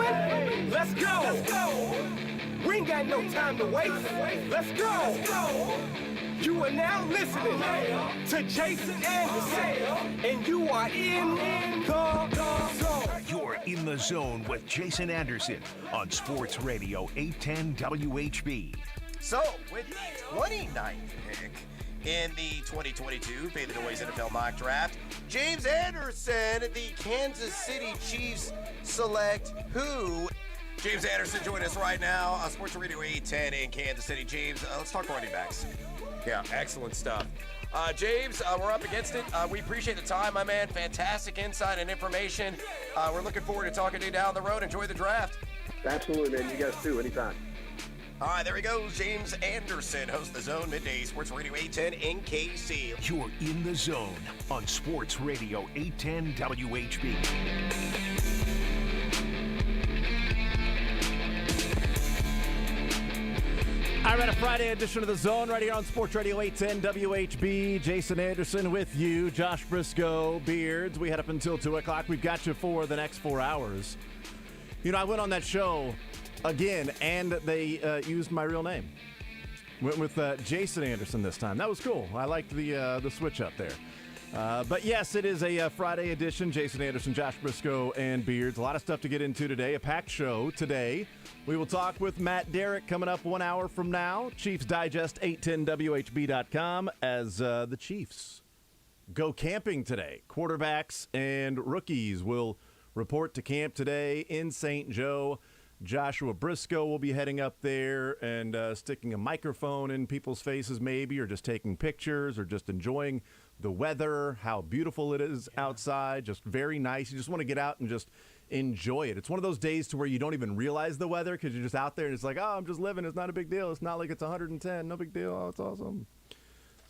coming? Let's go. We ain't got no time to waste. Let's go. You are now listening to Jason Anderson, and you are in the zone. You're in the zone with Jason Anderson on Sports Radio 810 WHB. So, with the 29th pick in the 2022 Pay the Noise NFL Mock Draft, James Anderson, the Kansas City Chiefs select who? James Anderson joining us right now on Sports Radio 810 in Kansas City. James, let's talk running backs. Yeah, excellent stuff. James, we're up against it. We appreciate the time, my man. Fantastic insight and information. We're looking forward to talking to you down the road. Enjoy the draft. Absolutely, man. You guys too, anytime. All right, there he goes. James Anderson, host of the Zone Midday Sports Radio 810 in KC. You're in the zone on Sports Radio 810 WHB. All right, a Friday edition of The Zone right here on Sports Radio 810 WHB. Jason Anderson with you, Josh Brisco, Beards. We head up until 2 o'clock. We've got you for the next 4 hours. You know, I went on that show again, and they used my real name. Went with Jason Anderson this time. That was cool. I liked the switch up there. But yes, it is a Friday edition. Jason Anderson, Josh Brisco, and Beards. A lot of stuff to get into today. A packed show today. We will talk with Matt Derrick coming up 1 hour from now. Chiefs Digest, 810WHB.com, as the Chiefs go camping today. Quarterbacks and rookies will report to camp today in St. Joe. Joshua Brisco will be heading up there and sticking a microphone in people's faces maybe, or just taking pictures, or just enjoying the weather, how beautiful it is outside. Just very nice. You just want to get out and just enjoy it. It's one of those days to where you don't even realize the weather because you're just out there and it's like, oh, I'm just living. It's not a big deal. It's not like it's 110. No big deal. Oh, it's awesome.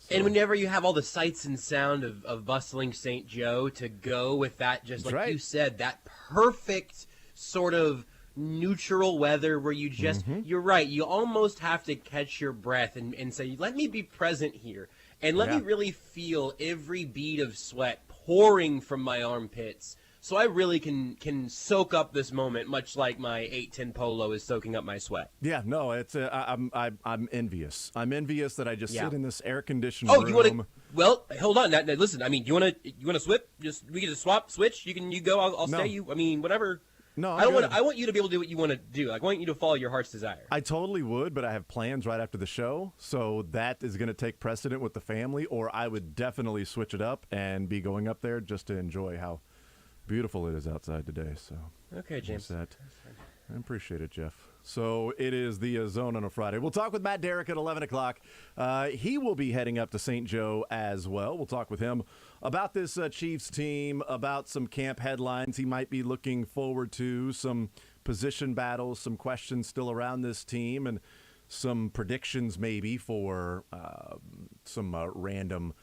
So. And whenever you have all the sights and sound of bustling St. Joe to go with that, just like you said, that perfect sort of neutral weather where you just, you're right, you almost have to catch your breath and say, let me be present here. And let me really feel every bead of sweat pouring from my armpits, so I really can soak up this moment, much like my 810 polo is soaking up my sweat. Yeah, no, it's I'm envious. I'm envious that I just sit in this air-conditioned room. You want to? Well, hold on. Now, listen, I mean, you want to swip? We can just switch. You go. I'll stay. You. I mean, whatever. No, I want you to be able to do what you want to do. Like, I want you to follow your heart's desire. I totally would, but I have plans right after the show, so that is going to take precedent with the family, or I would definitely switch it up and be going up there just to enjoy how beautiful it is outside today. So okay, James. I appreciate it, Jeff. So it is the Zone on a Friday. We'll talk with Matt Derrick at 11 o'clock. He will be heading up to St. Joe as well. We'll talk with him about this Chiefs team, about some camp headlines he might be looking forward to, some position battles, some questions still around this team, and some predictions maybe for some random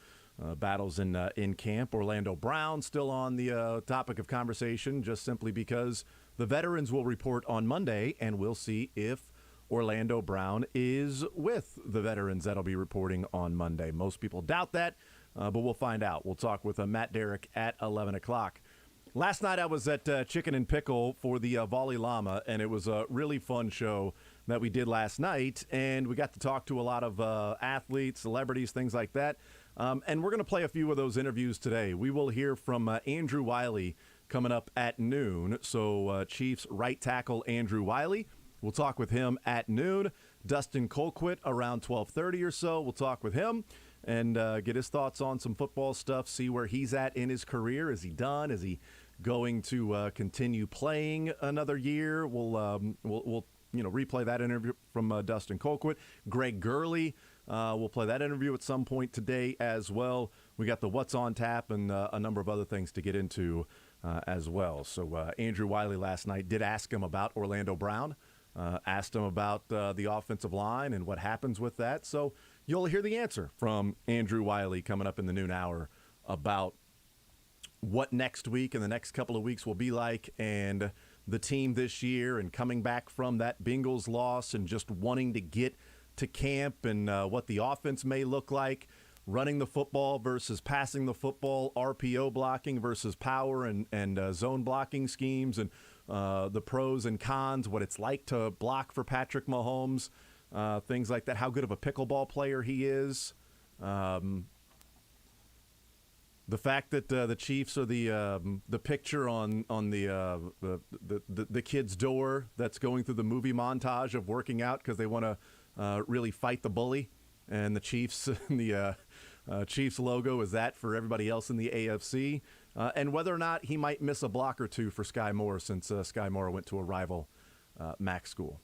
battles in camp. Orlando Brown still on the topic of conversation, just simply because the veterans will report on Monday, and we'll see if Orlando Brown is with the veterans that'll be reporting on Monday. Most people doubt that, but we'll find out. We'll talk with Matt Derrick at 11 o'clock. Last night I was at Chicken and Pickle for the Volley Llama, and it was a really fun show that we did last night, and we got to talk to a lot of athletes, celebrities, things like that. And we're going to play a few of those interviews today. We will hear from Andrew Wylie coming up at noon. So Chiefs right tackle Andrew Wylie. We'll talk with him at noon. Dustin Colquitt around 12:30 or so. We'll talk with him and get his thoughts on some football stuff, see where he's at in his career. Is he done? Is he going to continue playing another year? We'll replay that interview from Dustin Colquitt. Greg Gurley, we'll play that interview at some point today as well. We got the What's on Tap and a number of other things to get into as well. So Andrew Wylie last night did ask him about Orlando Brown, asked him about the offensive line and what happens with that. So you'll hear the answer from Andrew Wylie coming up in the noon hour about what next week and the next couple of weeks will be like, and the team this year, and coming back from that Bengals loss and just wanting to get to camp, and what the offense may look like, running the football versus passing the football, RPO blocking versus power and zone blocking schemes, and the pros and cons, what it's like to block for Patrick Mahomes, things like that, how good of a pickleball player he is. The fact that the Chiefs are the picture on the kid's door that's going through the movie montage of working out because they want to really fight the bully, and the Chiefs the Chiefs logo is that for everybody else in the AFC, and whether or not he might miss a block or two for Sky Moore since Sky Moore went to a rival MAC school.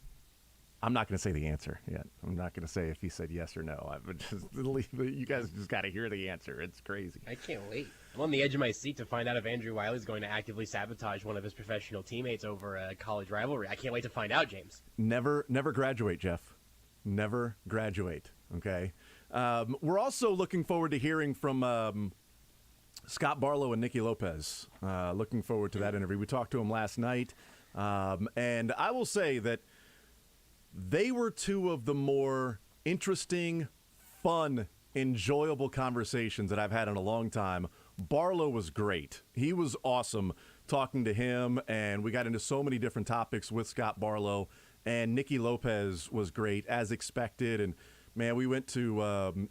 I'm not going to say the answer yet. I'm not going to say if he said yes or no. You guys just got to hear the answer. It's crazy. I can't wait. I'm on the edge of my seat to find out if Andrew Wylie is going to actively sabotage one of his professional teammates over a college rivalry. I can't wait to find out, James. Never graduate, Jeff. Never graduate, okay? We're also looking forward to hearing from Scott Barlow and Nicky Lopez. Looking forward to that interview. We talked to him last night, and I will say that they were two of the more interesting, fun, enjoyable conversations that I've had in a long time. Barlow was great. He was awesome talking to him, and we got into so many different topics with Scott Barlow. And Nicky Lopez was great, as expected. And, man, we went to,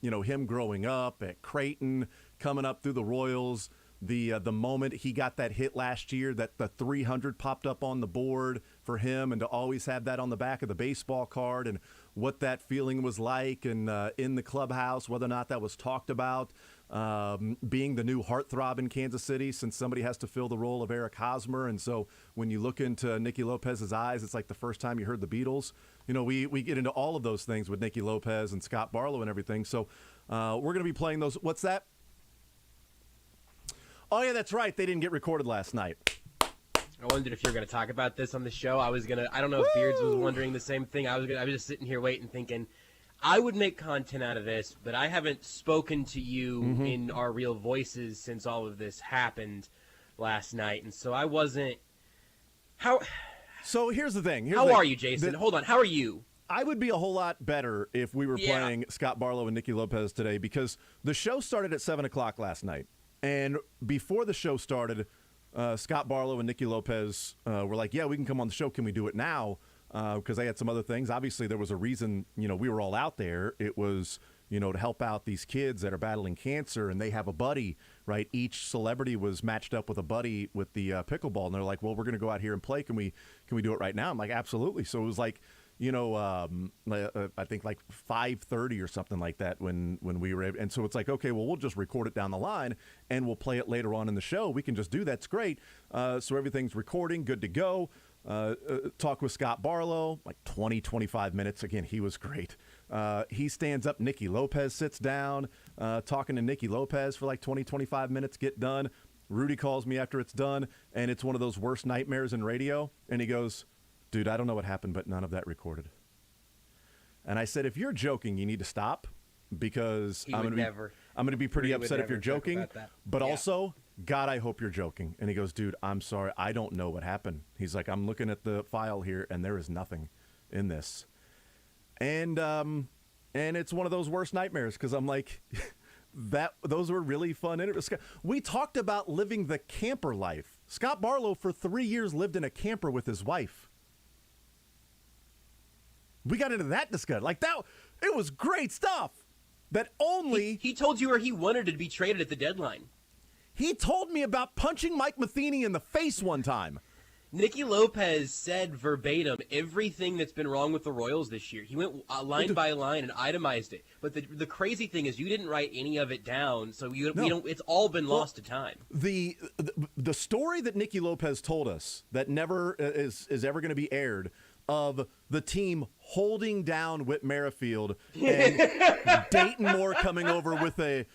him growing up at Creighton, coming up through the Royals. The moment he got that hit last year, that the 300 popped up on the board for him, and to always have that on the back of the baseball card, and what that feeling was like, and in the clubhouse, whether or not that was talked about, being the new heartthrob in Kansas City, since somebody has to fill the role of Eric Hosmer. And so when you look into Nicky Lopez's eyes, it's like the first time you heard the Beatles. We get into all of those things with Nicky Lopez and Scott Barlow and everything. So we're going to be playing those. What's that? Oh, yeah, that's right. They didn't get recorded last night. I wondered if you were going to talk about this on the show. I don't know if Beards was wondering the same thing. I was just sitting here waiting, thinking, I would make content out of this, but I haven't spoken to you in our real voices since all of this happened last night. And so I wasn't. So here's the thing. How are you, Jason? Hold on. How are you? I would be a whole lot better if we were playing Scott Barlow and Nicky Lopez today, because the show started at 7 o'clock last night. And before the show started, Scott Barlow and Nicky Lopez were like, yeah, we can come on the show. Can we do it now? Because they had some other things. Obviously, there was a reason, we were all out there. It was, to help out these kids that are battling cancer, and they have a buddy, right? Each celebrity was matched up with a buddy with the pickleball. And they're like, well, we're going to go out here and play. Can we do it right now? I'm like, absolutely. So it was like, I think like 5:30 or something like that when we were able, and so it's like, okay, well, we'll just record it down the line and we'll play it later on in the show. We can just do that's great. So everything's recording, good to go. Talk with Scott Barlow, like 20-25 minutes. Again, he was great. He stands up, Nicky Lopez sits down, talking to Nicky Lopez for like 20-25 minutes, get done. Rudy calls me after it's done, and it's one of those worst nightmares in radio, and he goes, dude, I don't know what happened, but none of that recorded. And I said, if you're joking, you need to stop, because I'm going to be pretty upset if you're joking. But also, God, I hope you're joking. And he goes, dude, I'm sorry. I don't know what happened. He's like, I'm looking at the file here, and there is nothing in this. And it's one of those worst nightmares, because I'm like, those were really fun interviews. We talked about living the camper life. Scott Barlow, for 3 years, lived in a camper with his wife. We got into that discussion. Like that, it was great stuff. That only... He told you where he wanted to be traded at the deadline. He told me about punching Mike Matheny in the face one time. Nicky Lopez said verbatim everything that's been wrong with the Royals this year. He went line by line and itemized it. But the crazy thing is you didn't write any of it down, so we don't. It's all been lost to time. The story that Nicky Lopez told us that never is ever going to be aired, of the team holding down Whit Merrifield and Dayton Moore coming over with a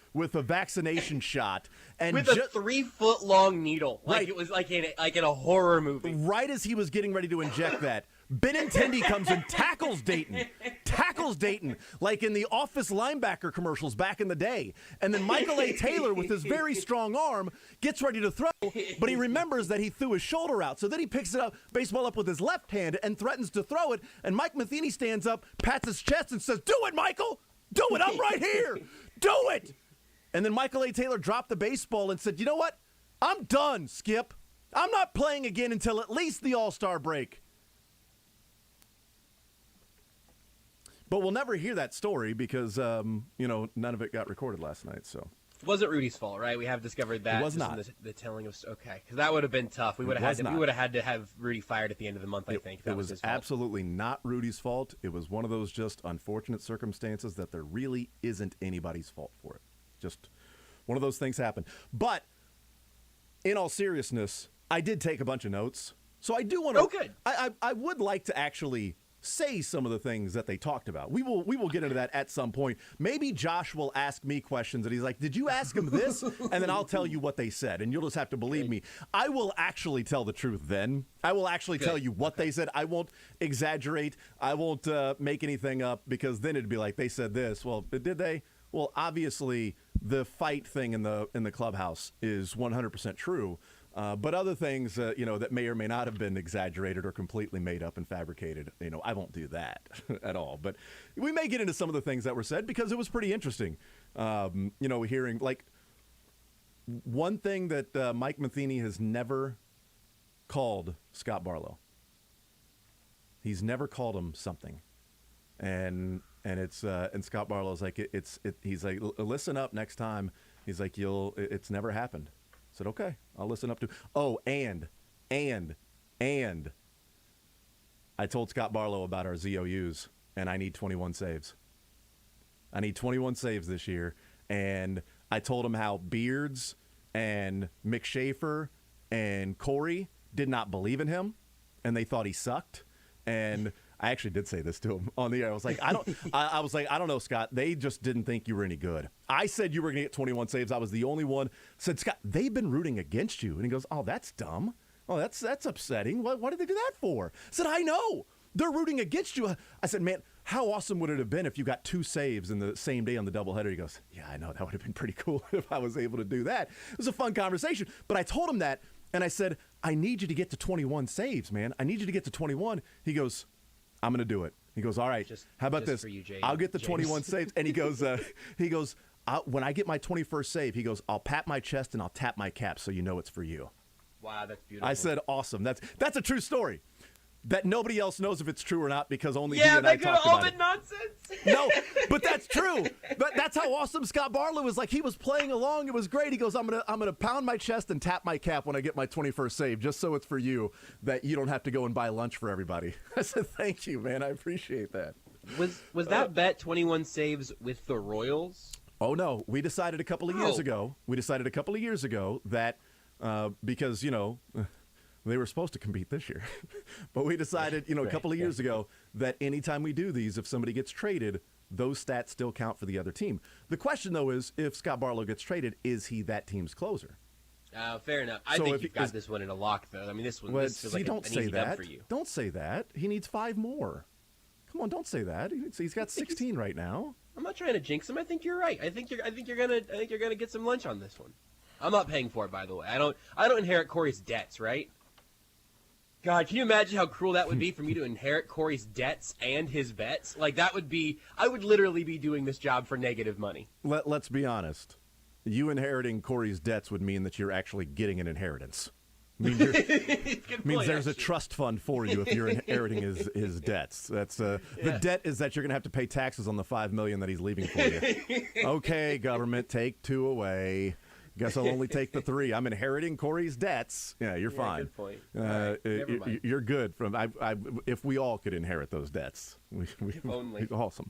vaccination shot, and with a 3-foot-long needle, like it was like in a horror movie. Right as he was getting ready to inject that, Benintendi comes and tackles Dayton, like in the Office linebacker commercials back in the day. And then Michael A. Taylor, with his very strong arm, gets ready to throw, but he remembers that he threw his shoulder out. So then he picks it up, baseball up with his left hand, and threatens to throw it. And Mike Matheny stands up, pats his chest, and says, "Do it, Michael! Do it! I'm right here! Do it!" And then Michael A. Taylor dropped the baseball and said, "You know what? I'm done, Skip. I'm not playing again until at least the All-Star break. But we'll never hear that story because, none of it got recorded last night, so. It wasn't Rudy's fault, right? We have discovered that. It was not. The telling of okay, because that would have been tough. We would have had to have Rudy fired at the end of the month. I think it was absolutely not Rudy's fault. It was one of those just unfortunate circumstances that there really isn't anybody's fault for it. Just one of those things happen. But in all seriousness, I did take a bunch of notes, so I do want to. Oh, good. I would like to actually say some of the things that they talked about. We will get into that at some point. Maybe Josh will ask me questions and he's like, did you ask him this? And then I'll tell you what they said and you'll just have to believe me. I will actually tell the truth then. I will actually tell you what they said. I won't exaggerate. I won't make anything up because then it'd be like they said this. Well, did they? Well, obviously the fight thing in the clubhouse is 100% true. But other things, that may or may not have been exaggerated or completely made up and fabricated, I won't do that at all. But we may get into some of the things that were said because it was pretty interesting, hearing, like, one thing that Mike Matheny has never called Scott Barlow. He's never called him something. And it's and Scott Barlow's like, he's like, listen up next time. He's like, it's never happened. I said, okay, I'll listen up to. Oh, and I told Scott Barlow about our ZOUs, and I need 21 saves. I need 21 saves this year. And I told him how Beards and Mick Schaefer and Corey did not believe in him, and they thought he sucked. And I actually did say this to him on the air. I was like, I don't know, Scott. They just didn't think you were any good. I said you were going to get 21 saves. I was the only one. Said, Scott, they've been rooting against you. And he goes, oh, that's dumb. Oh, that's upsetting. What did they do that for? I said, I know. They're rooting against you. I said, man, how awesome would it have been if you got 2 saves in the same day on the doubleheader? He goes, yeah, I know. That would have been pretty cool if I was able to do that. It was a fun conversation. But I told him that, and I said, I need you to get to 21 saves, man. I need you to get to 21. He goes, I'm going to do it. He goes, all right, how about this? I'll get the 21 saves. And he goes, when I get my 21st save, he goes, I'll pat my chest and I'll tap my cap so you know it's for you. Wow, that's beautiful. I said, awesome. That's a true story. That nobody else knows if it's true or not because only he and I talked about it. Yeah, that could have all been nonsense. No, but that's true. But that's how awesome Scott Barlow is. Like, he was playing along. It was great. He goes, I'm gonna pound my chest and tap my cap when I get my 21st save, just so it's for you, that you don't have to go and buy lunch for everybody. I said, thank you, man. I appreciate that. Was that bet 21 saves with the Royals? Oh, no. We decided a couple of years ago. That because, they were supposed to compete this year. But we decided, a couple of years ago that anytime we do these, if somebody gets traded, those stats still count for the other team. The question, though, is if Scott Barlow gets traded, is he that team's closer? Fair enough. I think you've got this one in a lock, though. I mean, this feels like an easy bet for you. Don't say that. He needs 5 more. Come on, don't say that. He's got 16 right now. I'm not trying to jinx him. I think you're right. I think you're gonna get some lunch on this one. I'm not paying for it, by the way. I don't inherit Corey's debts, right? God, can you imagine how cruel that would be for me to inherit Corey's debts and his bets? Like, I would literally be doing this job for negative money. Let's be honest. You inheriting Corey's debts would mean that you're actually getting an inheritance. Means there's a trust fund for you if you're inheriting his debts. That's the debt is that you're going to have to pay taxes on the $5 million that he's leaving for you. Okay, government, take 2 away. Guess I'll only take the 3. I'm inheriting Corey's debts. Yeah, you're fine. Good point. Right, you're good. If we all could inherit those debts, if only. Awesome.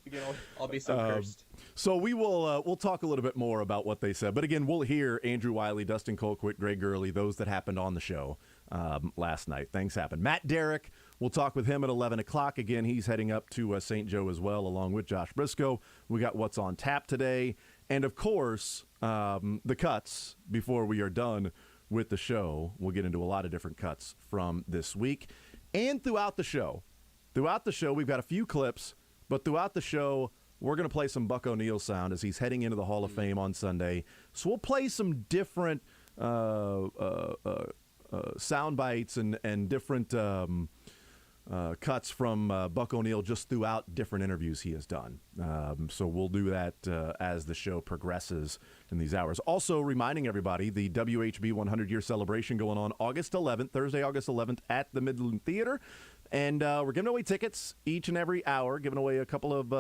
I'll be so cursed. So we'll talk a little bit more about what they said. But again, we'll hear Andrew Wylie, Dustin Colquitt, Greg Gurley, those that happened on the show last night. Things happened. Matt Derrick, we'll talk with him at 11 o'clock. Again, he's heading up to St. Joe as well, along with Josh Brisco. We got what's on tap today. And, of course, the cuts before we are done with the show. We'll get into a lot of different cuts from this week. And throughout the show, we've got a few clips, but throughout the show, we're going to play some Buck O'Neil sound as he's heading into the Hall of Fame on Sunday. So we'll play some different sound bites and different cuts from Buck O'Neil just throughout different interviews he has done. So we'll do that as the show progresses in these hours. Also reminding everybody, the WHB 100-year celebration going on August 11th, Thursday, August 11th at the Midland Theater. And we're giving away tickets each and every hour, giving away a couple of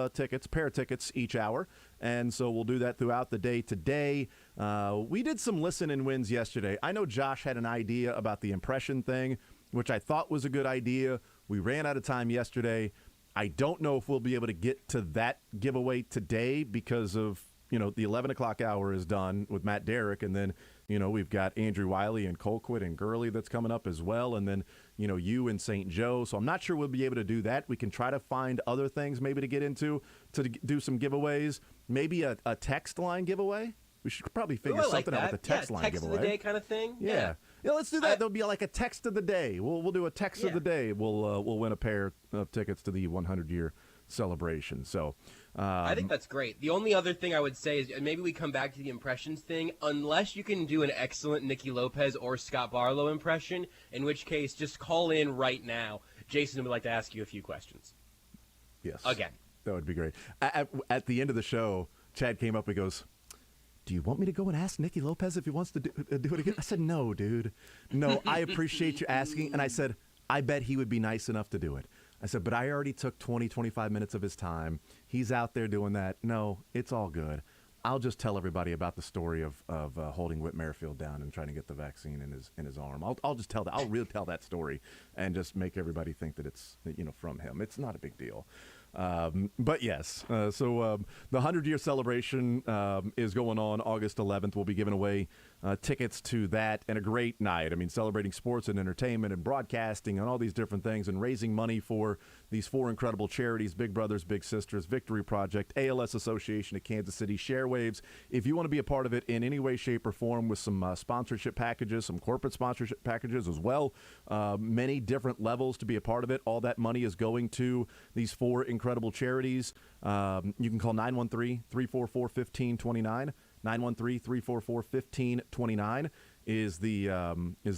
pair of tickets each hour. And so we'll do that throughout the day today. We did some listen and wins yesterday. I know Josh had an idea about the impression thing, which I thought was a good idea. We ran out of time yesterday. I don't know if we'll be able to get to that giveaway today because of, the 11 o'clock hour is done with Matt Derrick. And then, we've got Andrew Wylie and Colquitt and Gurley that's coming up as well. And then, you and St. Joe. So I'm not sure we'll be able to do that. We can try to find other things maybe to get into to do some giveaways. Maybe a text line giveaway. We should probably figure something out with a text line text giveaway. of the day kind of thing. Yeah, let's do that. There'll be like a text of the day. We'll do a text of the day. We'll win a pair of tickets to the 100-year celebration. So I think that's great. The only other thing I would say is maybe we come back to the impressions thing, unless you can do an excellent Nicky Lopez or Scott Barlow impression, in which case just call in right now. Jason would like to ask you a few questions. Yes. Again. That would be great. At the end of the show, Chad came up and goes, "Do you want me to go and ask Nicky Lopez if he wants to do it again?" I said, "No, dude. No, I appreciate you asking." And I said, "I bet he would be nice enough to do it." I said, "But I already took 20, 25 minutes of his time. He's out there doing that. No, it's all good. I'll just tell everybody about the story of holding Whit Merrifield down and trying to get the vaccine in his arm. I'll just tell that. I'll really tell that story and just make everybody think that it's from him. It's not a big deal." But yes, so the 100-year celebration is going on August 11th. We'll be giving away tickets to that, and a great night. I mean, celebrating sports and entertainment and broadcasting and all these different things, and raising money for these four incredible charities: Big Brothers Big Sisters, Victory Project, ALS Association of Kansas City, Sharewaves. If you want to be a part of it in any way, shape, or form, with some sponsorship packages, some corporate sponsorship packages as well, many different levels to be a part of it. All that money is going to these four incredible charities. You can call 913-344-1529. 913-344-1529 is the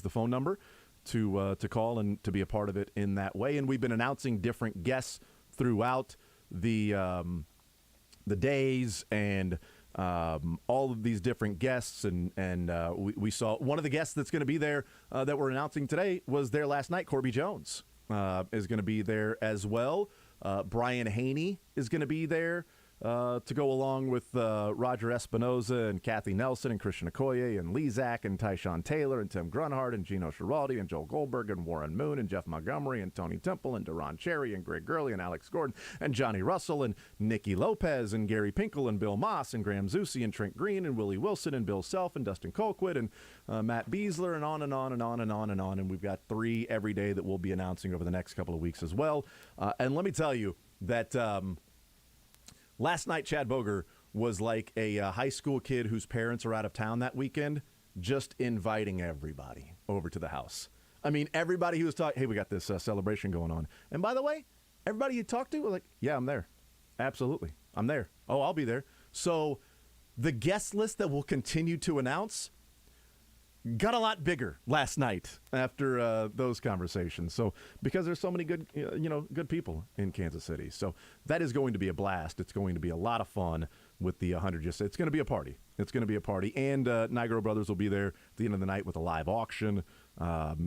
phone number to call and to be a part of it in that way. And we've been announcing different guests throughout the days, and all of these different guests, and we saw one of the guests that's going to be there that we're announcing today was there last night. Corby Jones is going to be there as well. Brian Haney is going to be there to go along with Roger Espinoza and Kathy Nelson and Christian Okoye and Lee Zach and Tyshawn Taylor and Tim Grunhard and Gino Schiraldi and Joel Goldberg and Warren Moon and Jeff Montgomery and Tony Temple and Deron Cherry and Greg Gurley and Alex Gordon and Johnny Russell and Nicky Lopez and Gary Pinkel and Bill Moss and Graham Zusi and Trent Green and Willie Wilson and Bill Self and Dustin Colquitt and Matt Beasler and on and on and on and on and on. And we've got 3 every day that we'll be announcing over the next couple of weeks as well. And let me tell you that last night, Chad Boger was like a high school kid whose parents are out of town that weekend, just inviting everybody over to the house. I mean, everybody who was talking, "Hey, we got this celebration going on." And by the way, everybody you talked to were like, "Yeah, I'm there. Absolutely. I'm there. Oh, I'll be there." So the guest list that we'll continue to announce got a lot bigger last night after those conversations. So because there's so many good people in Kansas City. So that is going to be a blast. It's going to be a lot of fun with the 100. It's going to be a party. It's going to be a party. And Nigro Brothers will be there at the end of the night with a live auction.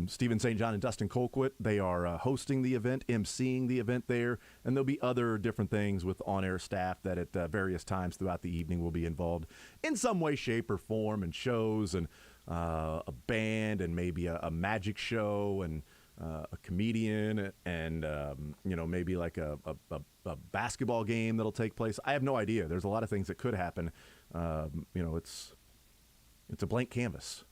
Stephen St. John and Dustin Colquitt, they are hosting the event, emceeing the event there. And there'll be other different things with on-air staff that at various times throughout the evening will be involved in some way, shape, or form, and shows and a band and maybe a magic show and a comedian and maybe like a basketball game that'll take place. I have no idea. There's a lot of things that could happen. It's a blank canvas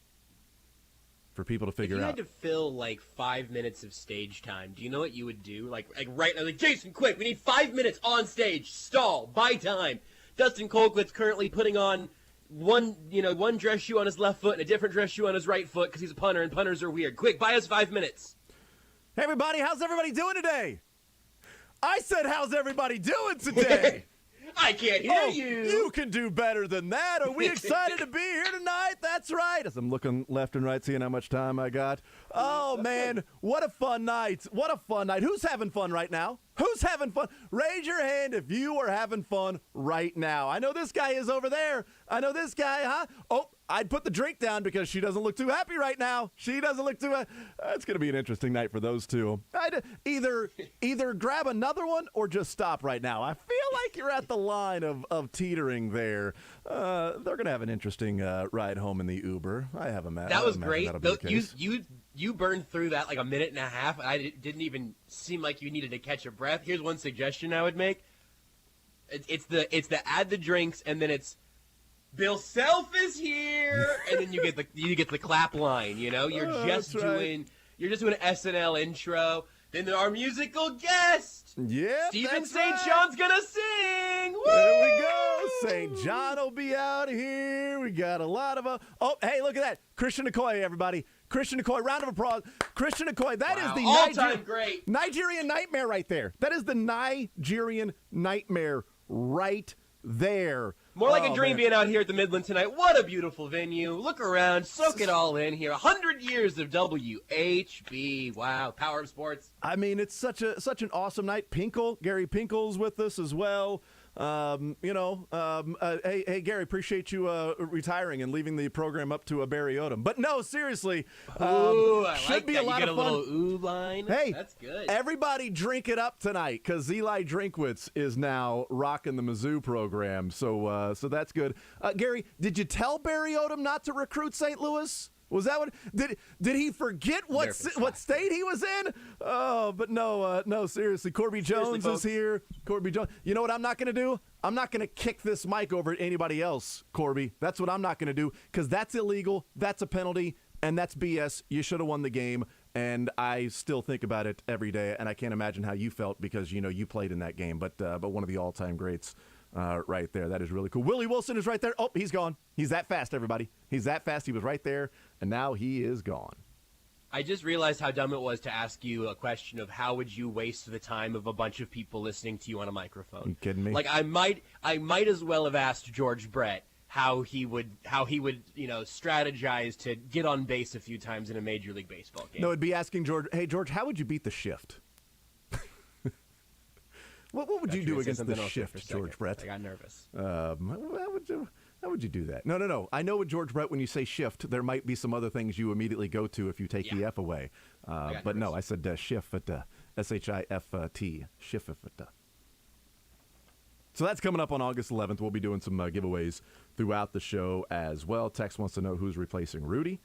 for people to figure out. If you had to fill like 5 minutes of stage time, do you know what you would do? Like right now, like, "Jason, quick, we need 5 minutes on stage. Stall, buy time." Dustin Colquitt's currently putting on one dress shoe on his left foot and a different dress shoe on his right foot because he's a punter and punters are weird. Quick, buy us 5 minutes. Hey everybody, how's everybody doing today? I said, how's everybody doing today? I can't hear you. You can do better than that. Are we excited to be here tonight? That's right. As I'm looking left and right, seeing how much time I got. Oh, man, what a fun night. What a fun night. Who's having fun right now? Who's having fun? Raise your hand if you are having fun right now. I know this guy is over there. I know this guy, huh? Oh, I'd put the drink down because she doesn't look too happy right now. She doesn't look too it's going to be an interesting night for those two. I'd either grab another one or just stop right now. I feel like you're at the line of teetering there. They're going to have an interesting ride home in the Uber. I have a map. That was great. You burned through that like a minute and a half. Didn't even seem like you needed to catch your breath. Here's one suggestion I would make. It's the add the drinks, and then it's Bill Self is here, and then you get the clap line. You know, you're just doing an SNL intro. Then our musical guest, Stephen St. John's gonna sing. Woo! There we go. St. John will be out here. We got a lot of oh, hey, look at that, Christian Okoye, everybody. Christian Okoye, round of applause. Christian Okoye, that is the all-time great Nigerian Nightmare right there. That is the Nigerian Nightmare right there. More like a dream being out here at the Midland tonight. What a beautiful venue. Look around. Soak it all in here. 100 years of WHB. Wow. Power of sports. I mean, it's such an awesome night. Gary Pinkel's with us as well. Hey, Gary, appreciate you retiring and leaving the program up to Barry Odom. But no, seriously, I should like be that. a lot you get of a fun. little ooh line. Hey, that's good. Everybody drink it up tonight because Eli Drinkwitz is now rocking the Mizzou program. So that's good. Gary, did you tell Barry Odom not to recruit St. Louis? Was that what did he forget what state he was in? Oh, but no, seriously. Corby Jones is here. Corby Jones. You know what I'm not going to do? I'm not going to kick this mic over at anybody else, Corby. That's what I'm not going to do because that's illegal. That's a penalty, and that's BS. You should have won the game, and I still think about it every day, and I can't imagine how you felt because you played in that game. But one of the all-time greats. Right there. That is really cool. Willie Wilson is right there. Oh, he's gone. He's that fast, everybody. He's that fast. He was right there, and now he is gone. I just realized how dumb it was to ask you a question of how would you waste the time of a bunch of people listening to you on a microphone. You kidding me? Like I might as well have asked George Brett how he would strategize to get on base a few times in a Major League Baseball game. No, it'd be asking George, hey, George, how would you beat the shift? What would you do against the shift, George Brett? I got nervous. How would you do that? No. I know with George Brett, when you say shift, there might be some other things you immediately go to if you take the F away. But no, I said shift at SHIFT. Shift at. So that's coming up on August 11th. We'll be doing some giveaways throughout the show as well. Tex wants to know who's replacing Rudy.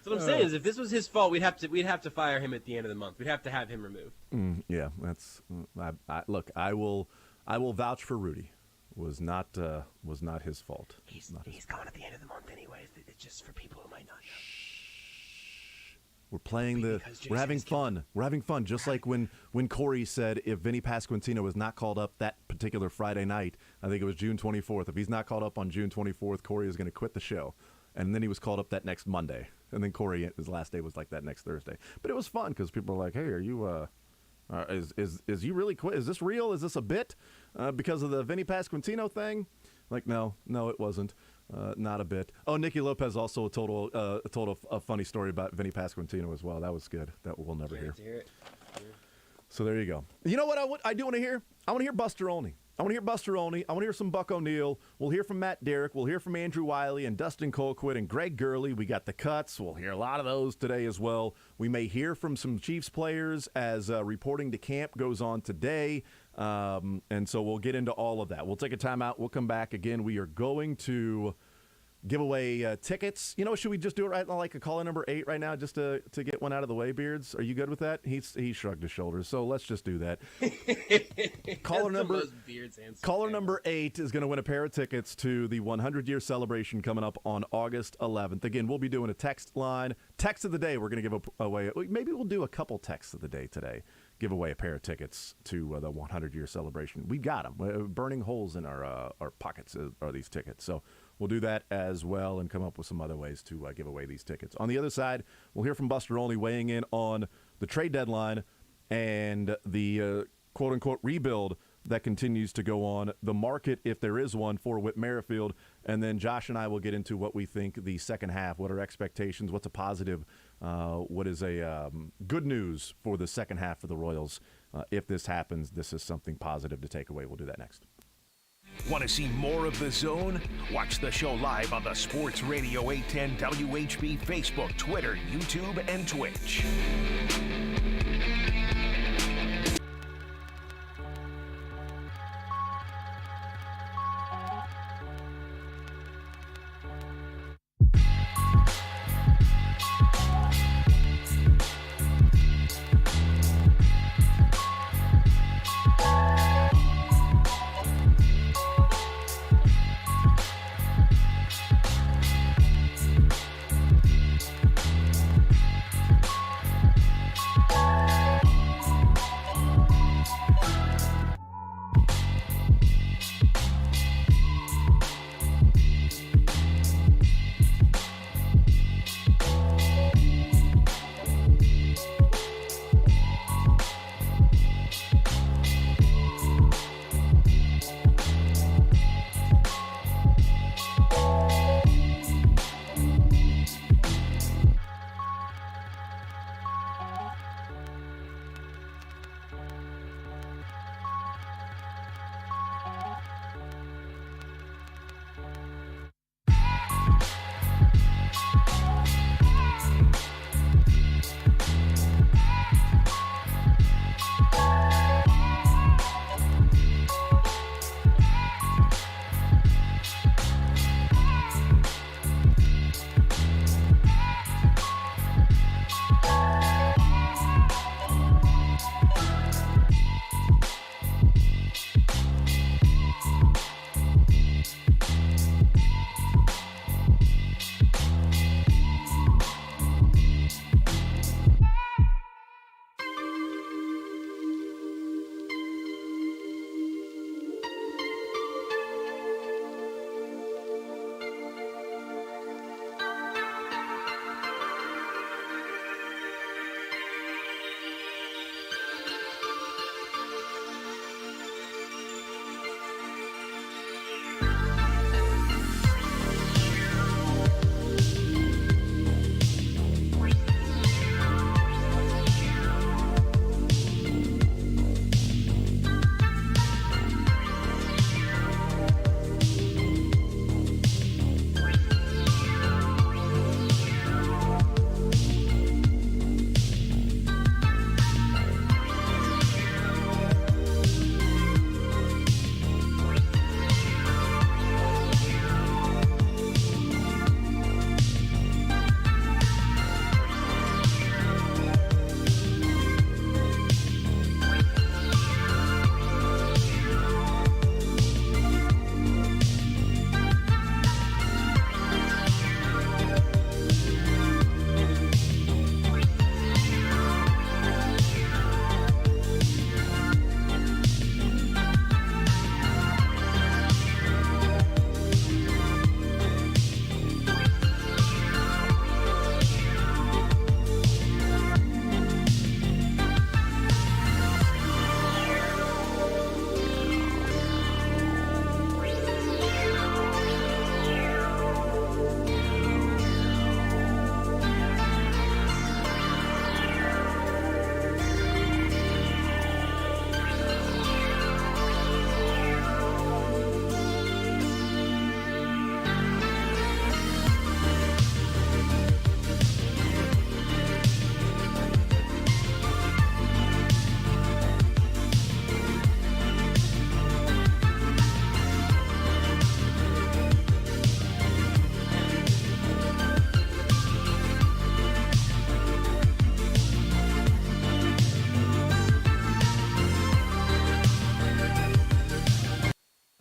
So what I'm saying is, if this was his fault, we'd have to fire him at the end of the month. We'd have to have him removed. Yeah, that's. Look, I will vouch for Rudy. Was not his fault. He's gone at the end of the month, anyways. It's just for people who might not know. We're playing we're having fun. We're having fun. Just like when Corey said if Vinny Pasquantino was not called up that particular Friday night, I think it was June 24th. If he's not called up on June 24th, Corey is going to quit the show. And then he was called up that next Monday. And then Corey, his last day was like that next Thursday. But it was fun because people were like, hey, are you, is you really quit? Is this real? Is this a bit because of the Vinny Pasquantino thing? Like, no, it wasn't. Not a bit. Oh, Nicky Lopez also told a funny story about Vinny Pasquantino as well. That was good. That we'll never hear. So there you go. You know what I do want to hear? I want to hear Buster Olney. I want to hear Buster Olney. I want to hear some Buck O'Neil. We'll hear from Matt Derrick. We'll hear from Andrew Wylie and Dustin Colquitt and Greg Gurley. We got the cuts. We'll hear a lot of those today as well. We may hear from some Chiefs players as reporting to camp goes on today. And so we'll get into all of that. We'll take a timeout. We'll come back again. We are going to give away tickets. You know, should we just do it right now, like a caller number 8 right now, just to get one out of the way, Beards? Are you good with that? He shrugged his shoulders, so let's just do that. Caller number 8 is going to win a pair of tickets to the 100-year celebration coming up on August 11th. Again, we'll be doing a text line. Text of the day, we're going to give away. Maybe we'll do a couple texts of the day today. Give away a pair of tickets to the 100-year celebration. We've got them. Burning holes in our pockets are these tickets. So we'll do that as well and come up with some other ways to give away these tickets. On the other side, we'll hear from Buster Olney weighing in on the trade deadline and the quote-unquote rebuild that continues to go on, the market, if there is one, for Whit Merrifield, and then Josh and I will get into what we think the second half, what are expectations, what's a positive, what is a good news for the second half for the Royals. If this happens, this is something positive to take away. We'll do that next. Want to see more of The Zone? Watch the show live on the Sports Radio 810 WHB Facebook, Twitter, YouTube, and Twitch.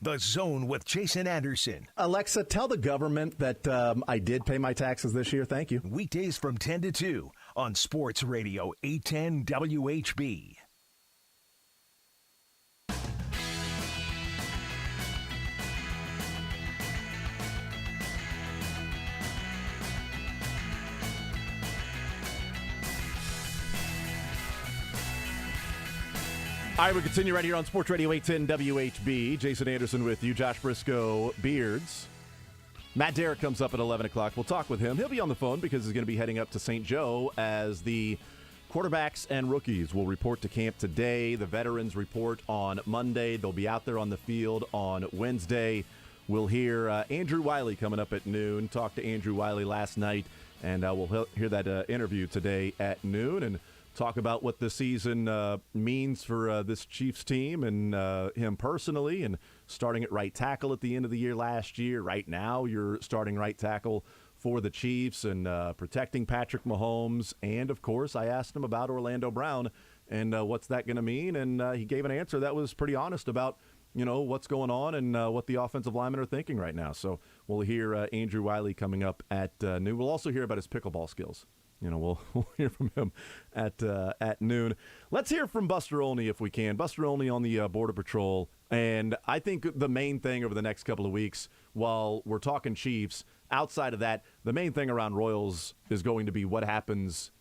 The Zone with Jason Anderson. Alexa, tell the government that I did pay my taxes this year. Thank you. Weekdays from 10 to 2 on Sports Radio 810 WHB. All right, we continue right here on Sports Radio 810 WHB. Jason Anderson with you, Josh Brisco, Beards. Matt Derrick comes up at 11 o'clock. We'll talk with him. He'll be on the phone because he's going to be heading up to St. Joe as the quarterbacks and rookies will report to camp today. The veterans report on Monday. They'll be out there on the field on Wednesday. We'll hear Andrew Wylie coming up at noon. Talked to Andrew Wylie last night, and we'll hear that interview today at noon and talk about what the season means for this Chiefs team and him personally, and starting at right tackle at the end of the year last year. Right now, you're starting right tackle for the Chiefs and protecting Patrick Mahomes. And, of course, I asked him about Orlando Brown and what's that going to mean, and he gave an answer that was pretty honest about what's going on and what the offensive linemen are thinking right now. So we'll hear Andrew Wylie coming up at noon. We'll also hear about his pickleball skills. We'll hear from him at noon. Let's hear from Buster Olney if we can. Buster Olney on the Border Patrol. And I think the main thing over the next couple of weeks, while we're talking Chiefs, outside of that, the main thing around Royals is going to be what happens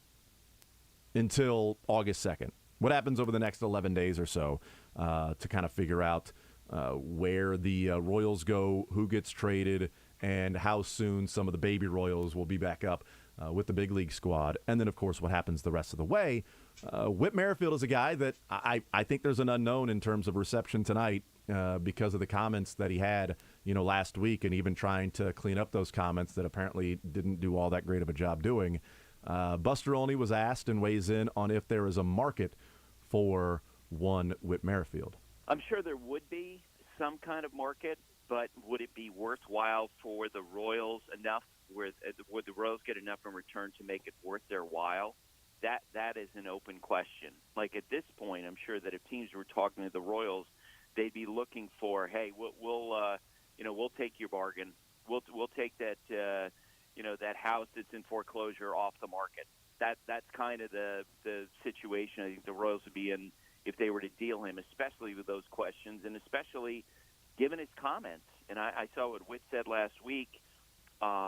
until August 2nd. What happens over the next 11 days or so to kind of figure out where the Royals go, who gets traded, and how soon some of the baby Royals will be back up with the big league squad. And then, of course, what happens the rest of the way. Whit Merrifield is a guy that I think there's an unknown in terms of reception tonight because of the comments that he had, last week, and even trying to clean up those comments that apparently didn't do all that great of a job doing. Buster Olney was asked and weighs in on if there is a market for one Whit Merrifield. I'm sure there would be some kind of market, but would it be worthwhile for the Royals enough? Would the Royals get enough in return to make it worth their while? That is an open question. Like at this point, I'm sure that if teams were talking to the Royals, they'd be looking for, hey, we'll take your bargain. We'll take that that house that's in foreclosure off the market. That's kind of the situation I think the Royals would be in if they were to deal him, especially with those questions, and especially given his comments. And I saw what Whit said last week,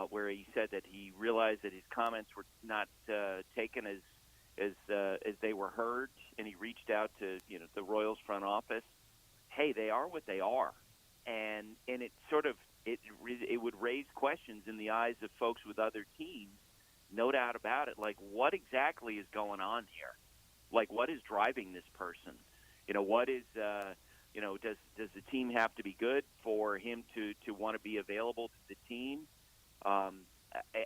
where he said that he realized that his comments were not taken as they were heard, and he reached out to the Royals front office. Hey, they are what they are, and it sort of it would raise questions in the eyes of folks with other teams, no doubt about it. Like, what exactly is going on here? Like, what is driving this person? What is does the team have to be good for him to want to be available to the team?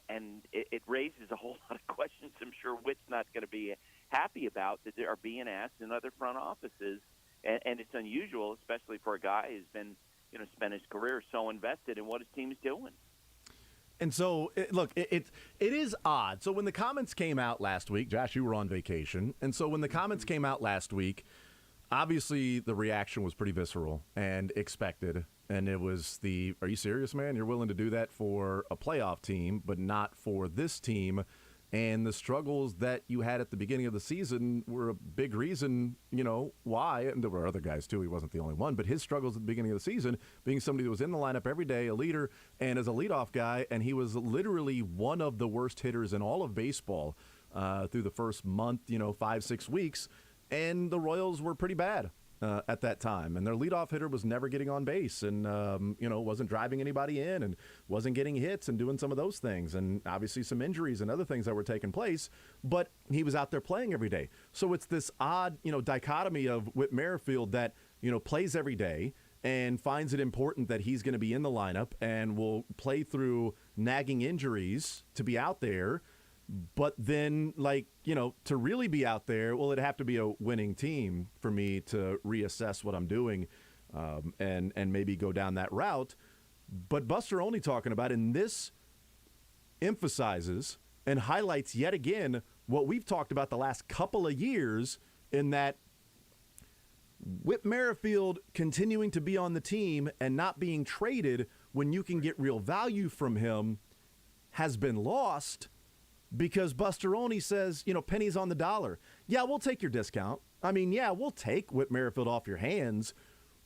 And it raises a whole lot of questions I'm sure Whit's not going to be happy about that they are being asked in other front offices. And it's unusual, especially for a guy who's been, spent his career so invested in what his team is doing. And so, it is odd. So when the comments came out last week, Josh, you were on vacation. And so when the comments came out last week, obviously the reaction was pretty visceral and expected. And it was are you serious, man? You're willing to do that for a playoff team, but not for this team. And the struggles that you had at the beginning of the season were a big reason, why. And there were other guys, too. He wasn't the only one. But his struggles at the beginning of the season, being somebody who was in the lineup every day, a leader, and as a leadoff guy, and he was literally one of the worst hitters in all of baseball through the first month, 5-6 weeks. And the Royals were pretty bad at that time. And their leadoff hitter was never getting on base and, wasn't driving anybody in and wasn't getting hits and doing some of those things. And obviously some injuries and other things that were taking place. But he was out there playing every day. So it's this odd, dichotomy of Whit Merrifield that, plays every day and finds it important that he's going to be in the lineup and will play through nagging injuries to be out there. But then, to really be out there, well, it'd have to be a winning team for me to reassess what I'm doing and maybe go down that route. But Buster Olney talking about, and this emphasizes and highlights yet again what we've talked about the last couple of years, in that Whit Merrifield continuing to be on the team and not being traded when you can get real value from him has been lost. Because Buster Olney says, pennies on the dollar. Yeah, we'll take your discount. I mean, yeah, we'll take Whit Merrifield off your hands.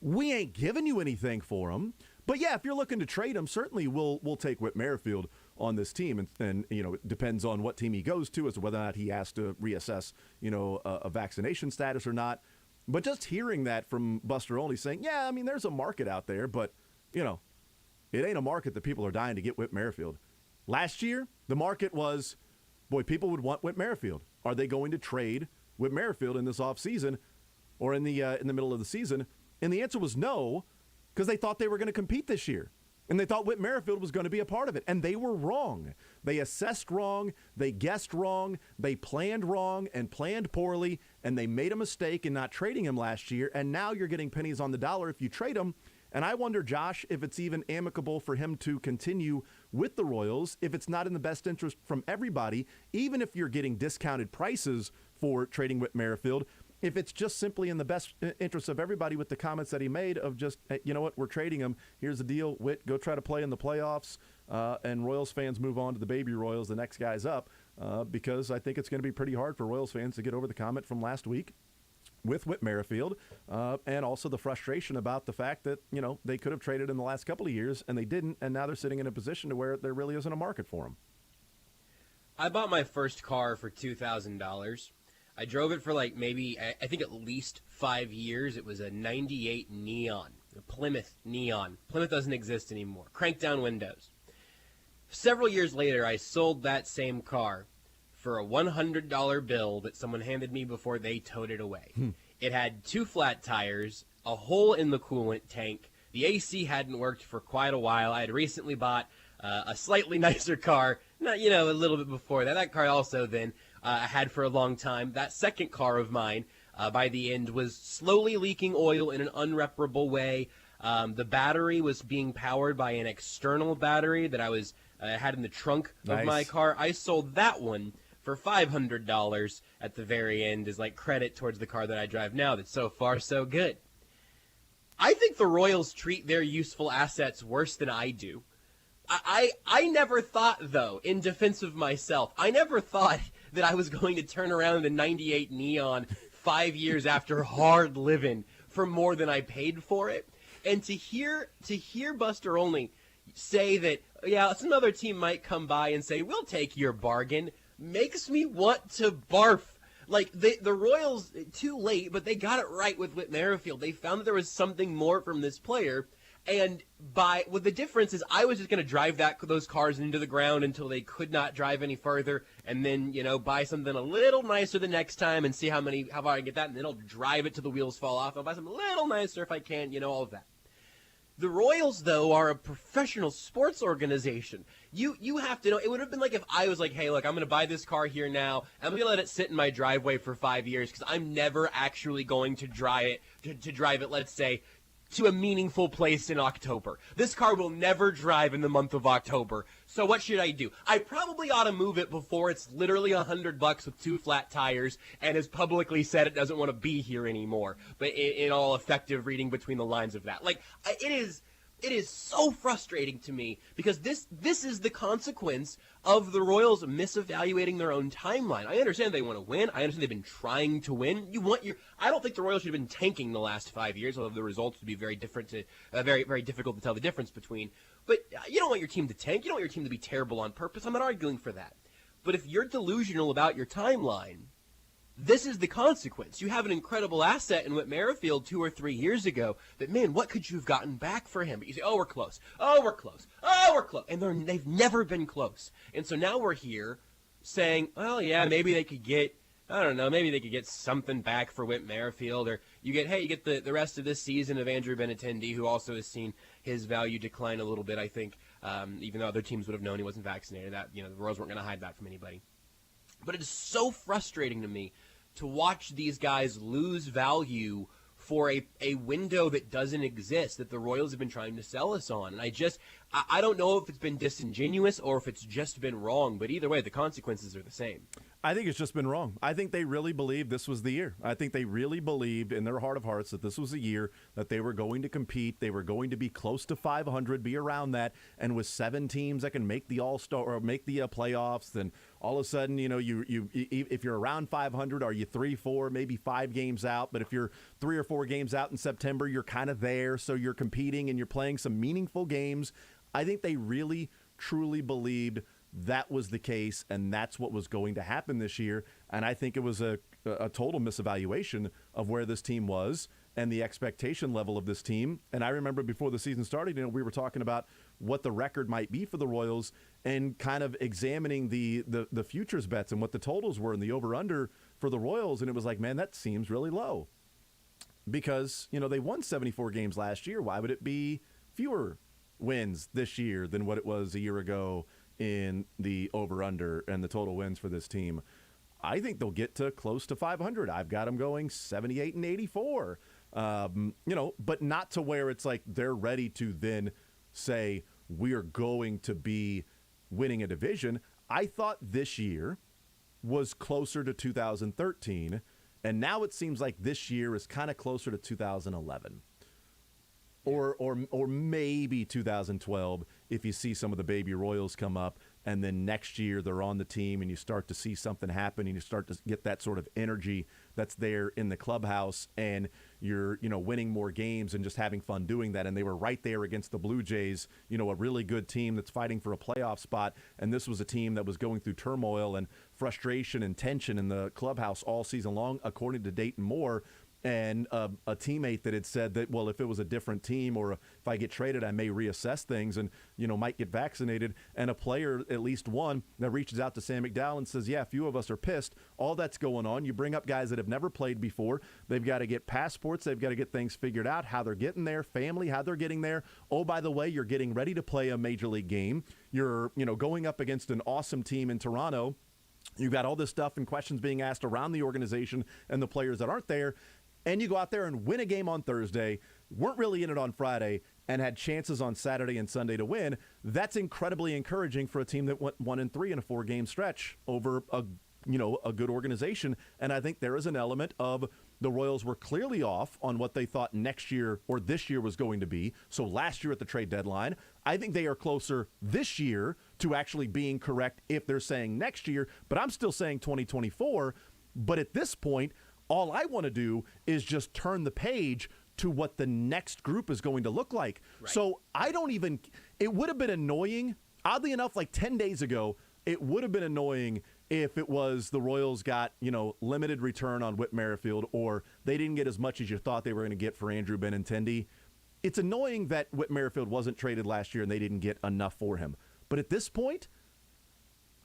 We ain't giving you anything for him. But, yeah, if you're looking to trade him, certainly we'll take Whit Merrifield on this team. And it depends on what team he goes to as to whether or not he has to reassess, a vaccination status or not. But just hearing that from Buster Olney saying, yeah, I mean, there's a market out there, but, you know, it ain't a market that people are dying to get Whit Merrifield. Last year, the market was, boy, people would want Whit Merrifield. Are they going to trade Whit Merrifield in this offseason or in the middle of the season? And the answer was no, because they thought they were going to compete this year. And they thought Whit Merrifield was going to be a part of it. And they were wrong. They assessed wrong. They guessed wrong. They planned wrong and planned poorly. And they made a mistake in not trading him last year. And now you're getting pennies on the dollar if you trade him. And I wonder, Josh, if it's even amicable for him to continue with the Royals, if it's not in the best interest from everybody, even if you're getting discounted prices for trading Whit Merrifield, if it's just simply in the best interest of everybody with the comments that he made of just, hey, you know what, we're trading him. Here's the deal. Whit, go try to play in the playoffs. And Royals fans move on to the baby Royals. The next guy's up because I think it's going to be pretty hard for Royals fans to get over the comment from last week with Whit Merrifield and also the frustration about the fact that, you know, they could have traded in the last couple of years and they didn't. And now they're sitting in a position to where there really isn't a market for him. I bought my first car for $2,000. I drove it for like maybe, I think at least 5 years. It was a 98 Neon, a Plymouth Neon. Plymouth doesn't exist anymore. Crank down windows. Several years later, I sold that same car for a $100 bill that someone handed me before they towed it away. It had 2 flat tires, a hole in the coolant tank. The AC hadn't worked for quite a while. I had recently bought a slightly nicer car, not, you know, a little bit before that. That car also then I had for a long time. That second car of mine, by the end, was slowly leaking oil in an unreparable way. The battery was being powered by an external battery that I was had in the trunk of my car. I sold that one for $500 at the very end as like credit towards the car that I drive now. That's so far so good. I think the Royals treat their useful assets worse than I do. I never thought, though, in defense of myself, I never thought that I was going to turn around the 98 Neon 5 years after hard living for more than I paid for it. And to hear Buster Olney say that, yeah, some other team might come by and say, we'll take your bargain, makes me want to barf. Like, the Royals, too late, but they got it right with Whit Merrifield. They found that there was something more from this player. And the difference is I was just going to drive those cars into the ground until they could not drive any further, and then, you know, buy something a little nicer the next time and see how far I can get that, and then I'll drive it till the wheels fall off. I'll buy something a little nicer if I can, you know, all of that. The Royals, though, are a professional sports organization. You have to know. It would have been like if I was like, hey, look, I'm going to buy this car here now. I'm going to let it sit in my driveway for 5 years because I'm never actually going to drive it, let's say, to a meaningful place in October. This car will never drive in the month of October. So what should I do? I probably ought to move it before it's literally $100 with 2 flat tires and has publicly said it doesn't want to be here anymore. But in all effective reading between the lines of that. Like, it is so frustrating to me because this is the consequence of the Royals misevaluating their own timeline. I understand they want to win. I understand they've been trying to win. I don't think the Royals should have been tanking the last 5 years, although the results would be very different very, very difficult to tell the difference between. But you don't want your team to tank. You don't want your team to be terrible on purpose. I'm not arguing for that. But if you're delusional about your timeline, this is the consequence. You have an incredible asset in Whit Merrifield 2 or 3 years ago that, man, what could you have gotten back for him? But you say, oh, we're close. Oh, we're close. Oh, we're close. And they've never been close. And so now we're here saying, well, yeah, maybe they could get, I don't know, maybe they could get something back for Whit Merrifield. Or you get the rest of this season of Andrew Benintendi, who also has seen his value decline a little bit, I think, even though other teams would have known he wasn't vaccinated. That, you know, the Royals weren't going to hide that from anybody. But it is so frustrating to me to watch these guys lose value for a window that doesn't exist, that the Royals have been trying to sell us on. And I don't know if it's been disingenuous or if it's just been wrong, but either way, the consequences are the same. I think it's just been wrong. I think they really believed this was the year. I think they really believed in their heart of hearts that this was a year that they were going to compete. They were going to be close to 500, be around that. And with 7 teams that can make the All-Star or make the playoffs, then all of a sudden, you know, if you're around 500, are you 3-4, maybe 5 games out? But if you're 3 or 4 games out in September, you're kind of there. So you're competing and you're playing some meaningful games. I think they really, truly believed that was the case, and that's what was going to happen this year. And I think it was a a total misevaluation of where this team was and the expectation level of this team. And I remember before the season started, we were talking about what the record might be for the Royals and kind of examining the futures bets and what the totals were and the over-under for the Royals. And it was like, man, that seems really low because, they won 74 games last year. Why would it be fewer wins this year than what it was a year ago in the over-under and the total wins for this team? I think they'll get to close to 500. I've got them going 78 and 84. But not to where it's like they're ready to then say we're going to be winning a division. I thought this year was closer to 2013, and now it seems like this year is kind of closer to 2011. Or maybe 2012 if you see some of the baby Royals come up and then next year they're on the team and you start to see something happen and you start to get that sort of energy that's there in the clubhouse and you're winning more games and just having fun doing that. And they were right there against the Blue Jays, a really good team that's fighting for a playoff spot. And this was a team that was going through turmoil and frustration and tension in the clubhouse all season long, according to Dayton Moore. And a teammate that had said that, well, if it was a different team or if I get traded, I may reassess things and, might get vaccinated. And a player, at least one, that reaches out to Sam McDowell and says, yeah, a few of us are pissed. All that's going on. You bring up guys that have never played before. They've got to get passports. They've got to get things figured out, how they're getting there, family, how they're getting there. Oh, by the way, you're getting ready to play a major league game. You're, going up against an awesome team in Toronto. You've got all this stuff and questions being asked around the organization and the players that aren't there. And you go out there and win a game on Thursday, weren't really in it on Friday, and had chances on Saturday and Sunday to win. That's incredibly encouraging for a team that went 1-3 in a 4-game stretch over a good organization. And I think there is an element of the Royals were clearly off on what they thought next year or this year was going to be. So last year at the trade deadline, I think they are closer this year to actually being correct if they're saying next year. But I'm still saying 2024. But at this point, all I want to do is just turn the page to what the next group is going to look like. Right. So it would have been annoying, oddly enough, like 10 days ago, it would have been annoying if it was the Royals got, limited return on Whit Merrifield or they didn't get as much as you thought they were going to get for Andrew Benintendi. It's annoying that Whit Merrifield wasn't traded last year and they didn't get enough for him. But at this point,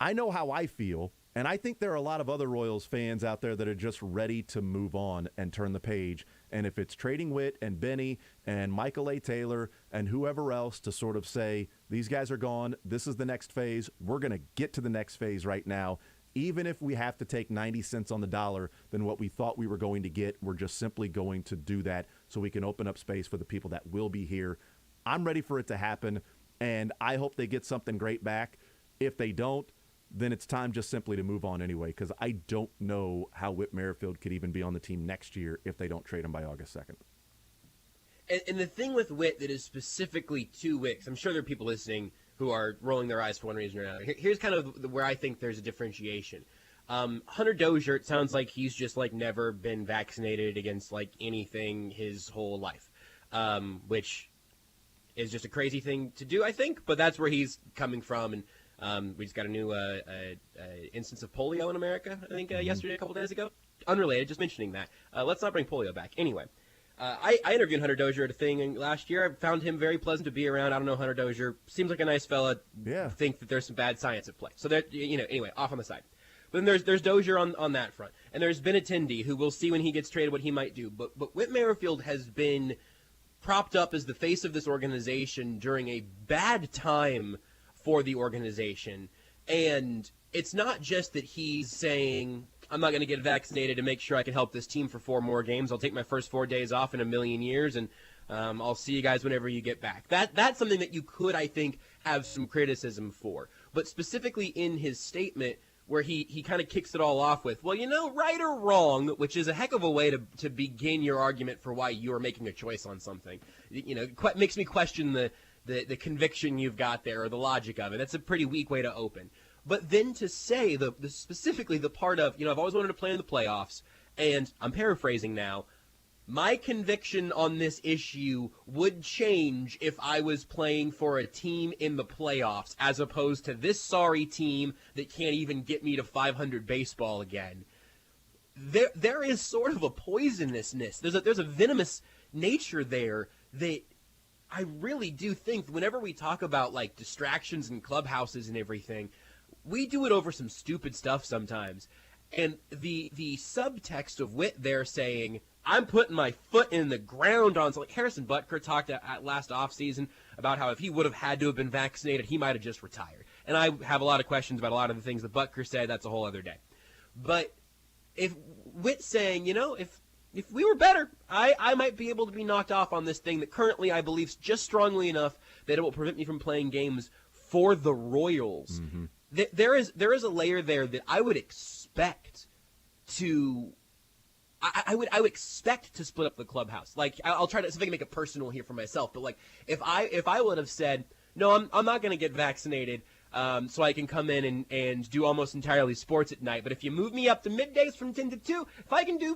I know how I feel. And I think there are a lot of other Royals fans out there that are just ready to move on and turn the page. And if it's trading Whit and Benny and Michael A. Taylor and whoever else to sort of say, these guys are gone, this is the next phase, we're going to get to the next phase right now. Even if we have to take 90 cents on the dollar than what we thought we were going to get, we're just simply going to do that so we can open up space for the people that will be here. I'm ready for it to happen, and I hope they get something great back. If they don't, then it's time just simply to move on anyway, because I don't know how Whit Merrifield could even be on the team next year if they don't trade him by August 2nd. And the thing with Whit that is specifically to Whit, 'cause I'm sure there are people listening who are rolling their eyes for one reason or another. Here's kind of where I think there's a differentiation. Hunter Dozier, it sounds like he's just like never been vaccinated against like anything his whole life, which is just a crazy thing to do, I think, but that's where he's coming from. And we just got a new instance of polio in America, I think, yesterday, a couple days ago. Unrelated, just mentioning that. Let's not bring polio back. Anyway, I interviewed Hunter Dozier at a thing last year. I found him very pleasant to be around. I don't know Hunter Dozier. Seems like a nice fella. Yeah. Think that there's some bad science at play. So, anyway, off on the side. But then there's Dozier on that front. And there's Benintendi, who we'll see when he gets traded what he might do. But Whit Merrifield has been propped up as the face of this organization during a bad time for the organization. And it's not just that he's saying, I'm not going to get vaccinated to make sure I can help this team for 4 more games. I'll take my first 4 days off in a million years, and I'll see you guys whenever you get back. That's something that you could, I think, have some criticism for. But specifically in his statement, where he kind of kicks it all off with, well, right or wrong, which is a heck of a way to begin your argument for why you are making a choice on something. It makes me question the conviction you've got there or the logic of it. That's a pretty weak way to open. But then to say specifically the part of, I've always wanted to play in the playoffs, and I'm paraphrasing now, my conviction on this issue would change if I was playing for a team in the playoffs as opposed to this sorry team that can't even get me to 500 baseball again. there is sort of a poisonousness. There's a venomous nature there that I really do think whenever we talk about like distractions and clubhouses and everything, we do it over some stupid stuff sometimes. And the subtext of Witt there saying, I'm putting my foot in the ground on, so like Harrison Butker talked at last offseason about how if he would have had to have been vaccinated, he might have just retired. And I have a lot of questions about a lot of the things that Butker said. That's a whole other day. But if Witt's saying, if we were better, I might be able to be knocked off on this thing that currently I believe just strongly enough that it will prevent me from playing games for the Royals. Mm-hmm. There is a layer there that I would expect to I would expect to split up the clubhouse. Like I'll try to see if I can make it personal here for myself. But like if I would have said no, I'm not going to get vaccinated, so I can come in and do almost entirely sports at night. But if you move me up to middays from 10 to 2, if I can do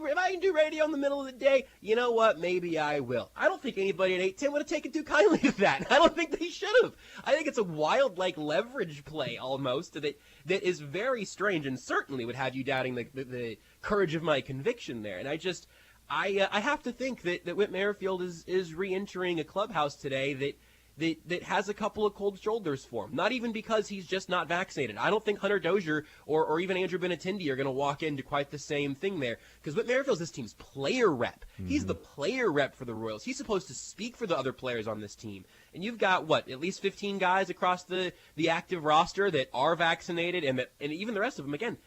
radio in the middle of the day, you know what? Maybe I will. I don't think anybody at 810 would have taken too kindly to that. I don't think they should have. I think it's a wild leverage play almost that is very strange and certainly would have you doubting the courage of my conviction there. And I have to think that Whit Merrifield is re-entering a clubhouse today that has a couple of cold shoulders for him. Not even because he's just not vaccinated. I don't think Hunter Dozier or even Andrew Benintendi are going to walk into quite the same thing there. Because Whit Merrifield's this team's player rep. Mm-hmm. He's the player rep for the Royals. He's supposed to speak for the other players on this team. And you've got, at least 15 guys across the active roster that are vaccinated, and even the rest of them, again,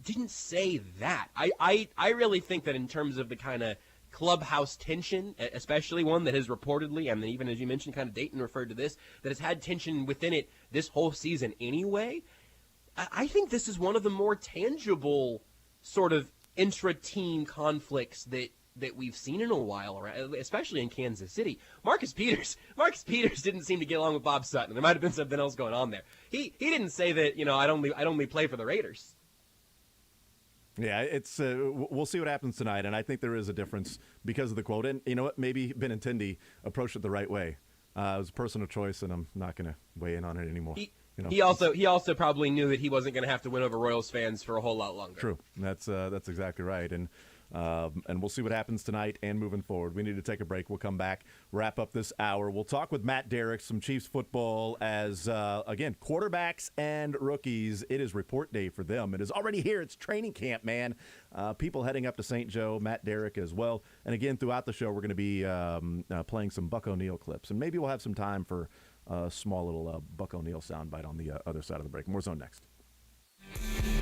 didn't say that. I really think that in terms of the kind of clubhouse tension, especially one that has reportedly, and even as you mentioned, kind of Dayton referred to this, that has had tension within it this whole season anyway, I think this is one of the more tangible sort of intra-team conflicts that we've seen in a while, especially in Kansas City. Marcus Peters didn't seem to get along with Bob Sutton. There might have been something else going on there. He didn't say that, I'd only play for the Raiders. Yeah, it's we'll see what happens tonight, and I think there is a difference because of the quote. And you know what? Maybe Benintendi approached it the right way. It was a personal choice, and I'm not going to weigh in on it anymore. He also probably knew that he wasn't going to have to win over Royals fans for a whole lot longer. True, that's exactly right, and we'll see what happens tonight and moving forward. We need to take a break. We'll come back, wrap up this hour. We'll talk with Matt Derrick, some Chiefs football as, again, quarterbacks and rookies. It is report day for them. It is already here. It's training camp, man. People heading up to St. Joe, Matt Derrick as well. And, again, throughout the show, we're going to be playing some Buck O'Neil clips. And maybe we'll have some time for a small little Buck O'Neil soundbite on the other side of the break. More Zone next.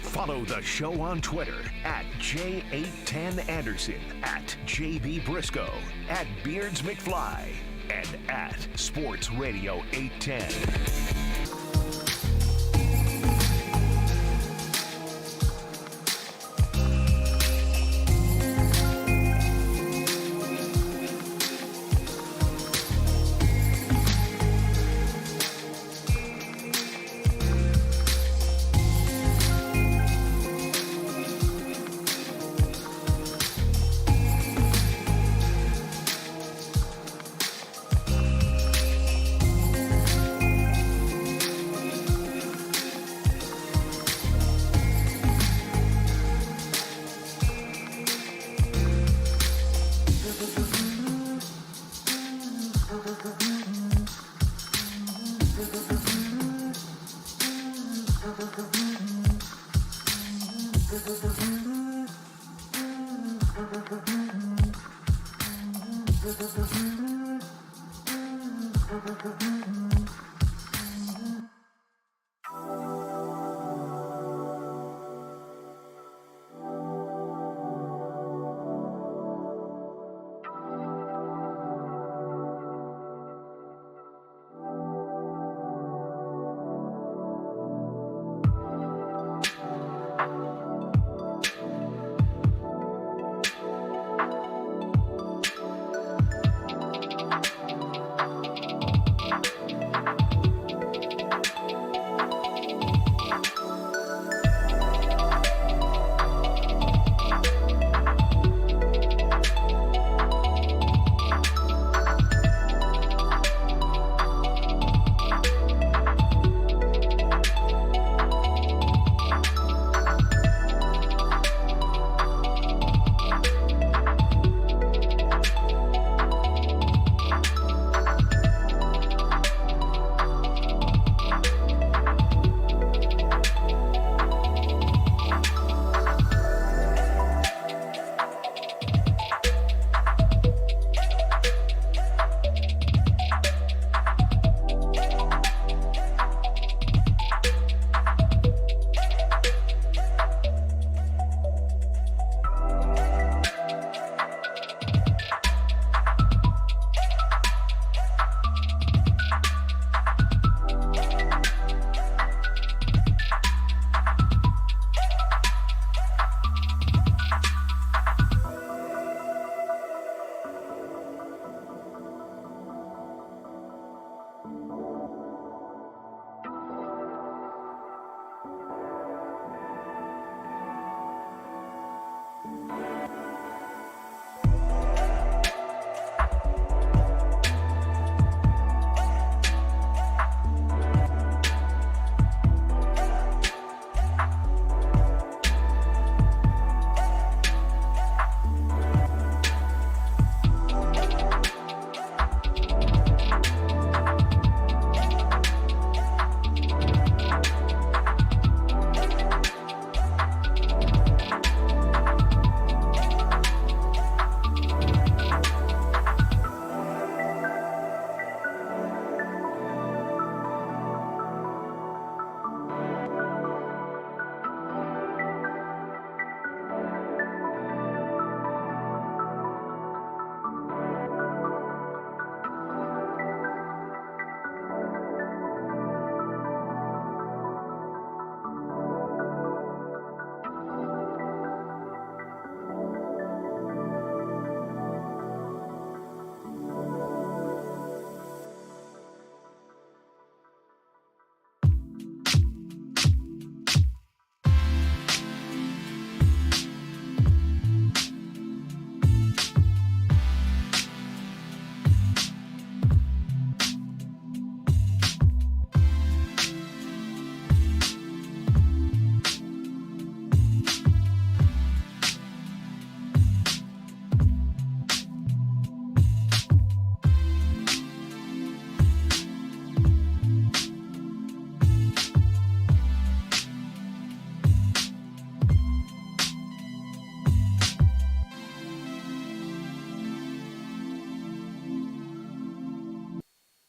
Follow the show on Twitter at J810Anderson, at JB Brisco, at Beards McFly, and at Sports Radio 810.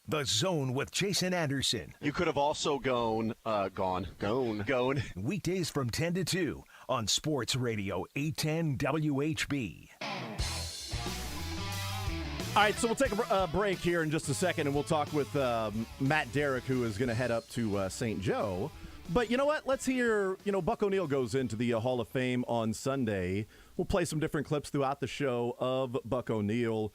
The Zone with Jason Anderson. You could have also gone. Weekdays from 10 to 2 on Sports Radio 810 WHB. All right, so we'll take a break here in just a second, and we'll talk with Matt Derrick, who is going to head up to St. Joe. But you know what? Let's hear, Buck O'Neil goes into the Hall of Fame on Sunday. We'll play some different clips throughout the show of Buck O'Neil.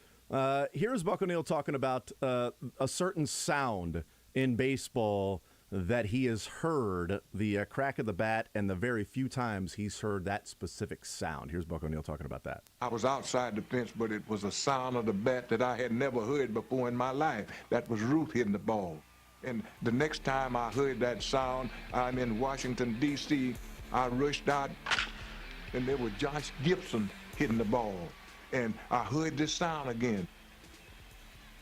Here's Buck O'Neil talking about a certain sound in baseball that he has heard, the crack of the bat, and the very few times he's heard that specific sound. Here's Buck O'Neil talking about that. I was outside the fence, but it was a sound of the bat that I had never heard before in my life. That was Ruth hitting the ball. And the next time I heard that sound, I'm in Washington, D.C. I rushed out, and there was Josh Gibson hitting the ball. And I heard this sound again.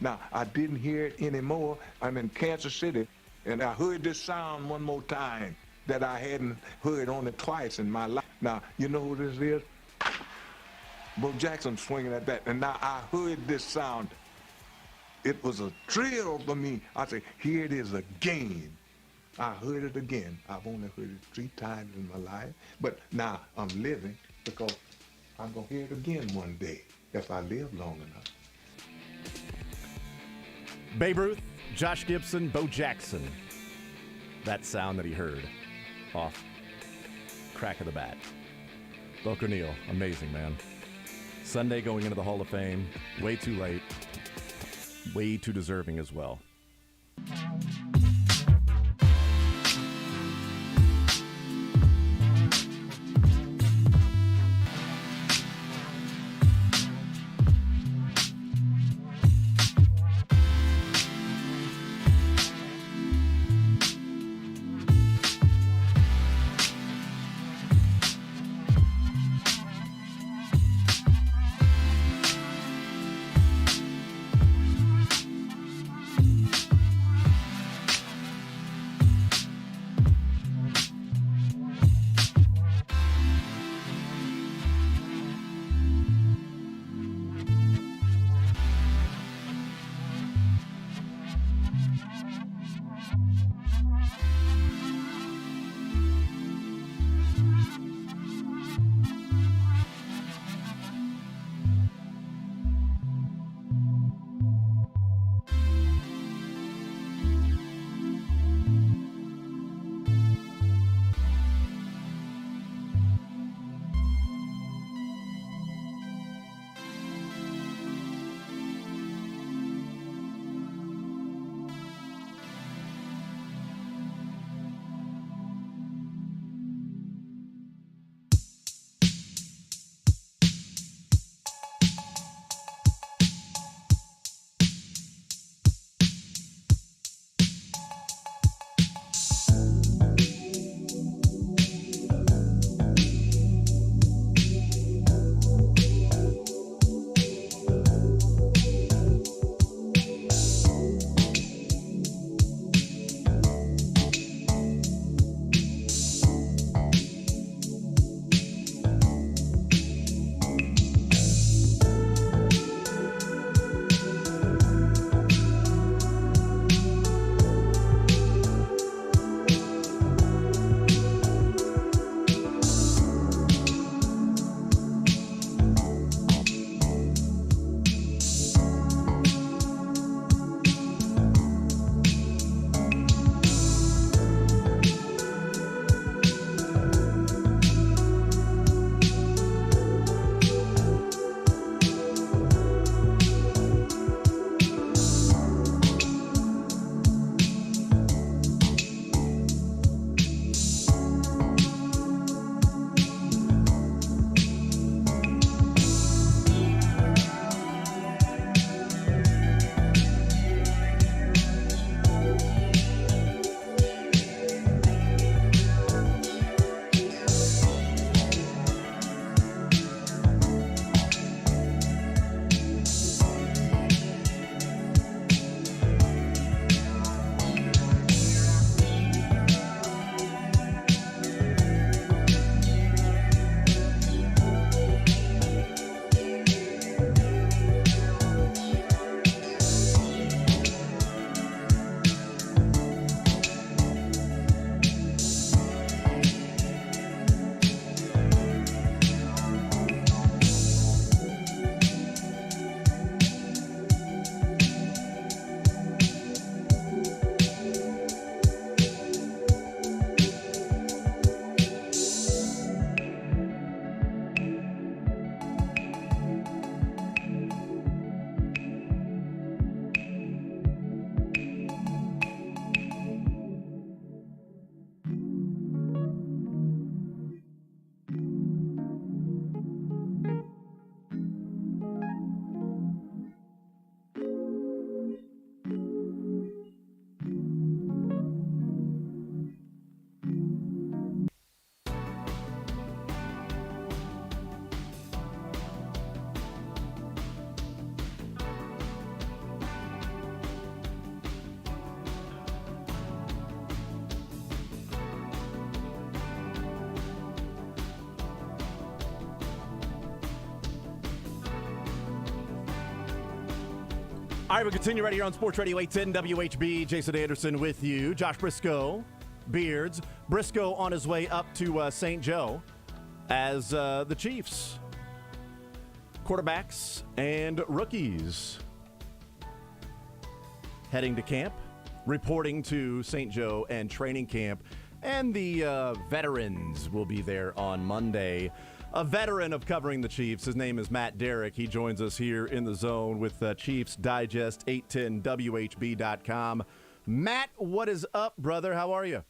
Now, I didn't hear it anymore. I'm in Kansas City, and I heard this sound one more time that I hadn't heard only twice in my life. Now, you know who this is? Bo Jackson swinging at that. And now I heard this sound. It was a thrill for me. I said, here it is again. I heard it again. I've only heard it 3 times in my life, but now I'm living because I'm going to hear it again one day if I live long enough. Babe Ruth, Josh Gibson, Bo Jackson. That sound that he heard off crack of the bat. Buck O'Neil, amazing, man. Sunday going into the Hall of Fame, way too late. Way too deserving as well. All right, we'll continue right here on Sports Radio 810 WHB. Jason Anderson with you. Josh Brisco, Beards. Brisco on his way up to St. Joe as the Chiefs quarterbacks and rookies heading to camp, reporting to St. Joe and training camp. And the veterans will be there on Monday. A veteran of covering the Chiefs. His name is Matt Derrick. He joins us here in the zone with Chiefs Digest, 810WHB.com. Matt, what is up, brother? How are you?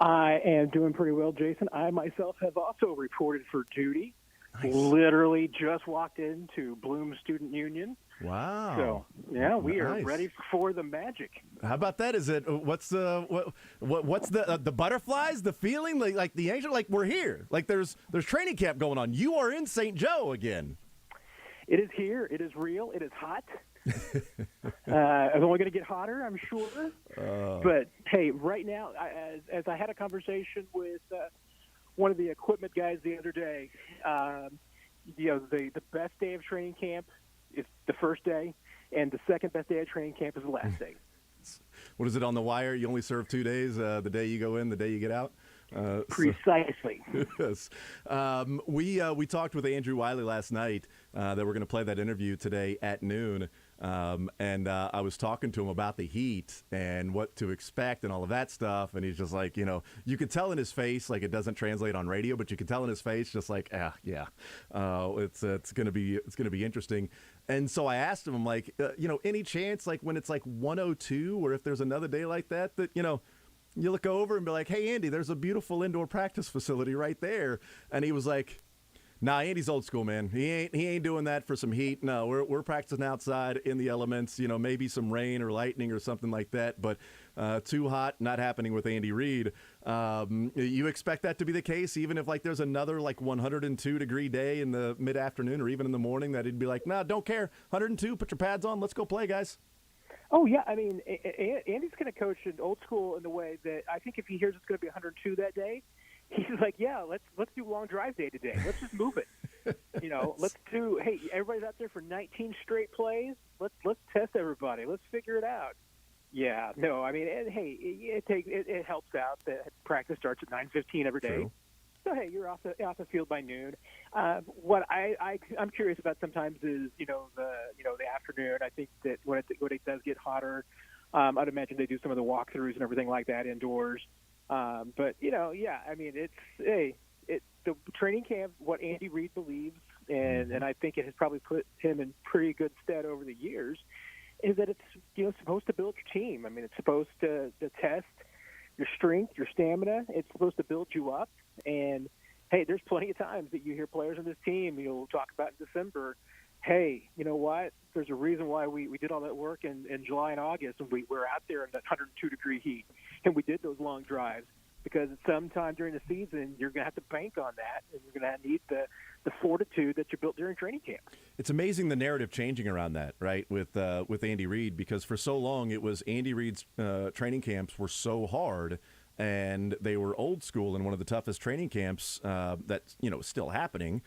I am doing pretty well, Jason. I myself have also reported for duty. Nice. Literally just walked into Bloom Student Union. Wow. So, yeah, we are Nice. ready for the magic. How about that? Is it what's the butterflies, the feeling like the angel, like we're here, like there's training camp going on. You are in St. Joe again. It is here. It is real. It is hot. It's only going to get hotter, I'm sure. But hey, right now, as I had a conversation with one of the equipment guys the other day, the best day of training camp is the first day, and the second best day of training camp is the last day. What is it on the wire? You only serve 2 days, the day you go in, the day you get out? Precisely. Yes. We talked with Andrew Wylie last night that we're going to play that interview today at noon. And I was talking to him about the heat and what to expect and all of that stuff. And he's just like, you could tell in his face, like it doesn't translate on radio, but you could tell in his face just like, it's going to be interesting. And so I asked him, I'm like, any chance like when it's like 102 or if there's another day like that, you look over and be like, hey, Andy, there's a beautiful indoor practice facility right there. And he was like, nah, Andy's old school, man. He ain't doing that for some heat. No, we're practicing outside in the elements, maybe some rain or lightning or something like that. But too hot, not happening with Andy Reid. You expect that to be the case, even if like there's another like 102-degree day in the mid-afternoon or even in the morning, that he'd be like, nah, don't care. 102, put your pads on. Let's go play, guys. Oh, yeah. I mean, Andy's going to coach in old school in the way that I think if he hears it's going to be 102 that day, he's like, yeah, let's do long drive day today. Let's just move it. Let's do. Hey, everybody's out there for 19 straight plays. Let's test everybody. Let's figure it out. Yeah, no, I mean, it helps out that practice starts at 9:15 every day. True. So hey, you're off the field by noon. What I'm curious about sometimes is the afternoon. I think that when it does get hotter, I'd imagine they do some of the walkthroughs and everything like that indoors. But I mean, the training camp, what Andy Reid believes, and I think it has probably put him in pretty good stead over the years, is that it's supposed to build your team. I mean, it's supposed to test your strength, your stamina. It's supposed to build you up. And hey, there's plenty of times that you hear players on this team you'll talk about in December. Hey, you know what? There's a reason why we did all that work in July and August, and we're out there in that 102-degree heat, and we did those long drives because sometime during the season you're going to have to bank on that, and you're going to need the fortitude that you built during training camp. It's amazing the narrative changing around that, right, with Andy Reid, because for so long it was Andy Reid's training camps were so hard and they were old school and one of the toughest training camps that's still happening.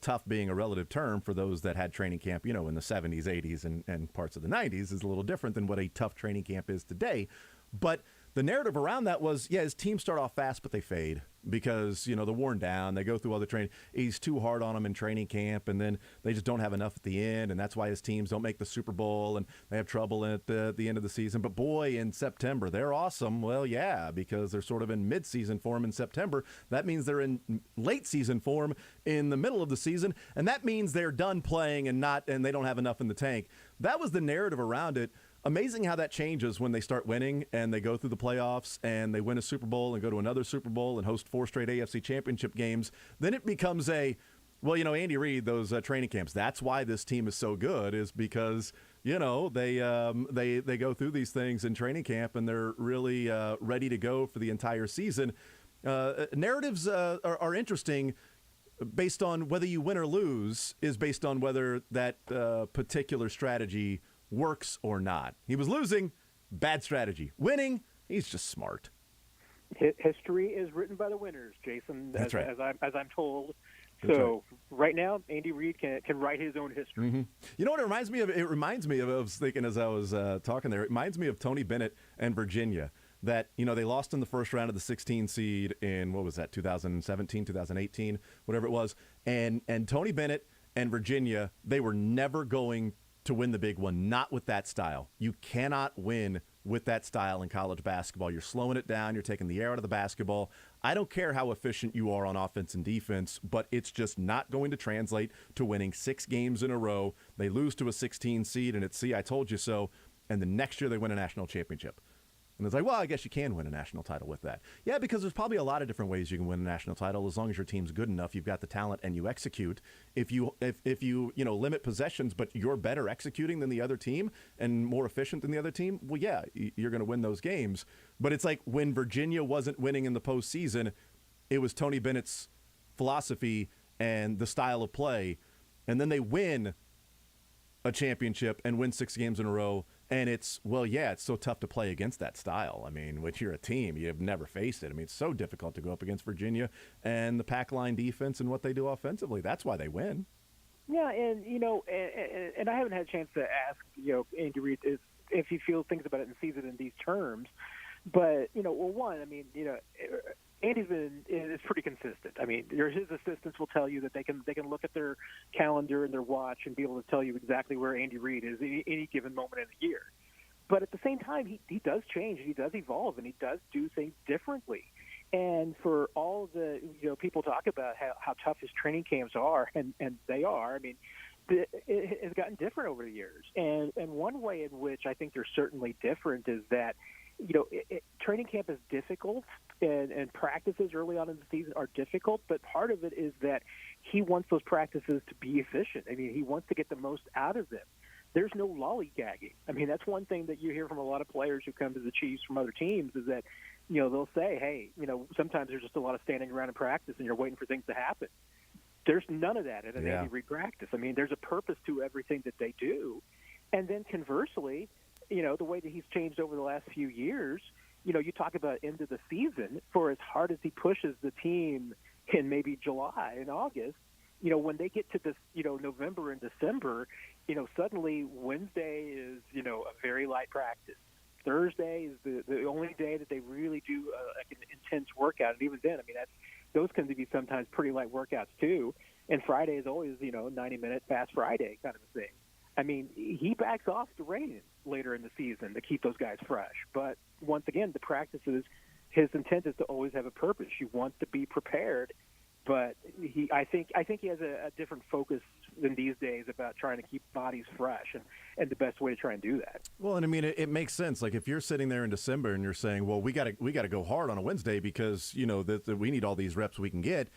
Tough being a relative term for those that had training camp, in the 70s, 80s, and parts of the 90s is a little different than what a tough training camp is today. But the narrative around that was, his teams start off fast, but they fade because, they're worn down. They go through all the training. He's too hard on them in training camp, and then they just don't have enough at the end, and that's why his teams don't make the Super Bowl, and they have trouble at the end of the season. But, boy, in September, they're awesome. Well, yeah, because they're sort of in mid-season form in September. That means they're in late-season form in the middle of the season, and that means they're done playing and they don't have enough in the tank. That was the narrative around it. Amazing how that changes when they start winning and they go through the playoffs and they win a Super Bowl and go to another Super Bowl and host 4 straight AFC championship games. Then it becomes Andy Reid, those training camps, that's why this team is so good, is because, they go through these things in training camp and they're really ready to go for the entire season. Narratives are interesting based on whether you win or lose is based on whether that particular strategy works or not. He was losing, bad strategy. Winning, he's just smart. History is written by the winners, Jason. That's right. As I'm told So right now, Andy Reid can write his own history. Mm-hmm. You know what it reminds me of? It reminds me of, I was thinking as I was talking there, it reminds me of Tony Bennett and Virginia. That, they lost in the first round of the 16 seed in, 2017, 2018, whatever it was. And Tony Bennett and Virginia, they were never going to win the big one, not with that style. You cannot win with that style in college basketball. You're slowing it down. You're taking the air out of the basketball. I don't care how efficient you are on offense and defense, but it's just not going to translate to winning 6 games in a row. They lose to a 16 seed, and it's, see, I told you so, and the next year they win a national championship. And it's like, well, I guess you can win a national title with that. Yeah, because there's probably a lot of different ways you can win a national title as long as your team's good enough, you've got the talent, and you execute. If you limit possessions, but you're better executing than the other team and more efficient than the other team, well, yeah, you're going to win those games. But it's like when Virginia wasn't winning in the postseason, it was Tony Bennett's philosophy and the style of play, and then they win a championship and win 6 games in a row. And it's so tough to play against that style. I mean, when you're a team, you've never faced it. I mean, it's so difficult to go up against Virginia and the pack line defense and what they do offensively. That's why they win. Yeah, and and I haven't had a chance to ask Andy Reid if he thinks about it and sees it in these terms. But Andy's is pretty consistent. I mean, his assistants will tell you that they can look at their calendar and their watch and be able to tell you exactly where Andy Reid is at any given moment in the year. But at the same time, he does change, he does evolve, and he does do things differently. And for all the people talk about how tough his training camps are, and they are. I mean, it has gotten different over the years. And one way in which I think they're certainly different is that training camp is difficult and practices early on in the season are difficult, but part of it is that he wants those practices to be efficient. I mean, he wants to get the most out of them. There's no lollygagging. I mean, that's one thing that you hear from a lot of players who come to the Chiefs from other teams is that, they'll say, hey, sometimes there's just a lot of standing around in practice and you're waiting for things to happen. There's none of that at an Andy Reid practice. I mean, there's a purpose to everything that they do. And then conversely, the way that he's changed over the last few years, you talk about end of the season, for as hard as he pushes the team in maybe July and August, when they get to this, November and December, suddenly Wednesday is, a very light practice. Thursday is the only day that they really do an intense workout. And even then, I mean, those can be sometimes pretty light workouts too. And Friday is always, 90-minute fast Friday kind of a thing. I mean, he backs off the reins later in the season to keep those guys fresh. But once again, the practices, his intent is to always have a purpose. He wants to be prepared. But I think he has a different focus than these days about trying to keep bodies fresh and the best way to try and do that. Well, and I mean, it makes sense. Like if you're sitting there in December and you're saying, well, we got to go hard on a Wednesday because, that we need all these reps we can get.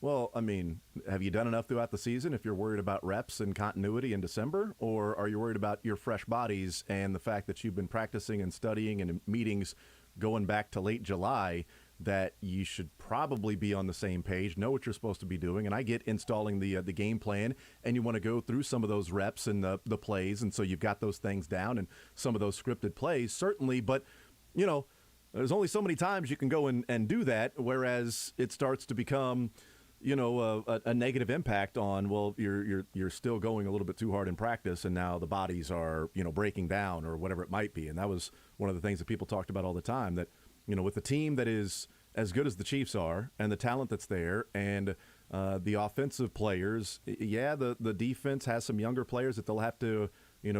Well, I mean, have you done enough throughout the season if you're worried about reps and continuity in December? Or are you worried about your fresh bodies and the fact that you've been practicing and studying and in meetings going back to late July that you should probably be on the same page, know what you're supposed to be doing? And I get installing the game plan, and you want to go through some of those reps and the plays, and so you've got those things down and some of those scripted plays, certainly. But, there's only so many times you can go and do that, whereas it starts to become – a negative impact on, well, you're still going a little bit too hard in practice, and now the bodies are, breaking down or whatever it might be. And that was one of the things that people talked about all the time, that, with a team that is as good as the Chiefs are and the talent that's there and the offensive players, the defense has some younger players that they'll have to,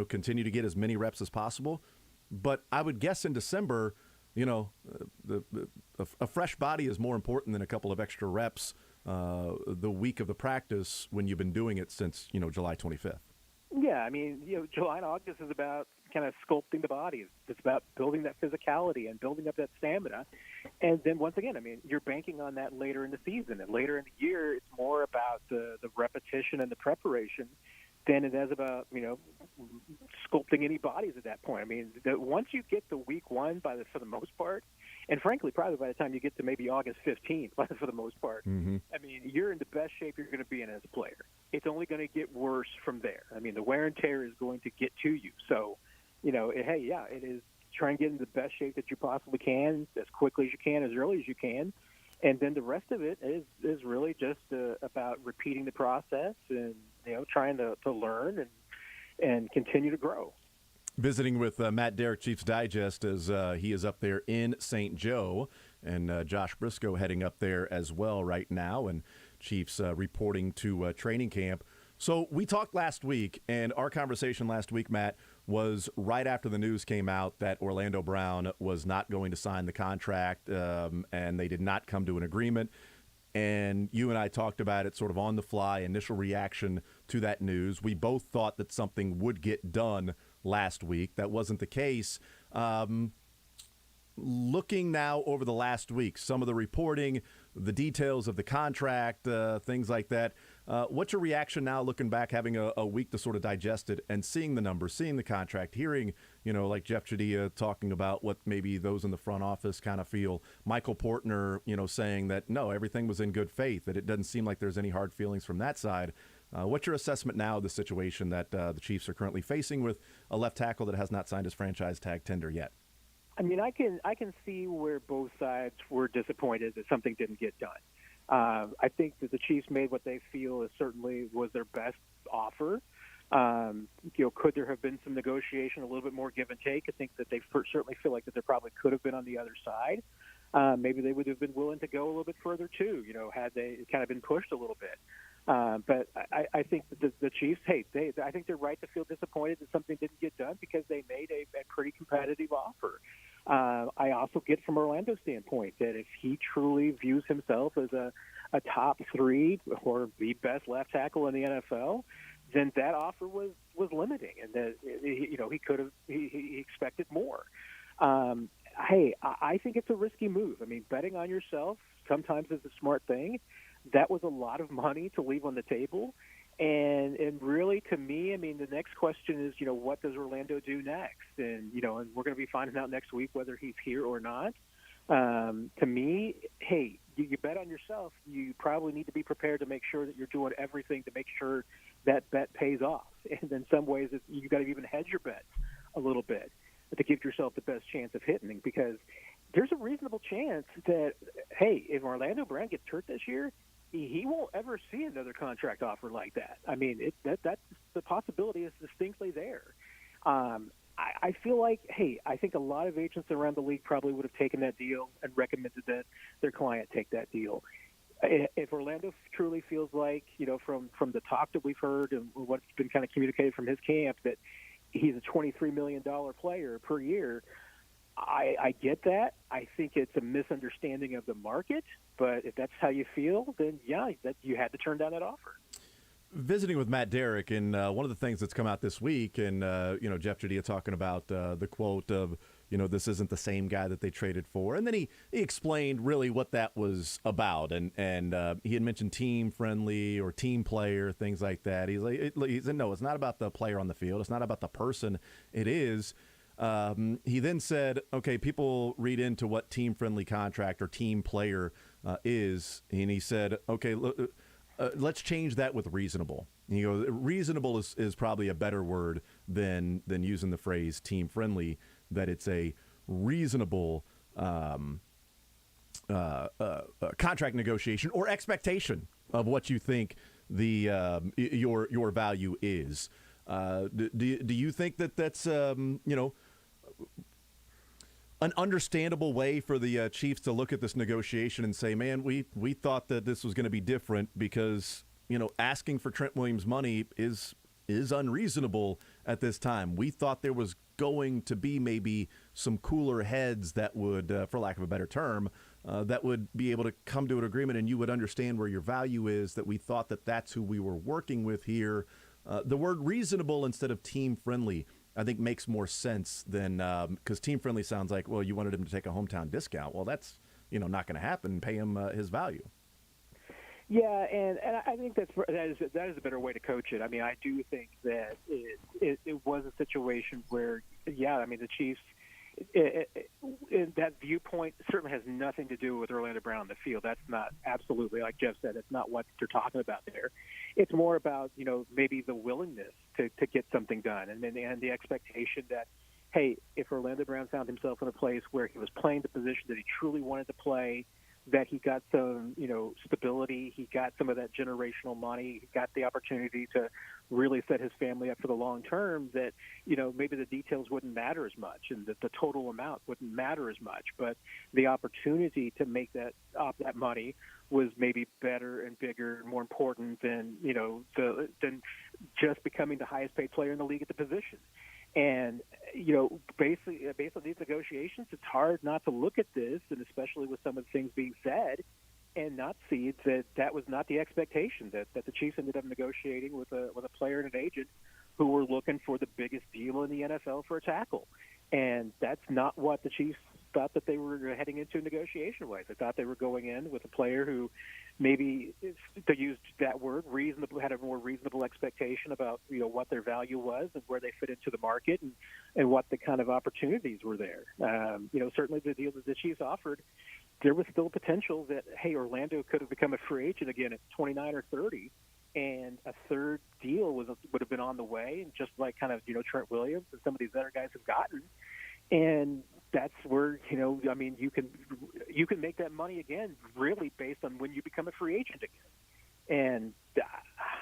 continue to get as many reps as possible. But I would guess in December, a fresh body is more important than a couple of extra reps the week of the practice when you've been doing it since, July 25th. Yeah, I mean, July and August is about kind of sculpting the body. It's about building that physicality and building up that stamina. And then once again, I mean, you're banking on that later in the season. And later in the year, it's more about the repetition and the preparation than it is about, sculpting any bodies at that point. I mean, once you get to week one, for the most part, and frankly, probably by the time you get to maybe August 15th, for the most part, mm-hmm. I mean, you're in the best shape you're going to be in as a player. It's only going to get worse from there. I mean, the wear and tear is going to get to you. So, it is try and get in the best shape that you possibly can, as quickly as you can, as early as you can. And then the rest of it is really just about repeating the process and trying to learn and continue to grow. Visiting with Matt Derrick, Chiefs Digest, as he is up there in St. Joe, and Josh Brisco heading up there as well right now, and Chiefs reporting to training camp. So we talked last week, and our conversation last week, Matt, was right after the news came out that Orlando Brown was not going to sign the contract, and they did not come to an agreement. And you and I talked about it sort of on the fly, initial reaction to that news. We both thought that something would get done last week. That wasn't the case. Looking now over the last week, some of the reporting, the details of the contract, things like that, what's your reaction now looking back, having a week to sort of digest it and seeing the numbers, seeing the contract, hearing, like Jeff Chadilla talking about what maybe those in the front office kind of feel, Michael Portner, saying that, no, everything was in good faith, that it doesn't seem like there's any hard feelings from that side. What's your assessment now of the situation that the Chiefs are currently facing with a left tackle that has not signed his franchise tag tender yet? I mean, I can see where both sides were disappointed that something didn't get done. I think that the Chiefs made what they feel is certainly was their best offer. Could there have been some negotiation, a little bit more give and take? I think that they certainly feel like that there probably could have been on the other side. Maybe they would have been willing to go a little bit further too, had they kind of been pushed a little bit. But I think that the Chiefs, I think they're right to feel disappointed that something didn't get done because they made a pretty competitive offer. I also get from Orlando's standpoint that if he truly views himself as a top 3 or the best left tackle in the NFL, then that offer was limiting, and that he expected more. I think it's a risky move. I mean, betting on yourself sometimes is a smart thing. That was a lot of money to leave on the table. And really, to me, I mean, the next question is, what does Orlando do next? And, and we're going to be finding out next week whether he's here or not. To me, hey, you bet on yourself. You probably need to be prepared to make sure that you're doing everything to make sure that bet pays off. And in some ways, you've got to even hedge your bets a little bit to give yourself the best chance of hitting, because there's a reasonable chance that, hey, if Orlando Brown gets hurt this year, he won't ever see another contract offer like that. I mean, that's the possibility is distinctly there. I feel like, I think a lot of agents around the league probably would have taken that deal and recommended that their client take that deal. If Orlando truly feels like, from the talk that we've heard and what's been kind of communicated from his camp, that he's a $23 million player per year, I get that. I think it's a misunderstanding of the market, but if that's how you feel, then that you had to turn down that offer. Visiting with Matt Derrick, and one of the things that's come out this week, and Jeff Chadilla talking about the quote of, this isn't the same guy that they traded for, and then he explained really what that was about, and he had mentioned team friendly or team player, things like that. He said, no, it's not about the player on the field, it's not about the person. It is. He then said, okay, people read into what team-friendly contract or team player is, and he said, okay, let's change that with reasonable. And he goes, reasonable is probably a better word than using the phrase team-friendly, that it's a reasonable contract negotiation or expectation of what you think your value is. Do you think that's an understandable way for the Chiefs to look at this negotiation and say, man, we thought that this was going to be different because, asking for Trent Williams' money is unreasonable at this time. We thought there was going to be maybe some cooler heads that would, for lack of a better term, that would be able to come to an agreement and you would understand where your value is, that we thought that that's who we were working with here. The word reasonable instead of team-friendly, I think, makes more sense than because team-friendly sounds like, well, you wanted him to take a hometown discount. Well, that's not going to happen. Pay him his value. Yeah, and I think that is a better way to coach it. I mean, I do think that it was a situation where, the Chiefs, that viewpoint certainly has nothing to do with Orlando Brown on the field. That's not, absolutely, like Jeff said, it's not what they're talking about there. It's more about, maybe the willingness to get something done and the expectation that, hey, if Orlando Brown found himself in a place where he was playing the position that he truly wanted to play, that he got some, stability. He got some of that generational money. He got the opportunity to really set his family up for the long term, that, maybe the details wouldn't matter as much and that the total amount wouldn't matter as much. But the opportunity to make that money was maybe better and bigger and more important than, than just becoming the highest paid player in the league at the position. And, basically these negotiations, it's hard not to look at this, and especially with some of the things being said, and not see that was not the expectation, that the Chiefs ended up negotiating with a player and an agent who were looking for the biggest deal in the NFL for a tackle. And that's not what the Chiefs thought that they were heading into negotiation-wise. They thought they were going in with a player who maybe, to use that word, had a more reasonable expectation about what their value was and where they fit into the market and what the kind of opportunities were there. Certainly the deal that the Chiefs offered, there was still potential that, hey, Orlando could have become a free agent again at 29 or 30, and a third deal would have been on the way, just like kind of Trent Williams and some of these other guys have gotten. And that's where you can make that money again, really based on when you become a free agent again. And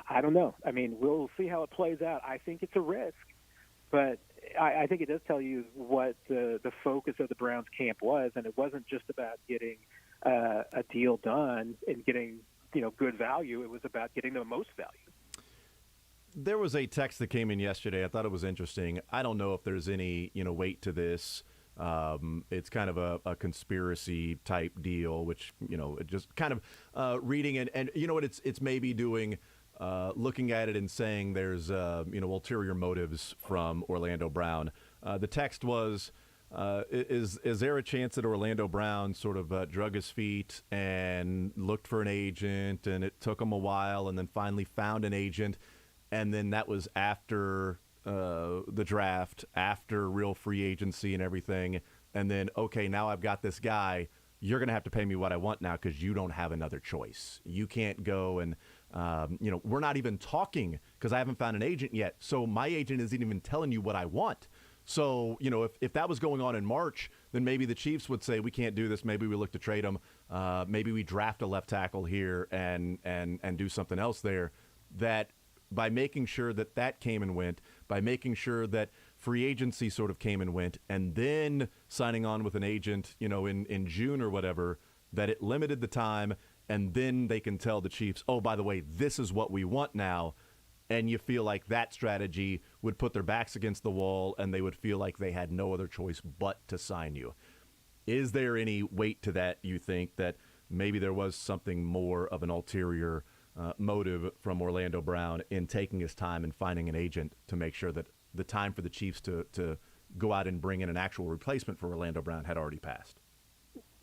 I don't know. I mean, we'll see how it plays out. I think it's a risk, but I think it does tell you what the focus of the Browns camp was, and it wasn't just about getting a deal done and getting good value. It was about getting the most value. There was a text that came in yesterday. I thought it was interesting. I don't know if there's any weight to this. It's kind of a conspiracy type deal, which just kind of reading it, and what it's maybe doing. Looking at it and saying there's ulterior motives from Orlando Brown. The text was, is there a chance that Orlando Brown sort of drug his feet and looked for an agent, and it took him a while, and then finally found an agent, and then that was after the draft, after real free agency and everything, and then, okay, now I've got this guy. You're going to have to pay me what I want now because you don't have another choice. You can't go and, we're not even talking because I haven't found an agent yet. So my agent isn't even telling you what I want. So, if that was going on in March, then maybe the Chiefs would say, we can't do this. Maybe we look to trade him. Maybe we draft a left tackle here and do something else there. That by making sure that came and went, by making sure that free agency sort of came and went, and then signing on with an agent, in June or whatever, that it limited the time, and then they can tell the Chiefs, oh, by the way, this is what we want now, and you feel like that strategy would put their backs against the wall, and they would feel like they had no other choice but to sign you. Is there any weight to that, you think, that maybe there was something more of an ulterior motive from Orlando Brown in taking his time and finding an agent to make sure that the time for the Chiefs to go out and bring in an actual replacement for Orlando Brown had already passed?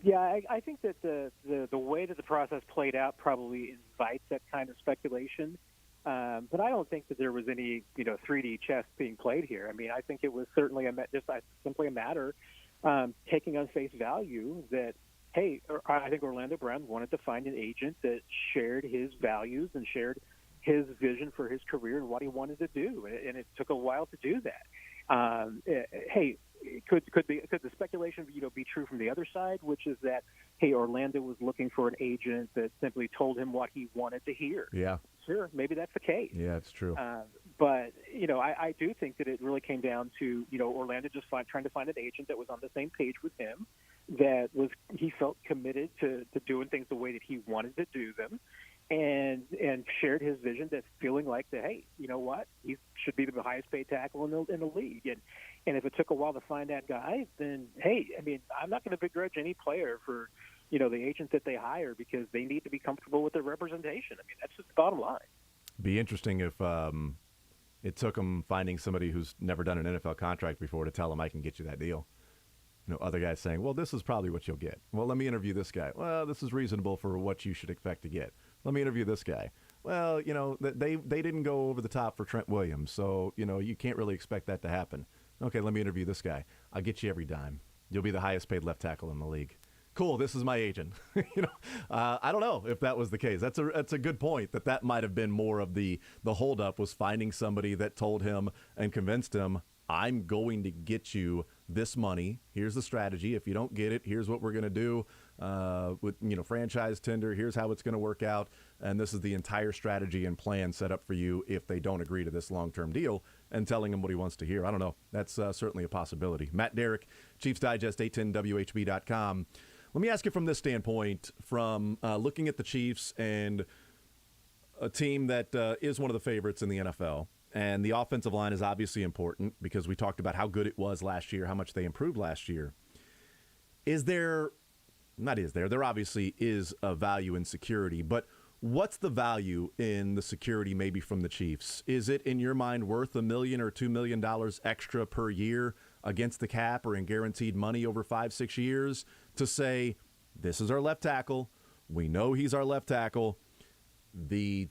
Yeah, I think that the way that the process played out probably invites that kind of speculation. But I don't think that there was any 3D chess being played here. I mean, I think it was certainly simply a matter taking on face value that, hey, I think Orlando Brown wanted to find an agent that shared his values and shared his vision for his career and what he wanted to do, and it took a while to do that. Hey, could the speculation be true from the other side, which is that, hey, Orlando was looking for an agent that simply told him what he wanted to hear? Yeah, sure, maybe that's the case. Yeah, it's true. But I do think that it really came down to Orlando just trying to find an agent that was on the same page with him, that he felt committed to doing things the way that he wanted to do them, and shared his vision, that feeling like that, hey, you know what, he should be the highest paid tackle in the league. And if it took a while to find that guy, then, hey, I mean, I'm not going to begrudge any player for, the agent that they hire, because they need to be comfortable with their representation. I mean, that's just the bottom line. Be interesting if it took them finding somebody who's never done an NFL contract before to tell them, I can get you that deal. Other guys saying, well, this is probably what you'll get. Well, let me interview this guy. Well, this is reasonable for what you should expect to get. Let me interview this guy. Well, they didn't go over the top for Trent Williams, so, you can't really expect that to happen. Okay, let me interview this guy. I'll get you every dime. You'll be the highest paid left tackle in the league. Cool, this is my agent. I don't know if that was the case. That's a good point, that might have been more of the holdup, was finding somebody that told him and convinced him, I'm going to get you this money. Here's the strategy. If you don't get it, here's what we're going to do with franchise tender. Here's how it's going to work out. And this is the entire strategy and plan set up for you if they don't agree to this long-term deal, and telling him what he wants to hear. I don't know. That's certainly a possibility. Matt Derrick, Chiefs Digest, 810WHB.com. Let me ask you from this standpoint, from looking at the Chiefs and a team that is one of the favorites in the NFL. And the offensive line is obviously important because we talked about how good it was last year, how much they improved last year. There obviously is a value in security, but what's the value in the security maybe from the Chiefs? Is it, in your mind, worth $1 million or $2 million extra per year against the cap or in guaranteed money over 5-6 years to say, this is our left tackle, we know he's our left tackle, the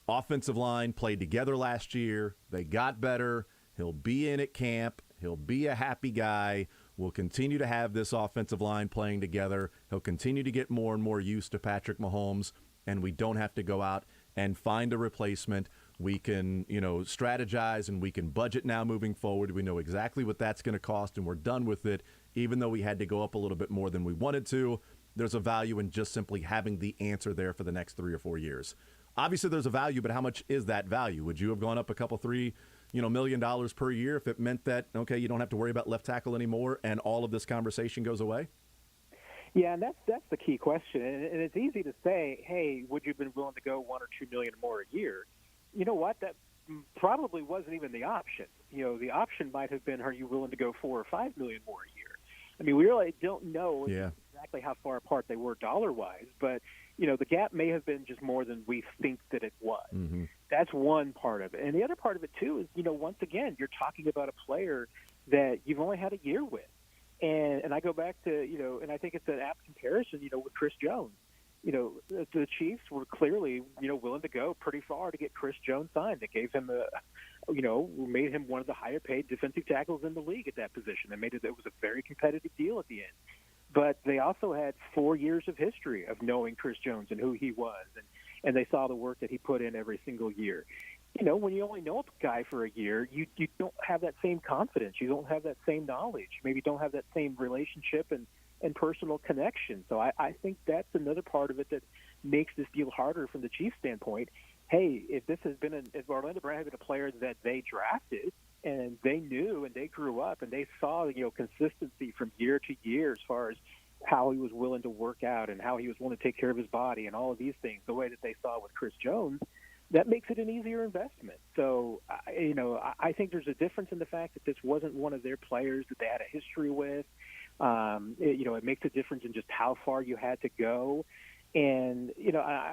offensive line played together last year. They got better. He'll be in at camp. He'll be a happy guy. We'll continue to have this offensive line playing together. He'll continue to get more and more used to Patrick Mahomes, and we don't have to go out and find a replacement. We can, strategize, and we can budget now moving forward. We know exactly what that's going to cost, and we're done with it. Even though we had to go up a little bit more than we wanted to, there's a value in just simply having the answer there for the next 3 or 4 years. Obviously, there's a value, but how much is that value? Would you have gone up a couple, $3 million per year if it meant that, okay, you don't have to worry about left tackle anymore and all of this conversation goes away? Yeah, and that's the key question. And it's easy to say, hey, would you have been willing to go $1 or $2 million more a year? You know what? That probably wasn't even the option. The option might have been, are you willing to go $4 or $5 million more a year? I mean, we really don't know exactly how far apart they were dollar-wise, but the gap may have been just more than we think that it was. Mm-hmm. That's one part of it. And the other part of it, too, is, once again, you're talking about a player that you've only had a year with. And I go back to, and I think it's an apt comparison, with Chris Jones. The Chiefs were clearly, willing to go pretty far to get Chris Jones signed. They gave him made him one of the higher paid defensive tackles in the league at that position. They made it was a very competitive deal at the end. But they also had 4 years of history of knowing Chris Jones and who he was, and they saw the work that he put in every single year. When you only know a guy for a year, you don't have that same confidence. You don't have that same knowledge. Maybe don't have that same relationship and personal connection. So I think that's another part of it that makes this deal harder from the Chiefs' standpoint. Hey, if Orlando Brown had been a player that they drafted and they knew and they grew up and they saw, consistency from year to year as far as how he was willing to work out and how he was willing to take care of his body and all of these things, the way that they saw with Chris Jones, that makes it an easier investment. So, I think there's a difference in the fact that this wasn't one of their players that they had a history with. It makes a difference in just how far you had to go. And,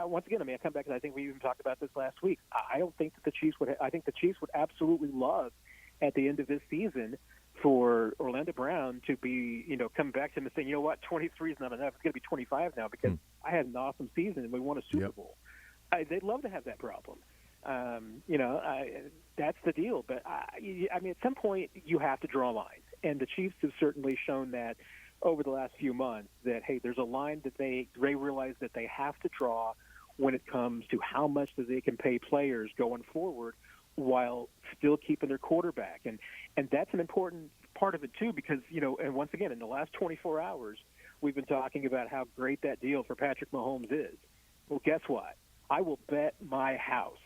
once again, I come back and I think we even talked about this last week. I don't think that I think the Chiefs would absolutely love at the end of this season for Orlando Brown to be, coming back to him and saying, 23 is not enough. It's going to be 25 now because I had an awesome season and we won a Super Bowl. They'd love to have that problem. That's the deal. But, at some point you have to draw lines. And the Chiefs have certainly shown that over the last few months that, hey, there's a line that they realize that they have to draw when it comes to how much that they can pay players going forward while still keeping their quarterback. And that's an important part of it, too, because, and once again, in the last 24 hours, we've been talking about how great that deal for Patrick Mahomes is. Well, guess what? I will bet my house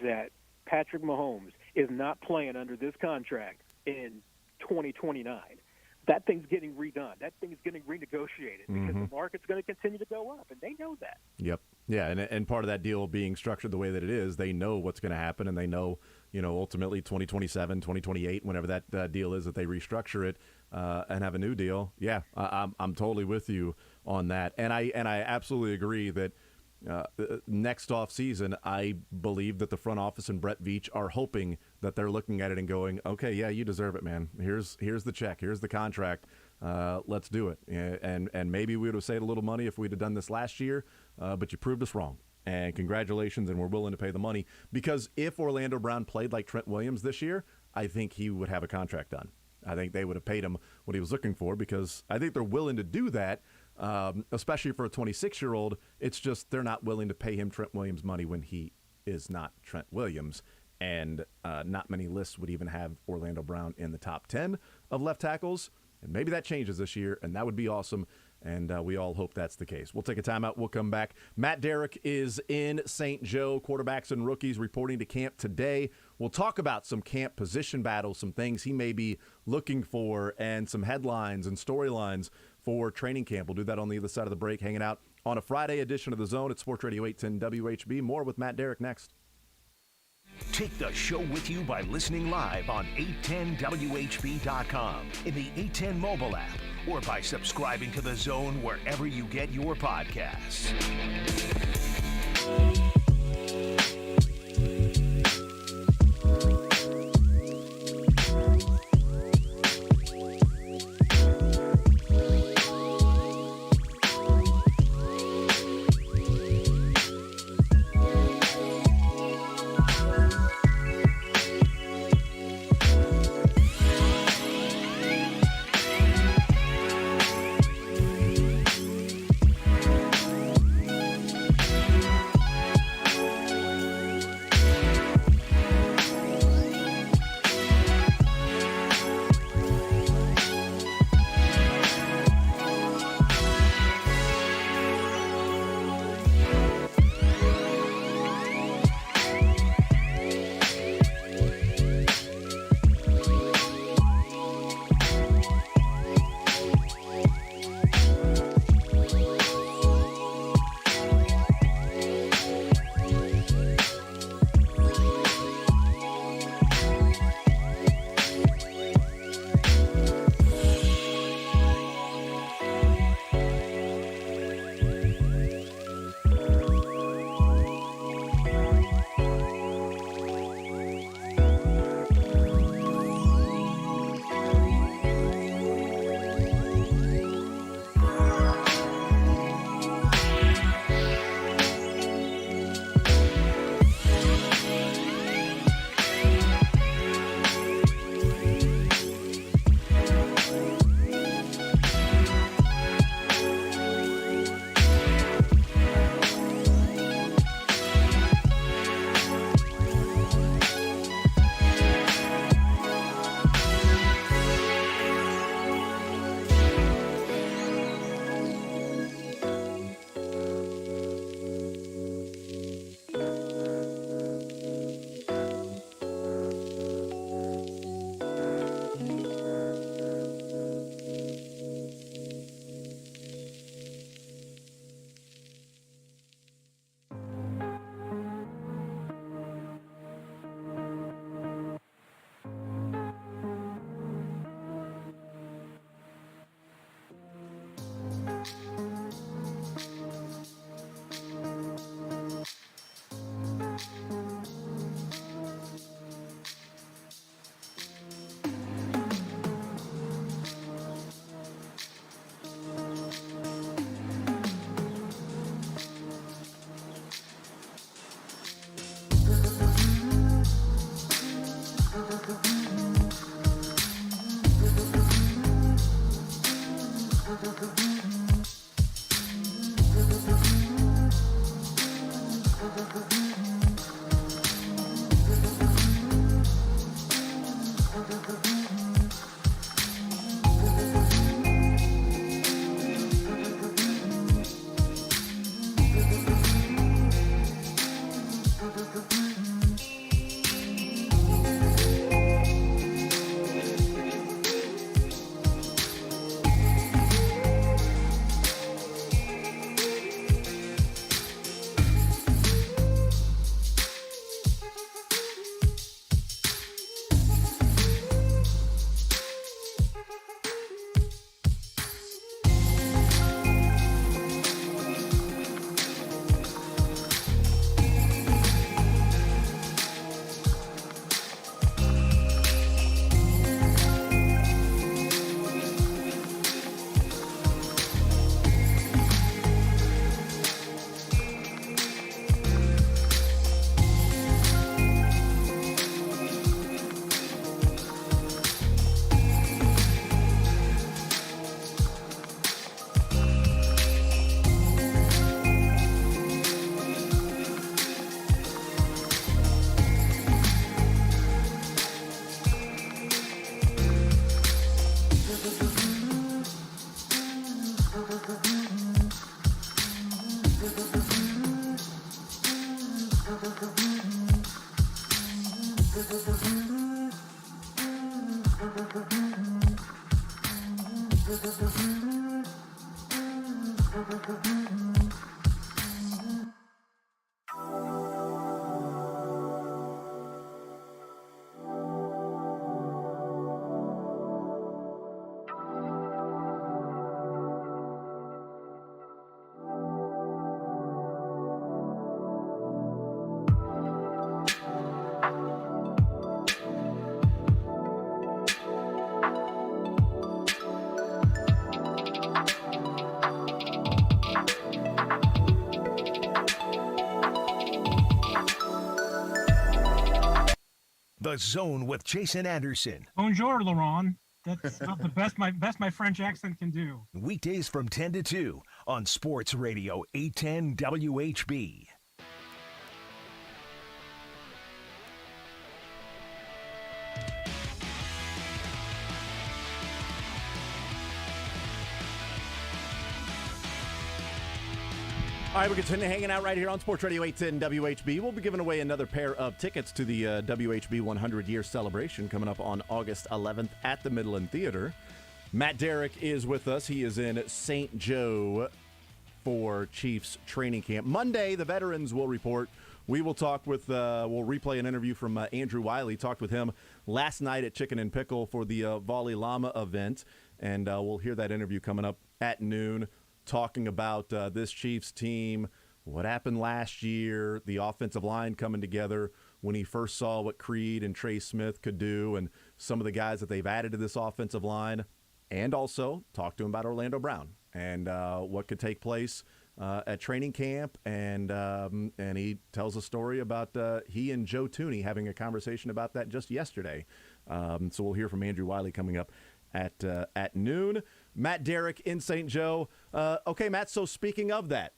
that Patrick Mahomes is not playing under this contract in 2029. That thing's getting redone. That thing's getting renegotiated because the market's going to continue to go up, and they know that. Yep. Yeah, and part of that deal being structured the way that it is, they know what's going to happen, and they know, ultimately 2027, 2028, whenever that deal is that they restructure it and have a new deal. Yeah, I'm totally with you on that, and I absolutely agree that next off season, I believe that the front office and Brett Veach are hoping that they're looking at it and going, okay, yeah, you deserve it, man. Here's the check. Here's the contract. Let's do it. And maybe we would have saved a little money if we'd have done this last year, but you proved us wrong. And congratulations, and we're willing to pay the money. Because if Orlando Brown played like Trent Williams this year, I think he would have a contract done. I think they would have paid him what he was looking for because I think they're willing to do that. Especially for a 26-year-old, it's just they're not willing to pay him Trent Williams money when he is not Trent Williams. and not many lists would even have Orlando Brown in the top 10 of left tackles. And maybe that changes this year, and that would be awesome. And we all hope that's the case. We'll take a timeout. We'll come back. Matt Derrick is in St. Joe. Quarterbacks and rookies reporting to camp today. We'll talk about some camp position battles, some things he may be looking for, and some headlines and storylines for training camp. We'll do that on the other side of the break, hanging out on a Friday edition of The Zone at Sports Radio 810 WHB. More with Matt Derrick next. Take the show with you by listening live on 810WHB.com, in the 810 mobile app, or by subscribing to The Zone wherever you get your podcasts. The Zone with Jason Anderson. Bonjour, Laurent. That's not the best my French accent can do. Weekdays from 10 to 2 on Sports Radio 810 WHB. All right, we're continuing hanging out right here on Sports Radio 810 WHB. We'll be giving away another pair of tickets to the WHB 100-year celebration coming up on August 11th at the Midland Theater. Matt Derrick is with us. He is in St. Joe for Chiefs training camp. Monday, the veterans will report. We will talk with, we'll replay an interview from Andrew Wylie. Talked with him last night at Chicken and Pickle for the Volley Llama event, and we'll hear that interview coming up at noon. Talking about this Chiefs team, what happened last year, the offensive line coming together when he first saw what Creed and Trey Smith could do and some of the guys that they've added to this offensive line, and also talk to him about Orlando Brown and what could take place at training camp. And he tells a story about he and Joe Thuney having a conversation about that just yesterday. So we'll hear from Andrew Wylie coming up at noon. Matt Derrick in St. Joe. Okay, Matt, so speaking of that,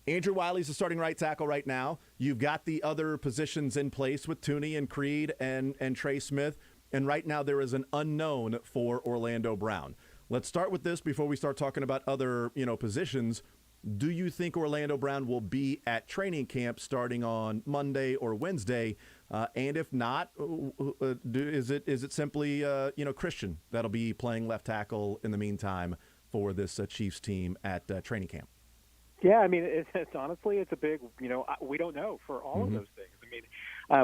Andrew Wylie's the starting right tackle right now. You've got the other positions in place with Thuney and Creed and Trey Smith, and right now there is an unknown for Orlando Brown. Let's start with this before we start talking about other, positions. Do you think Orlando Brown will be at training camp starting on Monday or Wednesday? And if not, is it simply Christian that'll be playing left tackle in the meantime for this Chiefs team at training camp? Yeah, I mean, it's honestly, it's a big, we don't know for all of those things. I mean,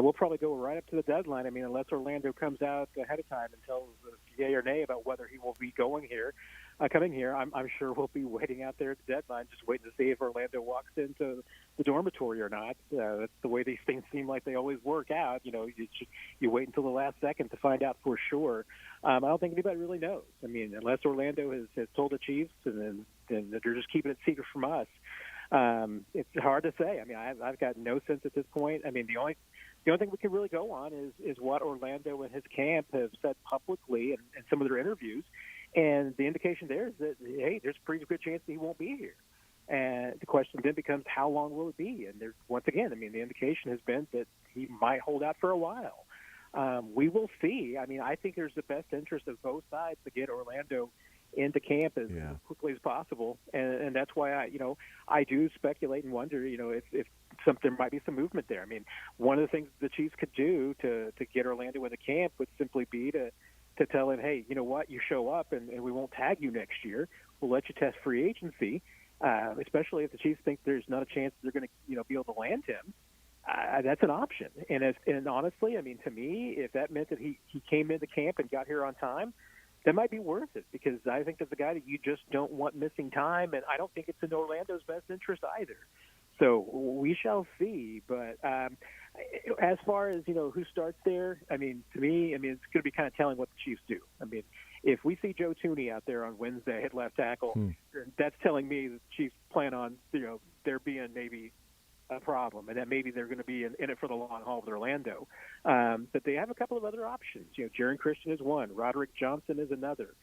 we'll probably go right up to the deadline. I mean, unless Orlando comes out ahead of time and tells us yay or nay about whether he will be coming here, I'm sure we'll be waiting out there at the deadline, just waiting to see if Orlando walks into the dormitory or not. That's the way these things seem like they always work out. You wait until the last second to find out for sure. I don't think anybody really knows. I mean, unless Orlando has told the Chiefs and then they're just keeping it secret from us. It's hard to say. I mean, I've got no sense at this point. I mean, the only thing we can really go on is what Orlando and his camp have said publicly and some of their interviews. And the indication there is that, hey, there's a pretty good chance that he won't be here. And the question then becomes, how long will it be? And there's, once again, I mean, the indication has been that he might hold out for a while. We will see. I mean, I think there's the best interest of both sides to get Orlando into camp as quickly as possible. And that's why I do speculate and wonder, if there might be some movement there. I mean, one of the things the Chiefs could do to get Orlando into camp would simply be to tell him, hey, you know what, you show up and we won't tag you next year. We'll let you test free agency, especially if the Chiefs think there's not a chance they're going to be able to land him. That's an option. And honestly, I mean, to me, if that meant that he came into camp and got here on time, that might be worth it, because I think that's a guy that you just don't want missing time, and I don't think it's in Orlando's best interest either. So we shall see. But as far as, who starts there, I mean, to me, it's going to be kind of telling what the Chiefs do. I mean, if we see Joe Thuney out there on Wednesday at left tackle, that's telling me the Chiefs plan on, there being maybe a problem, and that maybe they're going to be in it for the long haul with Orlando. But they have a couple of other options. Jaron Christian is one. Roderick Johnson is another.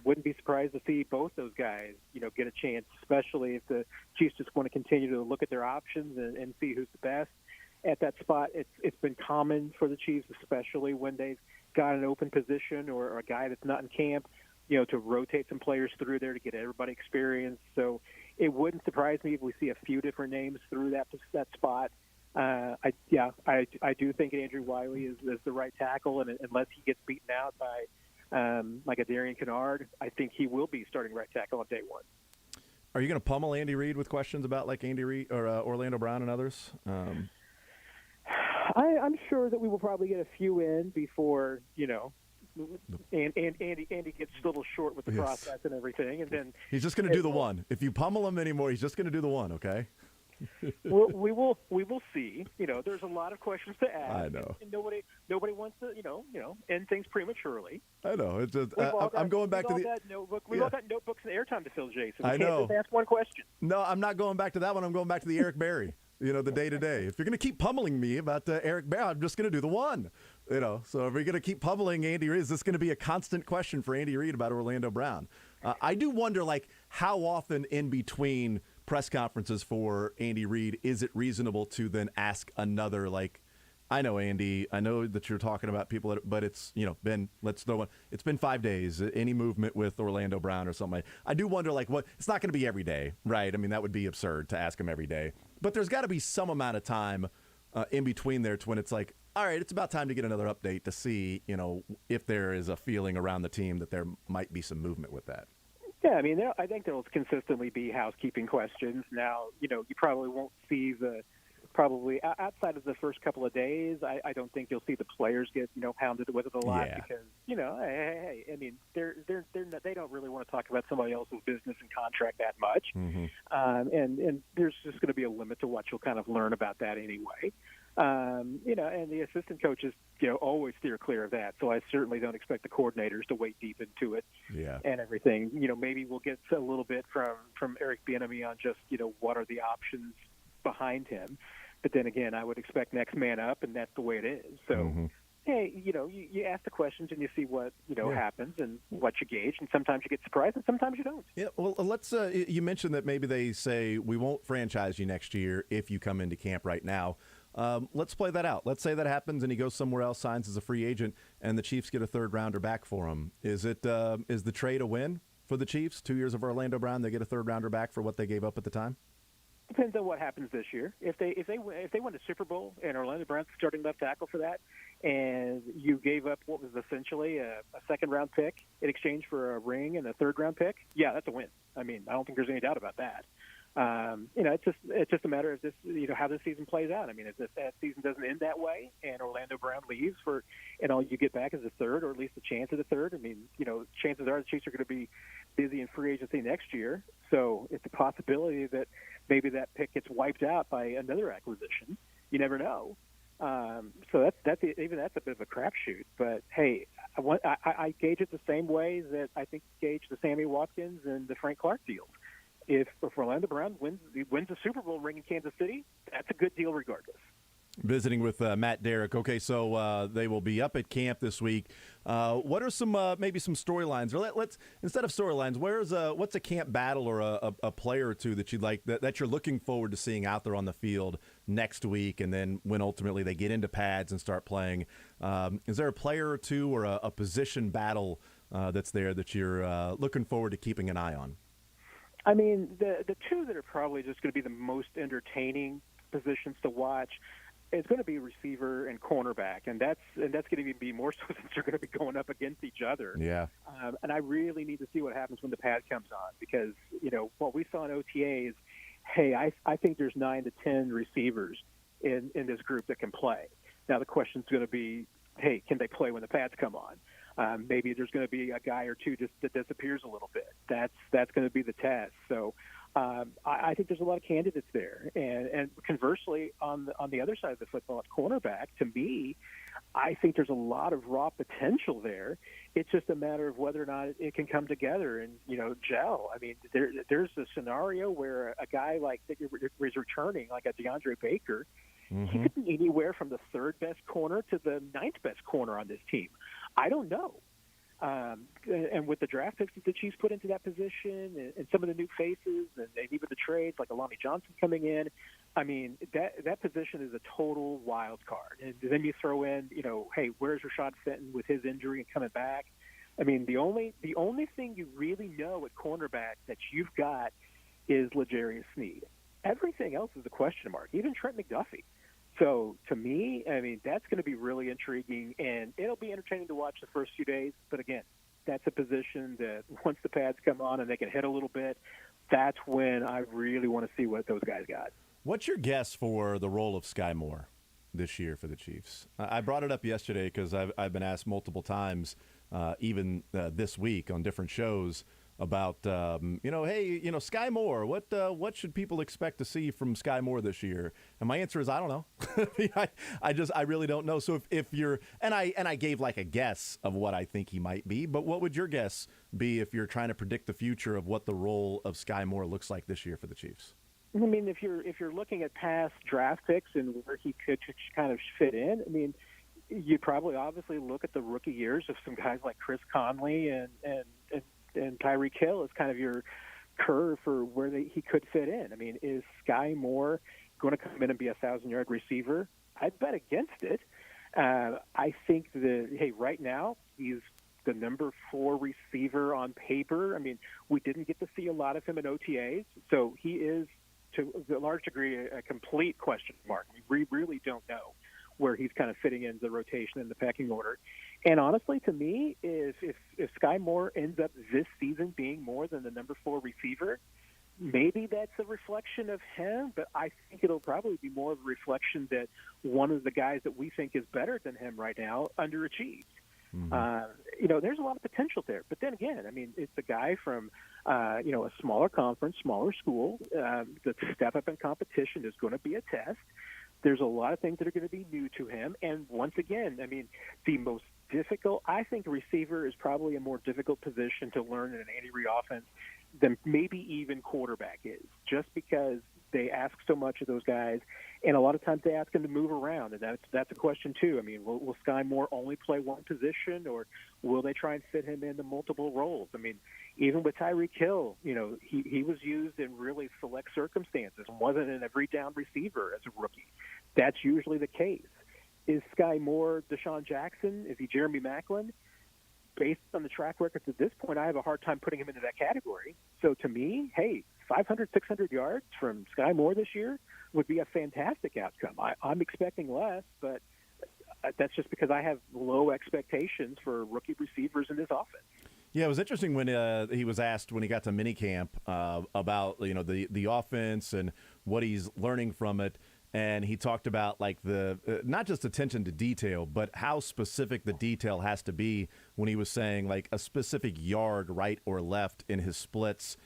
Wouldn't be surprised to see both those guys, get a chance, especially if the Chiefs just want to continue to look at their options and see who's the best at that spot. It's been common for the Chiefs, especially when they've got an open position or a guy that's not in camp, to rotate some players through there to get everybody experience. So it wouldn't surprise me if we see a few different names through that spot. I do think Andrew Wylie is the right tackle, and unless he gets beaten out like a Darian Kennard, I think he will be starting right tackle on day one. Are you going to pummel Andy Reid with questions about like Andy Reid or Orlando Brown and others? I'm sure that we will probably get a few in before, and Andy gets a little short with the process and everything, and then he's just going to do the one. If you pummel him anymore, he's just going to do the one. Okay. Well, we will see. There's a lot of questions to ask. I know. And nobody wants to, end things prematurely. I know. It's just I'm going back to the notebook. We've all got notebooks and airtime to fill, Jason. I know. Just ask one question. No, I'm not going back to that one. I'm going back to the Eric Berry. The day-to-day. If you're going to keep pummeling me about Eric Berry, I'm just going to do the one. So if we're going to keep pummeling Andy Reid, is this going to be a constant question for Andy Reid about Orlando Brown? I do wonder, how often in between press conferences for Andy Reid is it reasonable to then ask another, I know, Andy, I know that you're talking about people, but it's, it's been 5 days. Any movement with Orlando Brown or something? I do wonder, it's not going to be every day, right? I mean, that would be absurd to ask him every day. But there's got to be some amount of time in between there to when it's like, all right, it's about time to get another update to see, if there is a feeling around the team that there might be some movement with that. Yeah, I mean, I think there will consistently be housekeeping questions. Now, you probably won't see probably outside of the first couple of days, I don't think you'll see the players get, hounded with it a lot because, hey, I mean, they don't really want to talk about somebody else's business and contract that much. Mm-hmm. And there's just going to be a limit to what you'll kind of learn about that anyway. And the assistant coaches, always steer clear of that. So I certainly don't expect the coordinators to wade deep into it and everything. Maybe we'll get a little bit from Eric Bieniemy on just, what are the options behind him. But then again, I would expect next man up, and that's the way it is. So, hey, you ask the questions and you see what, happens and what you gauge. And sometimes you get surprised and sometimes you don't. Yeah, well, let's you mentioned that maybe they say we won't franchise you next year if you come into camp right now. Let's play that out. Let's say that happens and he goes somewhere else, signs as a free agent, and the Chiefs get a third-rounder back for him. Is the trade a win for the Chiefs? 2 years of Orlando Brown, they get a third-rounder back for what they gave up at the time? Depends on what happens this year. If they win the Super Bowl and Orlando Brown's starting left tackle for that, and you gave up what was essentially a second-round pick in exchange for a ring and a third-round pick, yeah, that's a win. I mean, I don't think there's any doubt about that. It's just a matter of this, how this season plays out. I mean, if that season doesn't end that way and Orlando Brown leaves and all you get back is a third, or at least a chance at a third. I mean, chances are the Chiefs are going to be busy in free agency next year. So it's a possibility that maybe that pick gets wiped out by another acquisition. You never know. So that's a bit of a crapshoot. But hey, I gauge it the same way that I think gauge the Sammy Watkins and the Frank Clark deals. If Orlando Brown wins a Super Bowl ring in Kansas City, that's a good deal regardless. Visiting with Matt Derrick. Okay, so they will be up at camp this week. What are some maybe some storylines? Or let's instead of storylines, what's a camp battle or a player or two that you'd like that you're looking forward to seeing out there on the field next week, and then when ultimately they get into pads and start playing? Is there a player or two or a position battle that's there that you're looking forward to keeping an eye on? I mean, the two that are probably just going to be the most entertaining positions to watch is going to be receiver and cornerback, and that's going to even be more so since they're going to be going up against each other. Yeah. And I really need to see what happens when the pad comes on because what we saw in OTAs. Hey, I think there's 9 to 10 receivers in this group that can play. Now the question's going to be, hey, can they play when the pads come on? Maybe there's going to be a guy or two just that disappears a little bit. That's going to be the test. So I think there's a lot of candidates there. And conversely, on the other side of the football, at cornerback, to me, I think there's a lot of raw potential there. It's just a matter of whether or not it can come together and gel. I mean, there's a scenario where a guy like that is returning, like a DeAndre Baker. He could be anywhere from the third best corner to the ninth best corner on this team. I don't know. And with the draft picks that the Chiefs put into that position and some of the new faces and even the trades like Alani Johnson coming in, I mean, that position is a total wild card. And then you throw in, hey, where's Rashad Fenton with his injury and coming back? I mean, the only thing you really know at cornerback that you've got is L'Jarius Sneed. Everything else is a question mark, even Trent McDuffie. So to me, I mean, that's going to be really intriguing, and it'll be entertaining to watch the first few days. But again, that's a position that once the pads come on and they can hit a little bit, that's when I really want to see what those guys got. What's your guess for the role of Sky Moore this year for the Chiefs? I brought it up yesterday because I've been asked multiple times, even this week on different shows, about hey, Sky Moore. What should people expect to see from Sky Moore this year? And my answer is I don't know. I really don't know. So if you're and I gave like a guess of what I think he might be, but what would your guess be if you're trying to predict the future of what the role of Sky Moore looks like this year for the Chiefs? I mean, if you're looking at past draft picks and where he could kind of fit in, I mean, you'd probably obviously look at the rookie years of some guys like Chris Conley and Tyreek Hill as kind of your curve for where he could fit in. I mean, is Sky Moore going to come in and be a 1,000-yard receiver? I'd bet against it. I think that, hey, right now he's the number 4 receiver on paper. I mean, we didn't get to see a lot of him in OTAs, so he is, to a large degree, a complete question mark. I mean, we really don't know where he's kind of fitting into the rotation in the pecking order. And honestly, to me, if Sky Moore ends up this season being more than the number 4 receiver, maybe that's a reflection of him, but I think it'll probably be more of a reflection that one of the guys that we think is better than him right now underachieved. Mm-hmm. There's a lot of potential there. But then again, I mean, it's a guy from, a smaller conference, smaller school. The step up in competition is going to be a test. There's a lot of things that are going to be new to him. And once again, I mean, the most difficult, I think receiver is probably a more difficult position to learn in an Andy Reid offense than maybe even quarterback is, just because they ask so much of those guys, and a lot of times they ask them to move around, and that's a question too. I mean, will Sky Moore only play one position, or will they try and fit him into multiple roles? I mean, even with Tyreek Hill, he was used in really select circumstances and wasn't an every down receiver as a rookie. That's usually the case. Is Sky Moore Deshaun Jackson? Is he Jeremy Maclin? Based on the track records at this point, I have a hard time putting him into that category. So to me, hey, 500, 600 yards from Sky Moore this year would be a fantastic outcome. I'm expecting less, but that's just because I have low expectations for rookie receivers in this offense. Yeah, it was interesting when he was asked when he got to minicamp about the offense and what he's learning from it. And he talked about like the not just attention to detail, but how specific the detail has to be when he was saying like a specific yard right or left in his splits,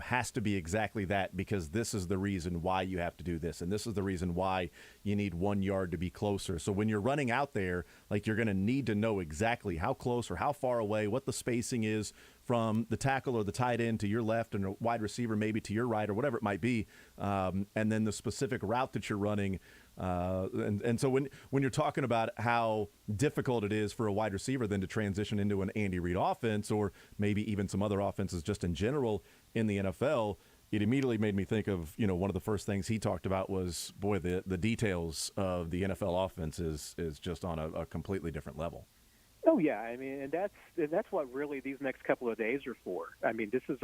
has to be exactly that, because this is the reason why you have to do this. And this is the reason why you need 1 yard to be closer. So when you're running out there, like you're going to need to know exactly how close or how far away, what the spacing is from the tackle or the tight end to your left and a wide receiver maybe to your right or whatever it might be. And then the specific route that you're running. And so when you're talking about how difficult it is for a wide receiver then to transition into an Andy Reid offense, or maybe even some other offenses just in general in the NFL, it immediately made me think of, one of the first things he talked about was, boy, the details of the NFL offense is just on a completely different level. Oh yeah, I mean, and that's what really these next couple of days are for. I mean, this is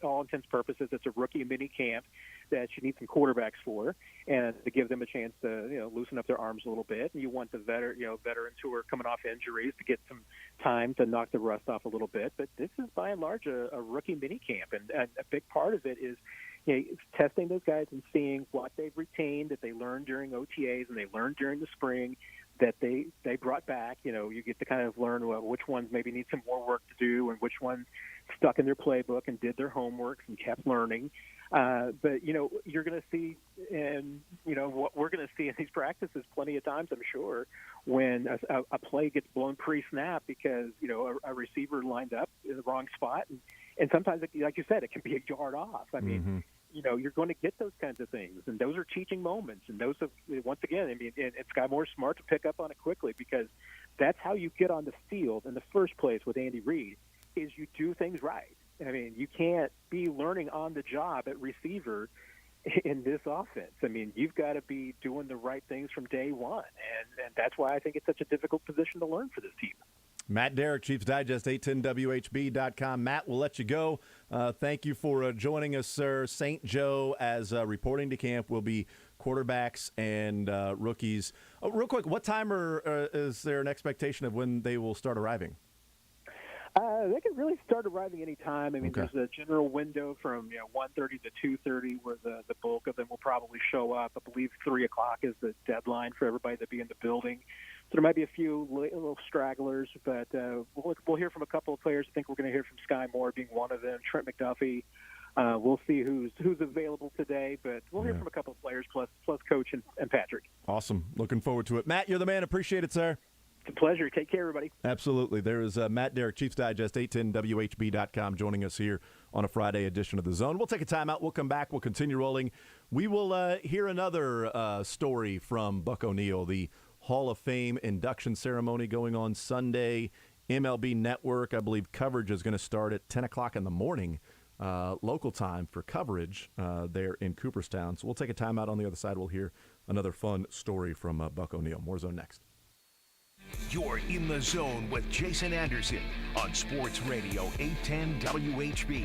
all intents and purposes, it's a rookie mini camp that you need some quarterbacks for, and to give them a chance to loosen up their arms a little bit. And you want the veterans who are coming off injuries to get some time to knock the rust off a little bit. But this is by and large a rookie mini camp, and a big part of it is testing those guys and seeing what they've retained that they learned during OTAs and they learned during the spring that they brought back. You get to kind of learn which ones maybe need some more work to do and which ones stuck in their playbook and did their homework and kept learning. But you're going to see, and what we're going to see in these practices plenty of times, I'm sure, when a play gets blown pre-snap because a receiver lined up in the wrong spot, and sometimes, like you said, it can be a yard off. I mean, you're going to get those kinds of things, and those are teaching moments. And those have, once again, I mean, and Sky Moore's smart to pick up on it quickly, because that's how you get on the field in the first place with Andy Reid, is you do things right. I mean, you can't be learning on the job at receiver in this offense. I mean, you've got to be doing the right things from day one, and that's why I think it's such a difficult position to learn for this team. Matt Derrick, Chiefs Digest, 810WHB.com. Matt, we'll let you go. Thank you for joining us, sir. St. Joe, as reporting to camp, will be quarterbacks and rookies. Oh, real quick, what time is there an expectation of when they will start arriving? They can really start arriving any time. I mean, Okay. there's a general window from 1:30 to 2:30 where the bulk of them will probably show up. I believe 3 o'clock is the deadline for everybody to be in the building. So there might be a few little stragglers, but we'll hear from a couple of players. I think we're going to hear from Sky Moore being one of them, Trent McDuffie. We'll see who's available today, but we'll hear from a couple of players plus Coach and Patrick. Awesome. Looking forward to it. Matt, you're the man. Appreciate it, sir. It's a pleasure. Take care, everybody. Absolutely. There is Matt Derrick, Chiefs Digest, 810WHB.com, joining us here on a Friday edition of The Zone. We'll take a timeout. We'll come back. We'll continue rolling. We will hear another story from Buck O'Neil, the Hall of Fame induction ceremony going on Sunday. MLB Network, I believe coverage is going to start at 10 o'clock in the morning, local time for coverage there in Cooperstown. So we'll take a timeout. On the other side, we'll hear another fun story from Buck O'Neil. More Zone next. You're in the zone with Jason Anderson on Sports Radio 810 WHB.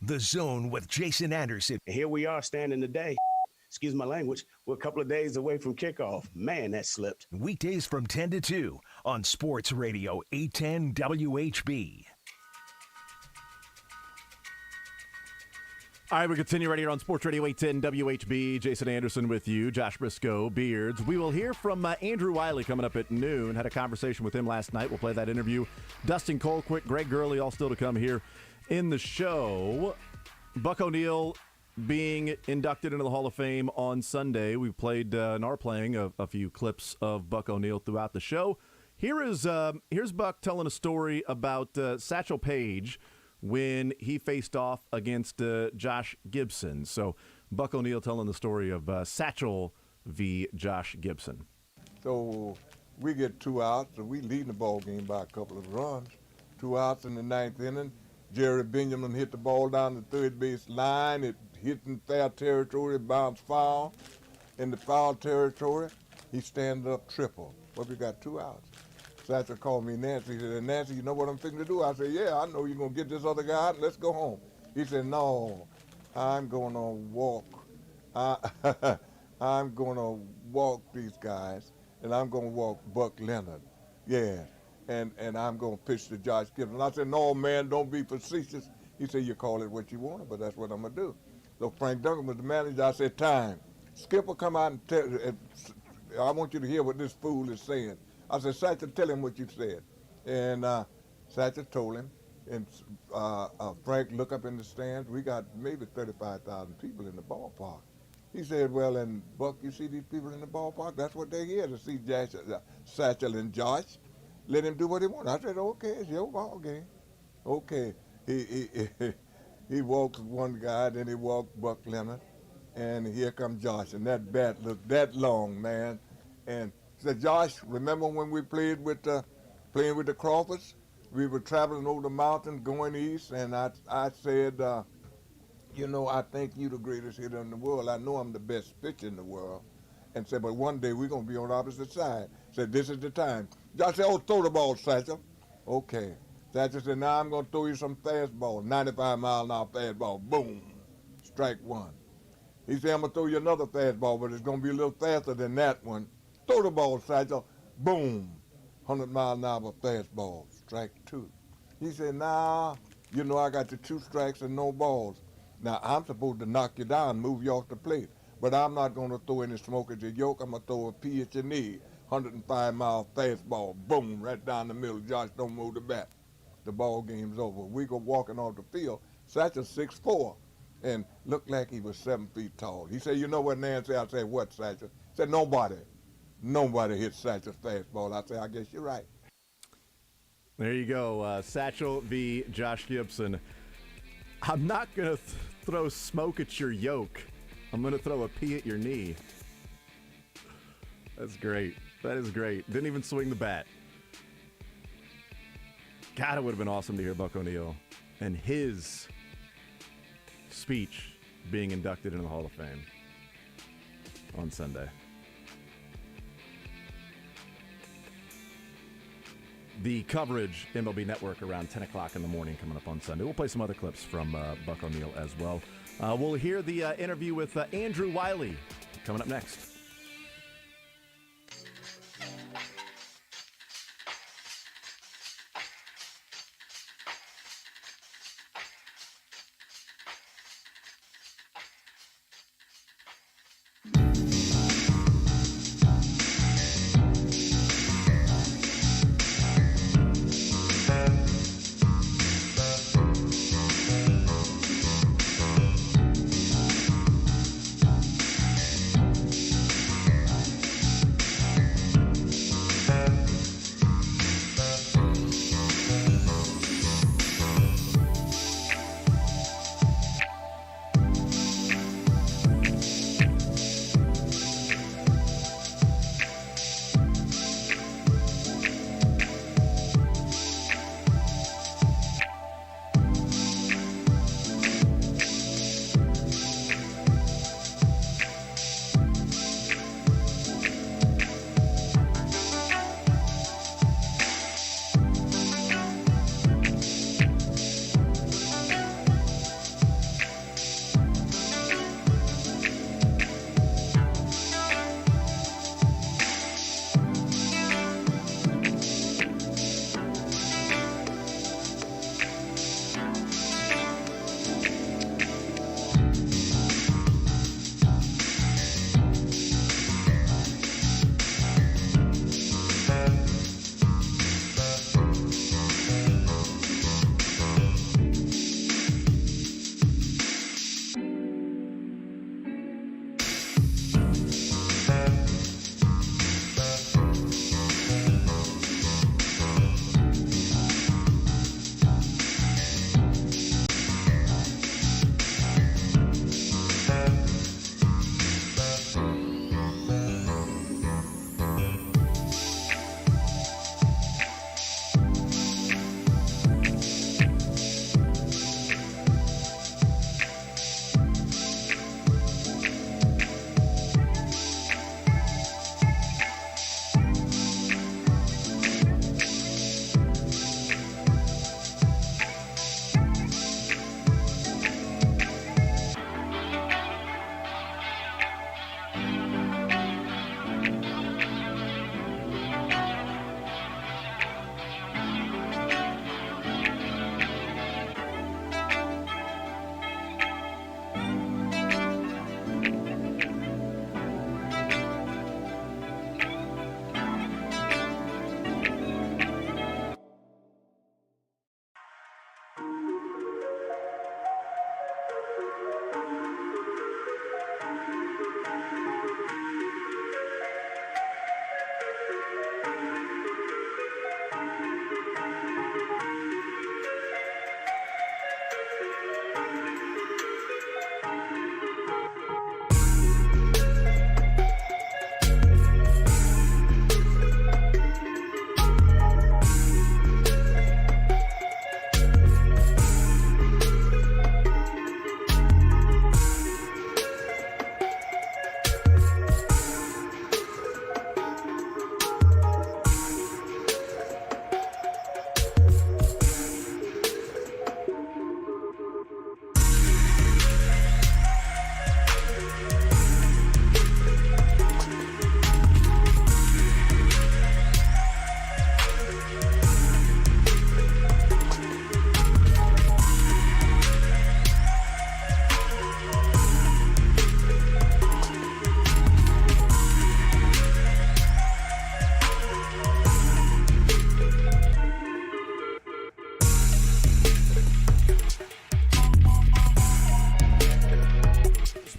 The Zone with Jason Anderson. Here we are standing today. Excuse my language. We're a couple of days away from kickoff. Man, that slipped. Weekdays from 10 to 2 on Sports Radio 810 WHB. All right, we continue right here on Sports Radio 810 WHB. Jason Anderson with you, Josh Brisco, Beards. We will hear from Andrew Wylie coming up at noon. Had a conversation with him last night. We'll play that interview. Dustin, Colquitt, Greg Gurley, all still to come here in the show. Buck O'Neil being inducted into the Hall of Fame on Sunday. We played and are playing a few clips of Buck O'Neil throughout the show. Here's Buck telling a story about Satchel Paige when he faced off against Josh Gibson. So Buck O'Neil telling the story of Satchel v. Josh Gibson. So we get 2 outs, and we leading the ball game by a couple of runs. 2 outs in the 9th inning. Jerry Benjamin hit the ball down the third base line. It hit in foul territory, bounced foul. In the foul territory, he stands up triple. But we got 2 outs. Satchel called me Nancy. He said, Nancy, you know what I'm fixing to do? I said, yeah, I know you're going to get this other guy out and let's go home. He said, no, I'm going to walk. I'm going to walk these guys, and I'm going to walk Buck Leonard. Yeah, and I'm going to pitch to Josh Gibson. I said, no, man, don't be facetious. He said, you call it what you want, but that's what I'm going to do. So Frank Duncan was the manager. I said, time. Skipper, come out and tell, I want you to hear what this fool is saying. I said, Satchel, tell him what you said. And Satchel told him, and Frank looked up in the stands. We got maybe 35,000 people in the ballpark. He said, well, and Buck, you see these people in the ballpark? That's what they're here to see, Satchel and Josh. Let him do what he wants. I said, okay, it's your ball game. Okay. He walks one guy, then he walked Buck Leonard, and here comes Josh. And that bat looked that long, man. And said, Josh, remember when we playing with the Crawfords? We were traveling over the mountains going east, and I said, you know, I think you're the greatest hitter in the world. I know I'm the best pitcher in the world. And said, but one day we're going to be on the opposite side. Said, this is the time. Josh said, oh, throw the ball, Satchel. Okay. Satchel said, now I'm going to throw you some fastball, 95-mile-an-hour fastball. Boom. Strike one. He said, I'm going to throw you another fastball, but it's going to be a little faster than that one. Throw the ball, Satchel. Boom. 100-mile-an-hour fastball. Strike two. He said, nah, you know I got the 2 strikes and no balls. Now, I'm supposed to knock you down, move you off the plate. But I'm not going to throw any smoke at your yoke. I'm going to throw a pea at your knee. 105-mile fastball. Boom. Right down the middle. Josh, don't move the bat. The ball game's over. We go walking off the field. Satchel 6'4", and looked like he was 7 feet tall. He said, you know what, Nancy? I said, what, Satchel? He said, nobody hits Satchel's fastball. I said, I guess you're right. There you go. Satchel v. Josh Gibson. I'm not going to throw smoke at your yoke. I'm going to throw a pea at your knee. That's great. That is great. Didn't even swing the bat. God, it would have been awesome to hear Buck O'Neil and his speech being inducted into the Hall of Fame on Sunday. The coverage, MLB Network, around 10 o'clock in the morning coming up on Sunday. We'll play some other clips from Buck O'Neil as well. We'll hear the interview with Andrew Wylie coming up next.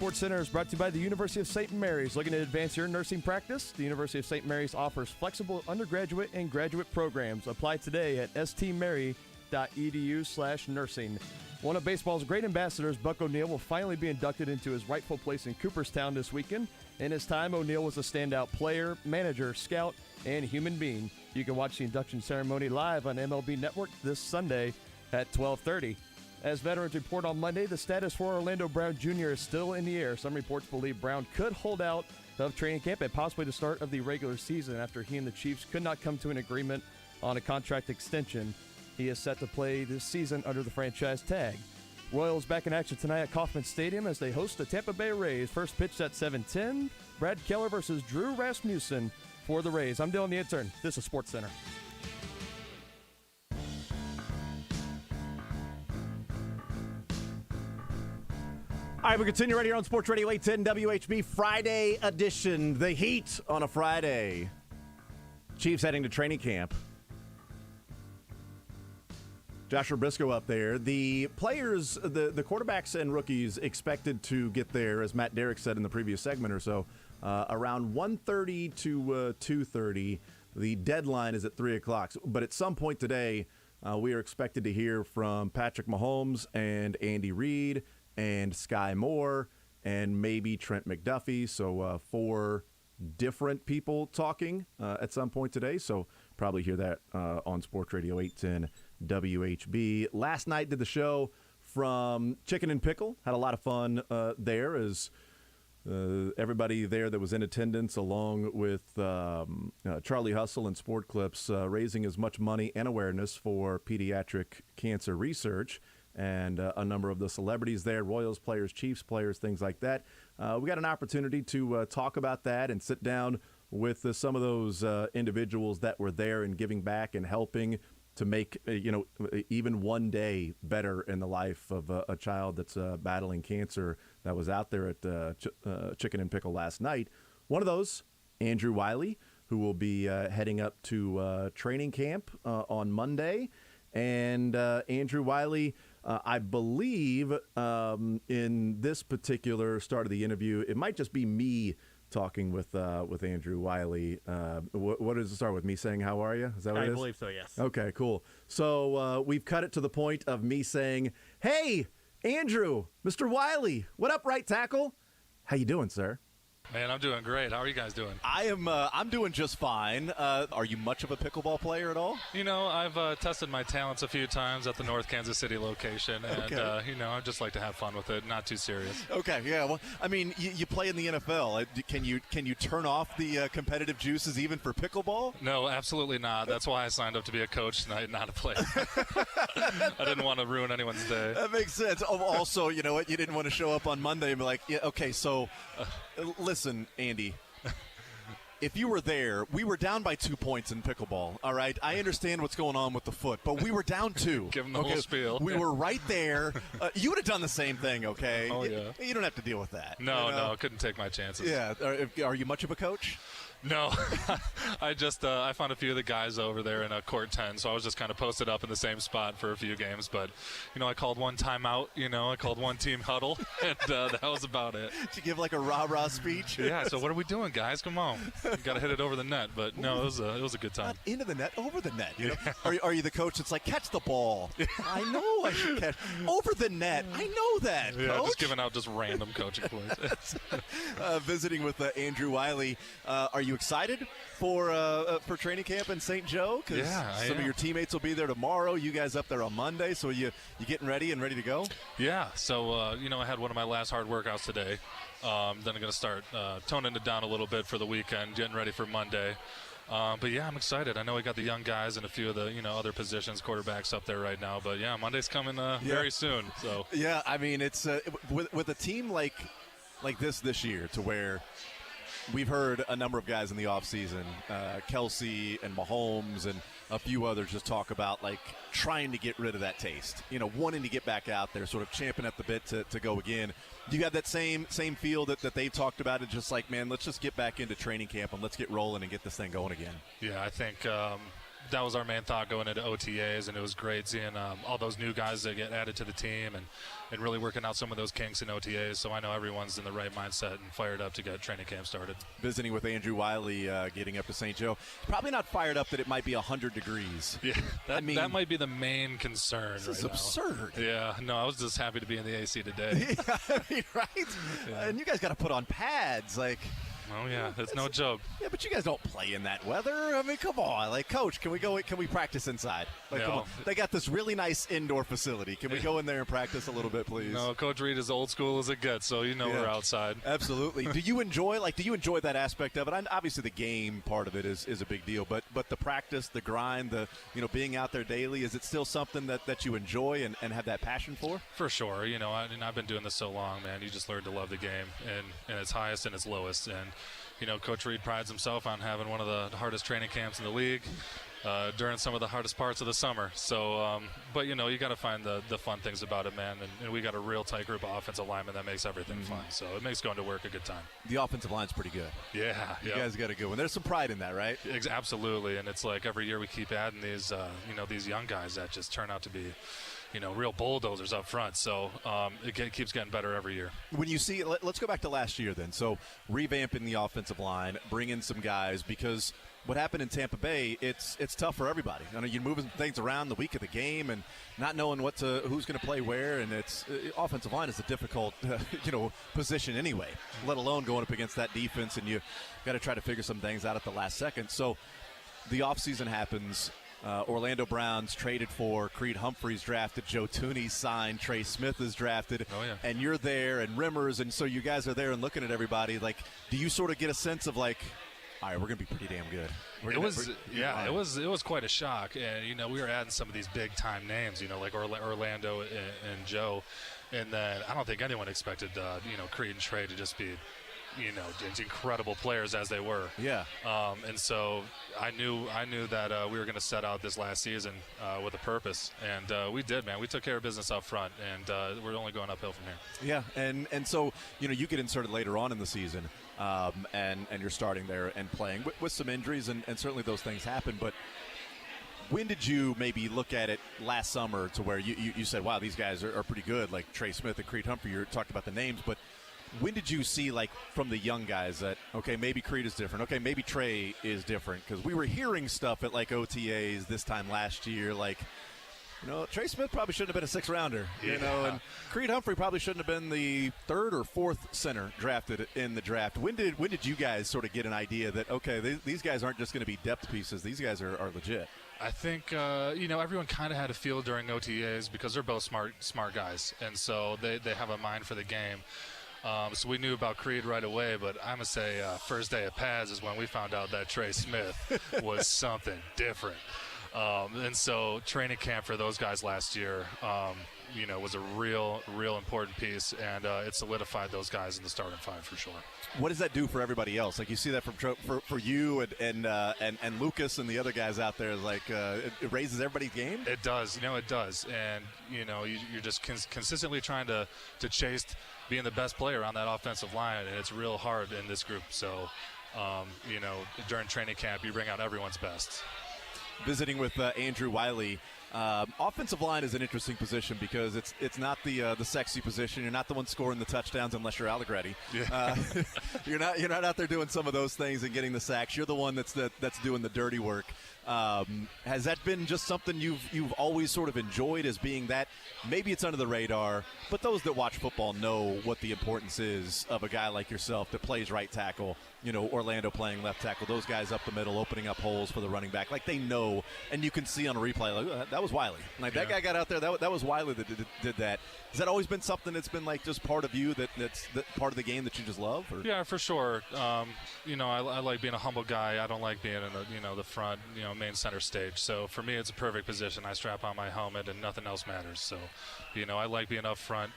Sports Center is brought to you by the University of St. Mary's. Looking to advance your nursing practice? The University of St. Mary's offers flexible undergraduate and graduate programs. Apply today at stmary.edu/nursing. One of baseball's great ambassadors, Buck O'Neil, will finally be inducted into his rightful place in Cooperstown this weekend. In his time, O'Neil was a standout player, manager, scout, and human being. You can watch the induction ceremony live on MLB Network this Sunday at 12:30. As veterans report on Monday, the status for Orlando Brown Jr. is still in the air. Some reports believe Brown could hold out of training camp and possibly the start of the regular season after he and the Chiefs could not come to an agreement on a contract extension. He is set to play this season under the franchise tag. Royals back in action tonight at Kauffman Stadium as they host the Tampa Bay Rays. First pitch at 7:10. Brad Keller versus Drew Rasmussen for the Rays. I'm Dylan the Intern. This is Sports Center. All right, we continue right here on Sports Radio 810 WHB Friday edition. The Heat on a Friday. Chiefs heading to training camp. Joshua Brisco up there. The players, the quarterbacks and rookies expected to get there, as Matt Derrick said in the previous segment or so, around 1:30 to 2:30. The deadline is at 3 o'clock. But at some point today, we are expected to hear from Patrick Mahomes and Andy Reid and Sky Moore, and maybe Trent McDuffie. So 4 different people talking at some point today. So probably hear that on Sports Radio 810 WHB. Last night did the show from Chicken and Pickle. Had a lot of fun there as everybody there that was in attendance, along with Charlie Hustle and Sport Clips, raising as much money and awareness for pediatric cancer research. And a number of the celebrities there, Royals players, Chiefs players, things like that. We got an opportunity to talk about that and sit down with some of those individuals that were there and giving back and helping to make, even one day better in the life of a child that's battling cancer that was out there at Chicken and Pickle last night. One of those, Andrew Wylie, who will be heading up to training camp on Monday. And Andrew Wylie, I believe in this particular start of the interview, it might just be me talking with Andrew Wylie. What does it start with? Me saying, "How are you?" Is that what it is? I believe so, yes. Okay, cool. So we've cut it to the point of me saying, "Hey, Andrew, Mr. Wylie, what up, right tackle? How you doing, sir?" Man, I'm doing great. How are you guys doing? I'm doing just fine. Are you much of a pickleball player at all? I've tested my talents a few times at the North Kansas City location, and Okay. I just like to have fun with it, not too serious. Okay, yeah. Well, I mean, you play in the NFL. Can you turn off the competitive juices even for pickleball? No, absolutely not. That's why I signed up to be a coach tonight, not a player. I didn't want to ruin anyone's day. That makes sense. Oh, also, you know what? You didn't want to show up on Monday and be like, yeah, okay, so listen, Andy. If you were there, we were down by 2 points in pickleball, all right? I understand what's going on with the foot, but we were down 2. Give them the whole spiel. We were right there. You would have done the same thing, okay? Oh, yeah. You don't have to deal with that. No, couldn't take my chances. Yeah. Are you much of a coach? No, I found a few of the guys over there in court 10, so I was just kind of posted up in the same spot for a few games. But, I called one timeout, I called one team huddle, and that was about it. Did you give like a rah-rah speech? Yeah, so what are we doing, guys? Come on. Got to hit it over the net. But, no, it was a good time. Not into the net, over the net. Are you the coach that's like, catch the ball? I know I should catch. Over the net. I know that, Yeah, Coach. just giving out just random coaching points. Visiting with Andrew Wylie. Are you excited for training camp in St. Joe? Because some of your teammates will be there tomorrow. You guys up there on Monday, so you getting ready and ready to go? Yeah, so, I had one of my last hard workouts today. Then I'm going to start toning it down a little bit for the weekend, getting ready for Monday. But, yeah, I'm excited. I know we got the young guys and a few of the, other positions, quarterbacks up there right now. But, yeah, Monday's coming very soon. So yeah, I mean, it's with a team like this year to where – we've heard a number of guys in the offseason, Kelsey and Mahomes and a few others just talk about, like, trying to get rid of that taste, wanting to get back out there, sort of champing at the bit to go again. You got that same feel that they've talked about it, just like, man, let's just get back into training camp and let's get rolling and get this thing going again. Yeah, I think that was our main thought going into OTAs, and it was great seeing all those new guys that get added to the team and really working out some of those kinks in OTAs. So I know everyone's in the right mindset and fired up to get training camp started. Visiting with Andrew Wylie, getting up to St. Joe. Probably not fired up that it might be 100 degrees. Yeah, that might be the main concern. This is absurd. Yeah, no, I was just happy to be in the AC today. Yeah, I mean, right? Yeah. And you guys got to put on pads, like. Oh yeah, it's no joke. Yeah, but you guys don't play in that weather. I mean, come on. Like, Coach, can we practice inside? Like, come on. They got this really nice indoor facility. Can we go in there and practice a little bit, please? No, Coach Reed is old school as it gets, so we're outside. Absolutely. Do you enjoy that aspect of it? Obviously, the game part of it is a big deal, but the practice, the grind, the being out there daily, is it still something that you enjoy and have that passion for? For sure. I've been doing this so long, man. You just learn to love the game in its highest and its lowest. And Coach Reed prides himself on having one of the hardest training camps in the league during some of the hardest parts of the summer. So, but you got to find the fun things about it, man. And we got a real tight group of offensive linemen that makes everything fun. So it makes going to work a good time. The offensive line's pretty good. Yeah. You guys got a good one. There's some pride in that, right? Absolutely. And it's like every year we keep adding these, these young guys that just turn out to be real bulldozers up front. So it keeps getting better every year. When you see, let's go back to last year then. So revamping the offensive line, bring in some guys, because what happened in Tampa Bay, it's tough for everybody. You're moving things around the week of the game and not knowing who's going to play where, and offensive line is a difficult position anyway, let alone going up against that defense, and you got to try to figure some things out at the last second. So the offseason happens. Orlando Browns traded for Creed Humphreys, drafted Joe Tooney, signed Trey Smith is drafted. Oh, yeah. And you're there, and Rimmers, and so you guys are there and looking at everybody. Like, do you sort of get a sense of like, all right, we're going to be pretty damn good? It was quite a shock, and we were adding some of these big time names, like Orlando and Joe, and then I don't think anyone expected Creed and Trey to just be incredible players as they were. Yeah. And so I knew that we were going to set out this last season with a purpose, and we did, man. We took care of business up front, and we're only going uphill from here. Yeah, and so you get inserted later on in the season, and you're starting there and playing with some injuries, and certainly those things happen. But when did you maybe look at it last summer to where you said, wow, these guys are pretty good, like Trey Smith and Creed Humphrey? You talked about the names, but when did you see, like, from the young guys that, okay, maybe Creed is different, okay, maybe Trey is different? Because we were hearing stuff at, like, OTAs this time last year, like, Trey Smith probably shouldn't have been a six-rounder, and Creed Humphrey probably shouldn't have been the third or fourth center drafted in the draft. When did you guys sort of get an idea that, okay, these guys aren't just going to be depth pieces, these guys are legit? I think, everyone kind of had a feel during OTAs because they're both smart guys, and so they have a mind for the game. So we knew about Creed right away, but I'm going to say first day of pads is when we found out that Trey Smith was something different. And so training camp for those guys last year, was a real important piece, and it solidified those guys in the starting five for sure. What does that do for everybody else? Like, you see that for you and Lucas and the other guys out there, like it raises everybody's game? It does. It does. And, you're just consistently trying to chase being the best player on that offensive line, and it's real hard in this group. So, during training camp, you bring out everyone's best. Visiting with Andrew Wylie. Offensive line is an interesting position because it's not the sexy position. You're not the one scoring the touchdowns unless you're Allegretti. Yeah. You're not out there doing some of those things and getting the sacks. You're the one that's doing the dirty work. Has that been just something you've always sort of enjoyed, as being that maybe it's under the radar, but those that watch football know what the importance is of a guy like yourself that plays right tackle, Orlando playing left tackle, those guys up the middle opening up holes for the running back, like they know, and you can see on a replay, like, oh, that was Wylie. Like, that guy got out there, that was Wylie that did that. Has that always been something that's been like just part of you, that's part of the game that you just love? Or? Yeah, for sure. I like being a humble guy. I don't like being in the front, main center stage. So for me, it's a perfect position. I strap on my helmet and nothing else matters. So, I like being up front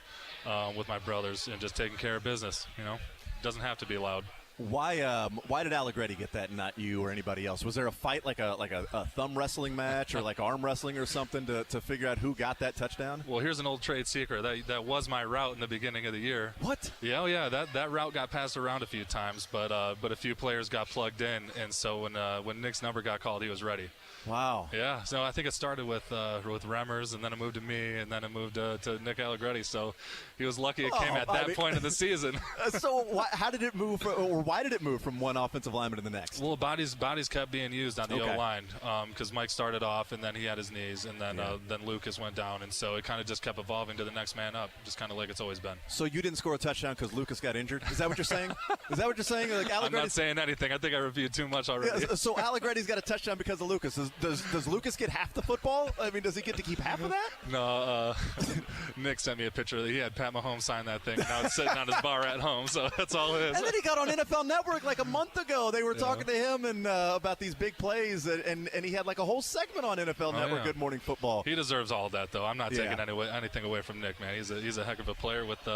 with my brothers and just taking care of business. Doesn't have to be loud. Why did Allegretti get that and not you or anybody else? Was there a fight, like a thumb wrestling match or like arm wrestling or something to figure out who got that touchdown? Well, here's an old trade secret. That was my route in the beginning of the year. What? Yeah. That route got passed around a few times, but a few players got plugged in, and so when Nick's number got called, he was ready. Wow. Yeah. So I think it started with Remmers, and then it moved to me, and then it moved to Nick Allegretti. So he was lucky it came at that point in the season. So how did it move, or why did it move from one offensive lineman to the next? Well, bodies kept being used on the O-line because Mike started off, and then he had his knees, and then Lucas went down, and so it kind of just kept evolving to the next man up, just kind of like it's always been. So you didn't score a touchdown because Lucas got injured? Is that what you're saying? Is that what you're saying? Like I'm not saying anything. I think I reviewed too much already. Yeah, so Allegretti's got a touchdown because of Lucas. Does Lucas get half the football? I mean, does he get to keep half of that? No. Nick sent me a picture. He had Pat Mahomes sign that thing. Now it's sitting on his bar at home, so that's all it is. And then he got on NFL Network like a month ago. They were talking to him and about these big plays, and he had like a whole segment on NFL Network, yeah. Good Morning Football. He deserves all that, though. I'm not taking anything away from Nick, man. He's a heck of a player with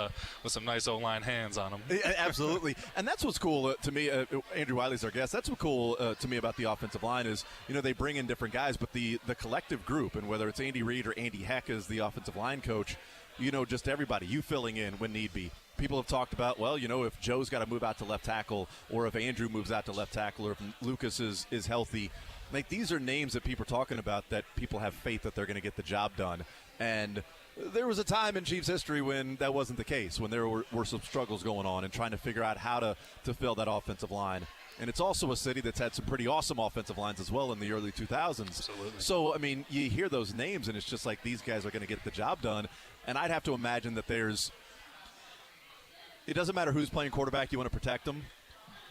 some nice O-line hands on him. Yeah, absolutely. And that's what's cool to me. Andrew Wylie's our guest. That's what's cool to me about the offensive line is, they bring in different guys, but the collective group, and whether it's Andy Reid or Andy Heck as the offensive line coach, just everybody, you filling in when need be. People have talked about, if Joe's got to move out to left tackle, or if Andrew moves out to left tackle, or if Lucas is healthy. Like, these are names that people are talking about that people have faith that they're going to get the job done. And there was a time in Chiefs history when that wasn't the case, when there were some struggles going on and trying to figure out how to fill that offensive line. And it's also a city that's had some pretty awesome offensive lines as well in the early 2000s. Absolutely. So, I mean, you hear those names, and it's just like these guys are going to get the job done. And I'd have to imagine that it doesn't matter who's playing quarterback, you want to protect them.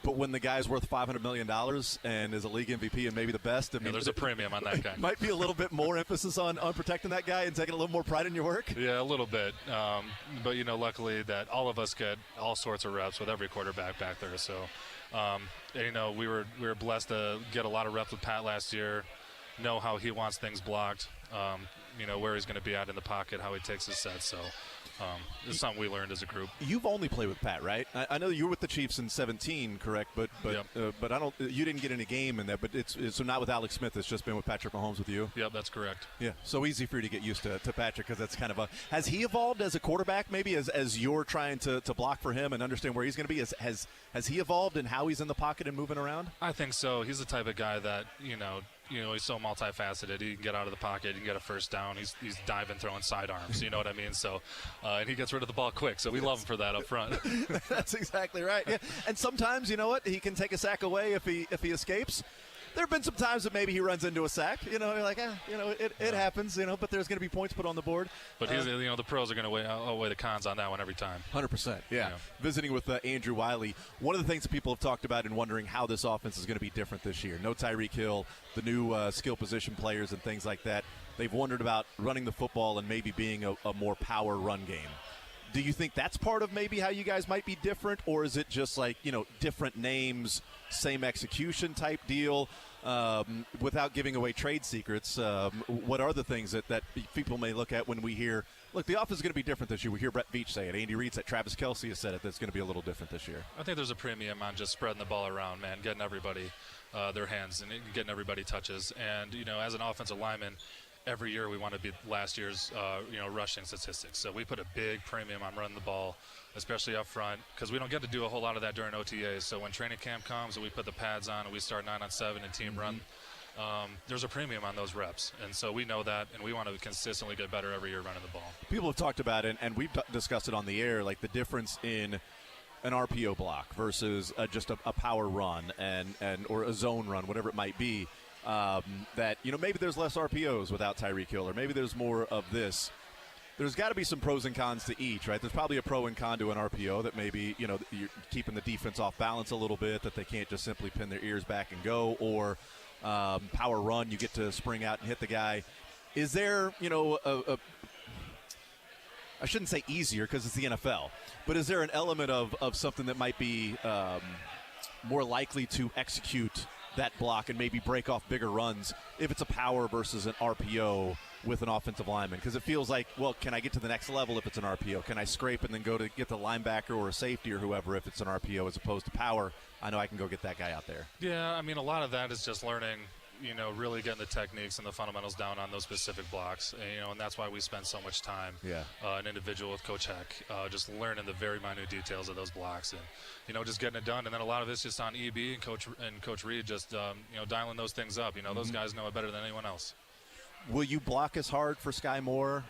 But when the guy's worth $500 million and is a league MVP and maybe the best, there's a premium on that guy. Might be a little bit more emphasis on protecting that guy and taking a little more pride in your work. Yeah, a little bit. But luckily that all of us get all sorts of reps with every quarterback back there. So, we were blessed to get a lot of reps with Pat last year. Know how he wants things blocked. Where he's going to be at in the pocket, how he takes his sets. So. It's something we learned as a group. You've only played with Pat, right? I know you were with the Chiefs in 2017, correct? But I don't. You didn't get in a game in that. But it's so not with Alex Smith. It's just been with Patrick Mahomes with you. Yep, that's correct. Yeah, so easy for you to get used to Patrick because that's kind of Has he evolved as a quarterback? Maybe as you're trying to block for him and understand where he's going to be. Has he evolved in how he's in the pocket and moving around? I think so. He's the type of guy that he's so multifaceted. He can get out of the pocket. He can get a first down. He's diving, throwing sidearms. You know what I mean? So, and he gets rid of the ball quick. So we love him for that up front. That's exactly right. Yeah. And sometimes, you know what? He can take a sack away if he escapes. There have been some times that maybe he runs into a sack. You're like, it happens. But there's going to be points put on the board. But the pros are going to outweigh the cons on that one every time. 100%. Yeah. Visiting with Andrew Wylie, one of the things that people have talked about and wondering how this offense is going to be different this year. No Tyreek Hill, the new skill position players and things like that. They've wondered about running the football and maybe being a more power run game. Do you think that's part of maybe how you guys might be different, or is it just like, different names, same execution type deal? Without giving away trade secrets, what are the things that people may look at when we hear, look, the offense is going to be different this year? We hear Brett Veach say it. Andy Reid said it. Travis Kelce has said it. That's going to be a little different this year. I think there's a premium on just spreading the ball around, man, getting everybody their hands and getting everybody touches. And, as an offensive lineman, every year we want to beat last year's, rushing statistics. So we put a big premium on running the ball, especially up front, because we don't get to do a whole lot of that during OTAs. So when training camp comes and we put the pads on and we start 9-on-7 and team run, there's a premium on those reps. And so we know that, and we want to consistently get better every year running the ball. People have talked about it, and we've discussed it on the air, like the difference in an RPO block versus just a power run or a zone run, whatever it might be. That maybe there's less RPOs without Tyreek Hill, or maybe there's more of this. There's got to be some pros and cons to each, right? There's probably a pro and con to an RPO that maybe you're keeping the defense off balance a little bit, that they can't just simply pin their ears back and go, or power run, you get to spring out and hit the guy. Is there I shouldn't say easier because it's the NFL, but is there an element of something that might be more likely to execute that block and maybe break off bigger runs if it's a power versus an RPO with an offensive lineman? Because it feels like, well, can I get to the next level if it's an RPO? Can I scrape and then go to get the linebacker or a safety or whoever if it's an RPO as opposed to power? I know I can go get that guy out there. Yeah, I mean, a lot of that is just learning, really getting the techniques and the fundamentals down on those specific blocks. And that's why we spend so much time, an individual with Coach Heck, just learning the very minute details of those blocks and, just getting it done. And then a lot of it's just on EB and Coach Reed just, dialing those things up. Those guys know it better than anyone else. Will you block as hard for Sky Moore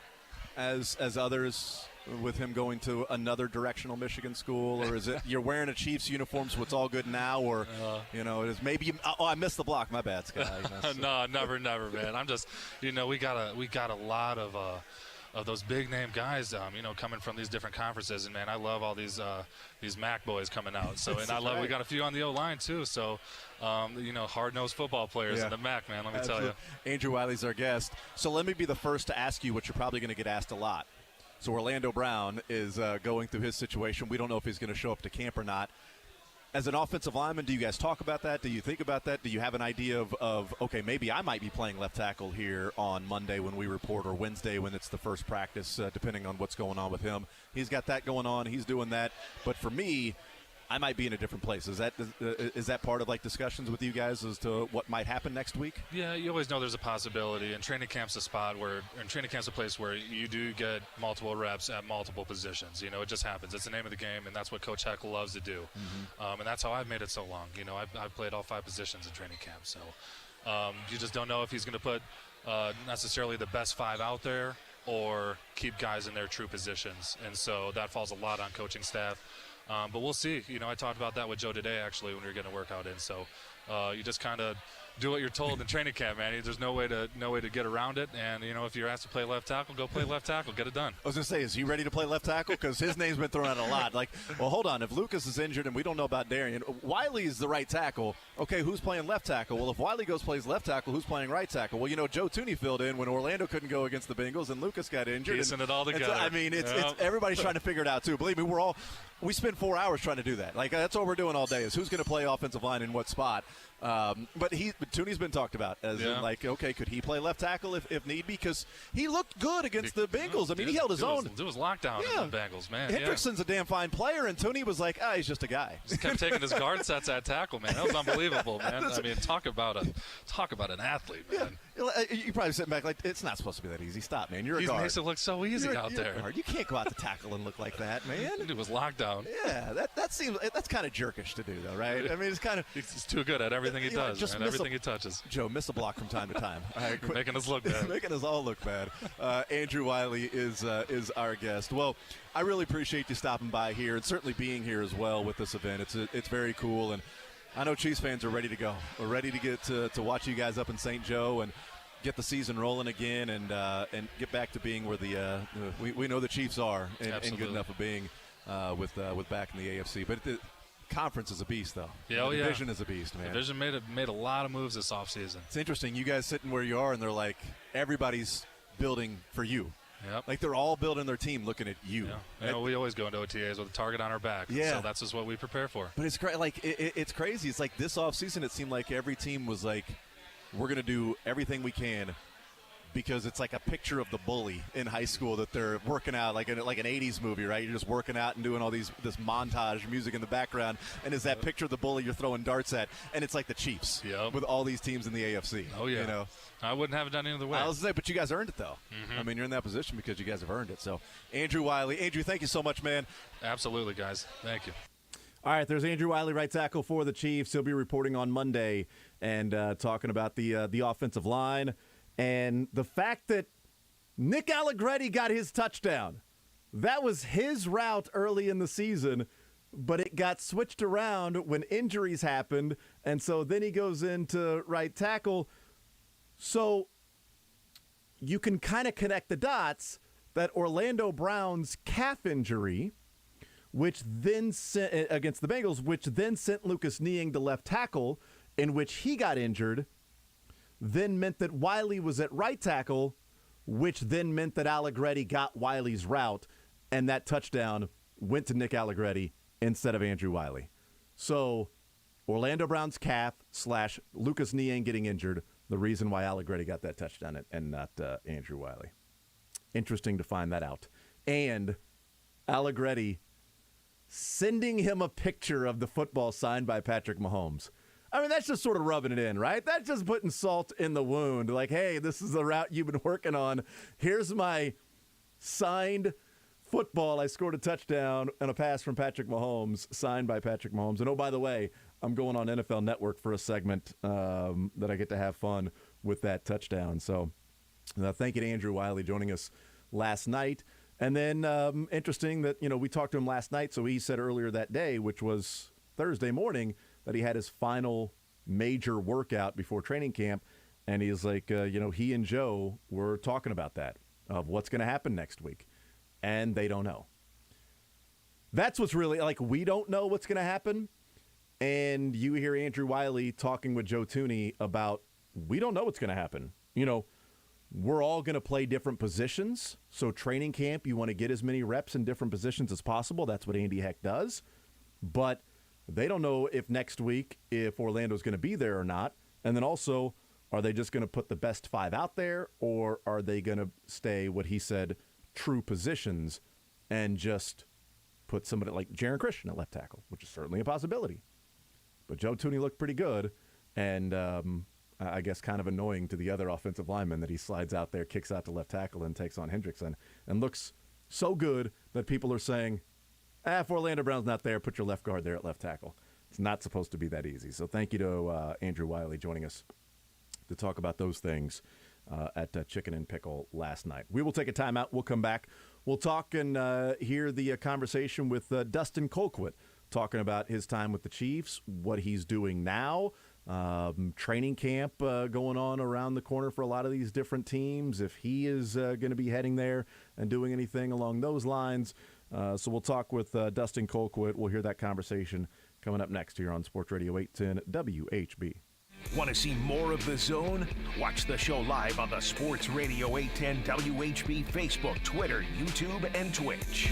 as others with him going to another directional Michigan school, or is it you're wearing a Chiefs uniform so it's all good now, or it is maybe I missed the block, my bad, Sky. No, never, man. I'm just we got a lot of those big name guys, coming from these different conferences, and man, I love all these MAC boys coming out. So, and I love we got a few on the O line too. So, hard-nosed football players in the MAC, man. Let me tell you. Andrew Wylie's our guest. So let me be the first to ask you what you're probably going to get asked a lot. So Orlando Brown is going through his situation. We don't know if he's going to show up to camp or not. As an offensive lineman, do you guys talk about that? Do you think about that? Do you have an idea of okay, maybe I might be playing left tackle here on Monday when we report, or Wednesday when it's the first practice, depending on what's going on with him. He's got that going on. He's doing that. But for me, I might be in a different place. Is that part of discussions with you guys as to what might happen next week? Yeah, you always know there's a possibility, and training camp's a place where you do get multiple reps at multiple positions. It just happens. It's the name of the game, and that's what Coach Heck loves to do. And that's how I've made it so long. I've played all 5 positions in training camp, so you just don't know if he's going to put necessarily the best 5 out there or keep guys in their true positions, and so that falls a lot on coaching staff. But we'll see. I talked about that with Joe today, actually, when we were getting a workout in. So you just kind of do what you're told in training camp, man. There's no way to get around it. And, if you're asked to play left tackle, go play left tackle. Get it done. I was going to say, is he ready to play left tackle? Because his name's been thrown out a lot. Well, hold on. If Lucas is injured and we don't know about Darian, Wylie's the right tackle. Okay, who's playing left tackle? Well, if Wylie plays left tackle, who's playing right tackle? Well, Joe Tooney filled in when Orlando couldn't go against the Bengals and Lucas got injured. Piecing it all together. It's everybody's trying to figure it out, too. Believe me, we spend 4 hours trying to do that. That's all we're doing all day is who's going to play offensive line in what spot. But Tooney's been talked about as in okay, could he play left tackle if need be? Because he looked good against the Bengals. I mean, he held his own. It was lockdown in the Bengals, man. Hendrickson's a damn fine player, and Tooney was like, he's just a guy. Just kept taking his guard sets at tackle, man. That was unbelievable, man. I mean, talk about an athlete, man. You probably sitting back it's not supposed to be that easy. Stop, man. You're a guard. He makes it look so easy out there. You can't go out to tackle and look like that, man. It was lockdown. Yeah, that's kind of jerkish to do, though, right? I mean, it's kind of he's too good at everything he does, and everything he touches. Joe, miss a block from time to time. All right, making us look bad. Making us all look bad. Andrew Wylie is our guest. Well, I really appreciate you stopping by here and certainly being here as well with this event. It's very cool, and I know Chiefs fans are ready to go. We're ready to get to watch you guys up in St. Joe and get the season rolling again and get back to being where we know the Chiefs are and good enough of being with back in the AFC. But the conference is a beast, though. Yeah, the division is a beast, man. The division made a lot of moves this offseason. It's interesting. You guys sitting where you are, and they're like, everybody's building for you. Yep. They're all building their team looking at you. Yeah. We always go into OTAs with a target on our back. Yeah. So that's just what we prepare for. But it's great. It's crazy. It's like this offseason, it seemed like every team was like, we're going to do everything we can because it's like a picture of the bully in high school that they're working out like an 80s movie, right? You're just working out and doing all this montage music in the background, and it's that picture of the bully you're throwing darts at, and it's like the Chiefs with all these teams in the AFC. Oh, yeah. I wouldn't have it done any other way. I was going to say, but you guys earned it, though. Mm-hmm. I mean, you're in that position because you guys have earned it. So, Andrew Wylie. Andrew, thank you so much, man. Absolutely, guys. Thank you. All right, there's Andrew Wylie, right tackle for the Chiefs. He'll be reporting on Monday and talking about the offensive line and the fact that Nick Allegretti got his touchdown. That was his route early in the season, but it got switched around when injuries happened, and so then he goes into right tackle. So you can kind of connect the dots that Orlando Brown's calf injury, which then sent against the Bengals, which then sent Lucas Niang to left tackle, in which he got injured, then meant that Wylie was at right tackle, which then meant that Allegretti got Wylie's route, and that touchdown went to Nick Allegretti instead of Andrew Wylie. So Orlando Brown's calf / Lucas Niang getting injured the reason why Allegretti got that touchdown and not Andrew Wylie. Interesting to find that out. And Allegretti sending him a picture of the football signed by Patrick Mahomes. I mean, that's just sort of rubbing it in, right? That's just putting salt in the wound. Like, hey, this is the route you've been working on. Here's my signed football. I scored a touchdown and a pass from Patrick Mahomes, signed by Patrick Mahomes. And, oh, by the way, I'm going on NFL Network for a segment that I get to have fun with that touchdown. So thank you to Andrew Wylie joining us last night. And then interesting that, we talked to him last night. So he said earlier that day, which was Thursday morning, that he had his final major workout before training camp. And he's like, he and Joe were talking about that, of what's going to happen next week. And they don't know. That's what's really, we don't know what's going to happen. And you hear Andrew Wylie talking with Joe Thuney about, we don't know what's going to happen. We're all going to play different positions. So training camp, you want to get as many reps in different positions as possible. That's what Andy Heck does. But they don't know if next week, if Orlando's going to be there or not. And then also, are they just going to put the best 5 out there, or are they going to stay, what he said, true positions and just put somebody like Jaron Christian at left tackle, which is certainly a possibility. But Joe Thuney looked pretty good, and I guess kind of annoying to the other offensive lineman that he slides out there, kicks out to left tackle, and takes on Hendrickson, and looks so good that people are saying, if Orlando Brown's not there, put your left guard there at left tackle. It's not supposed to be that easy. So thank you to Andrew Wylie joining us to talk about those things at Chicken and Pickle last night. We will take a timeout. We'll come back. We'll talk and hear the conversation with Dustin Colquitt, talking about his time with the Chiefs, what he's doing now, training camp going on around the corner for a lot of these different teams, if he is going to be heading there and doing anything along those lines. So we'll talk with Dustin Colquitt. We'll hear that conversation coming up next here on Sports Radio 810 WHB. Want to see more of The Zone? Watch the show live on the Sports Radio 810 WHB Facebook, Twitter, YouTube, and Twitch.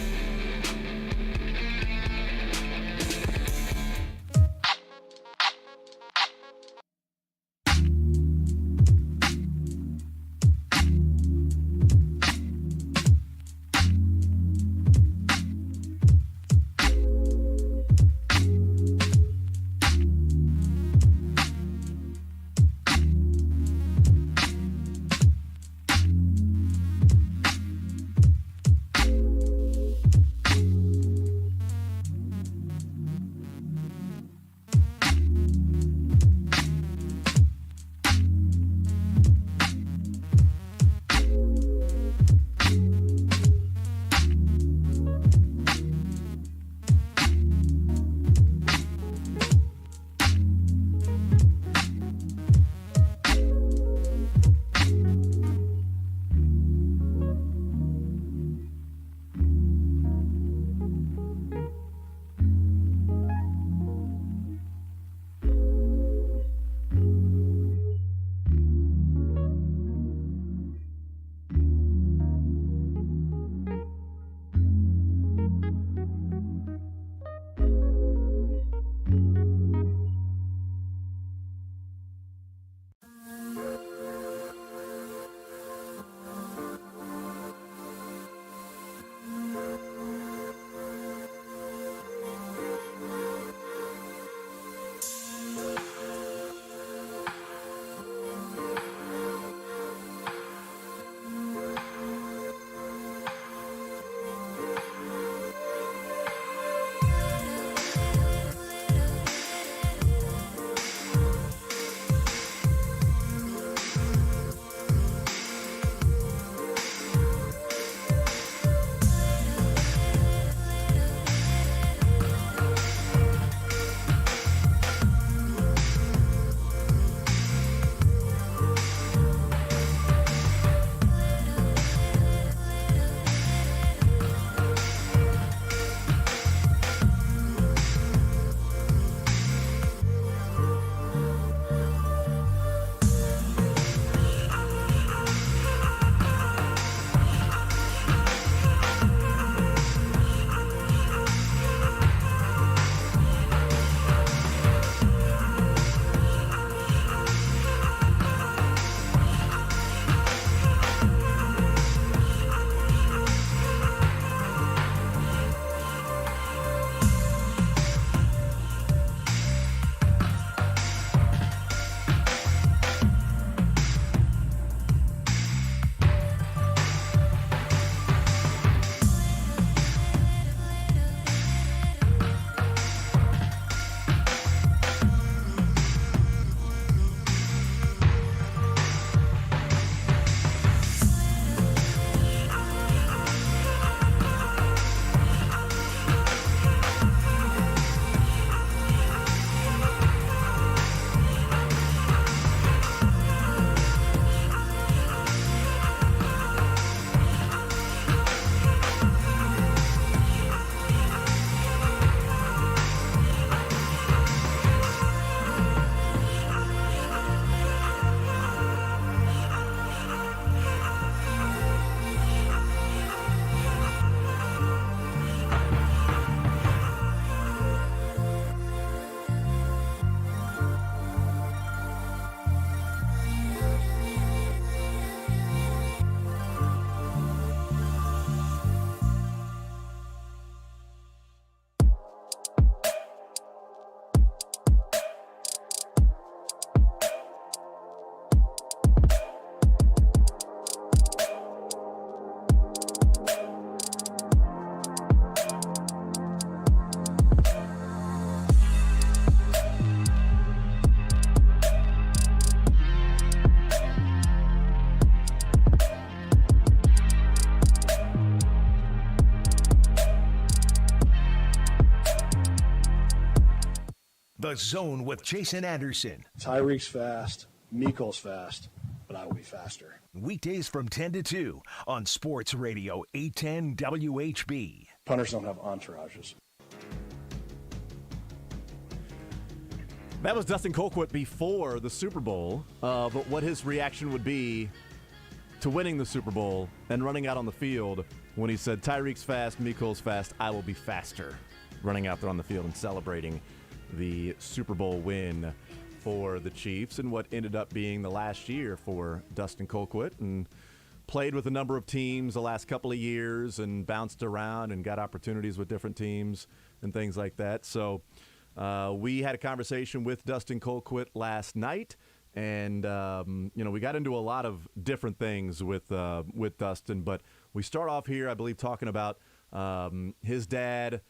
The Zone with Jason Anderson. Tyreek's fast, Miko's fast, but I will be faster. Weekdays from 10 to 2 on Sports Radio 810 WHB. Punters don't have entourages. That was Dustin Colquitt before the Super Bowl, but what his reaction would be to winning the Super Bowl and running out on the field when he said, Tyreek's fast, Miko's fast, I will be faster. Running out there on the field and celebrating the Super Bowl win for the Chiefs and what ended up being the last year for Dustin Colquitt, and played with a number of teams the last couple of years and bounced around and got opportunities with different teams and things like that. So we had a conversation with Dustin Colquitt last night, and we got into a lot of different things with Dustin, but we start off here, I believe, talking about his dad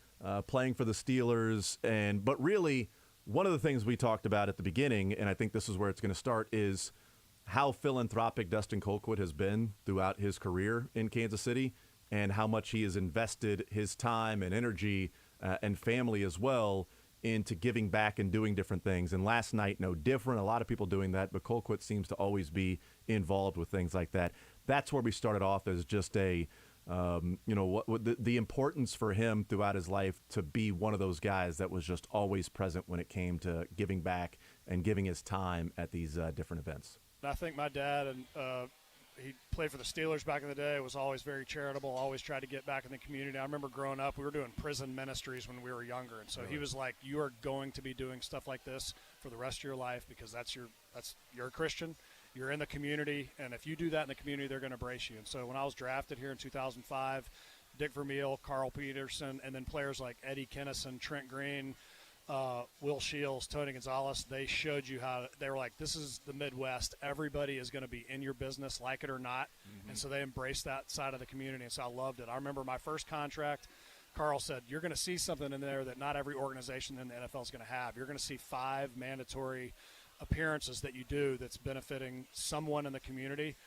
playing for the Steelers, but really one of the things we talked about at the beginning, and I think this is where it's going to start, is how philanthropic Dustin Colquitt has been throughout his career in Kansas City, and how much he has invested his time and energy and family as well into giving back and doing different things. And last night, no different. A lot of people doing that, but Colquitt seems to always be involved with things like that. That's where we started off as just the importance for him throughout his life to be one of those guys that was just always present when it came to giving back and giving his time at these different events. I think my dad, and he played for the Steelers back in the day, was always very charitable, always tried to get back in the community. I remember growing up, we were doing prison ministries when we were younger, and so he was like, you are going to be doing stuff like this for the rest of your life because you're a Christian. You're in the community, and if you do that in the community, they're going to embrace you. And so when I was drafted here in 2005, Dick Vermeil, Carl Peterson, and then players like Eddie Kennison, Trent Green, Will Shields, Tony Gonzalez, they showed you how – they were like, this is the Midwest. Everybody is going to be in your business, like it or not. Mm-hmm. And so they embraced that side of the community, and so I loved it. I remember my first contract, Carl said, you're going to see something in there that not every organization in the NFL is going to have. You're going to see 5 mandatory – appearances that you do that's benefiting someone in the community.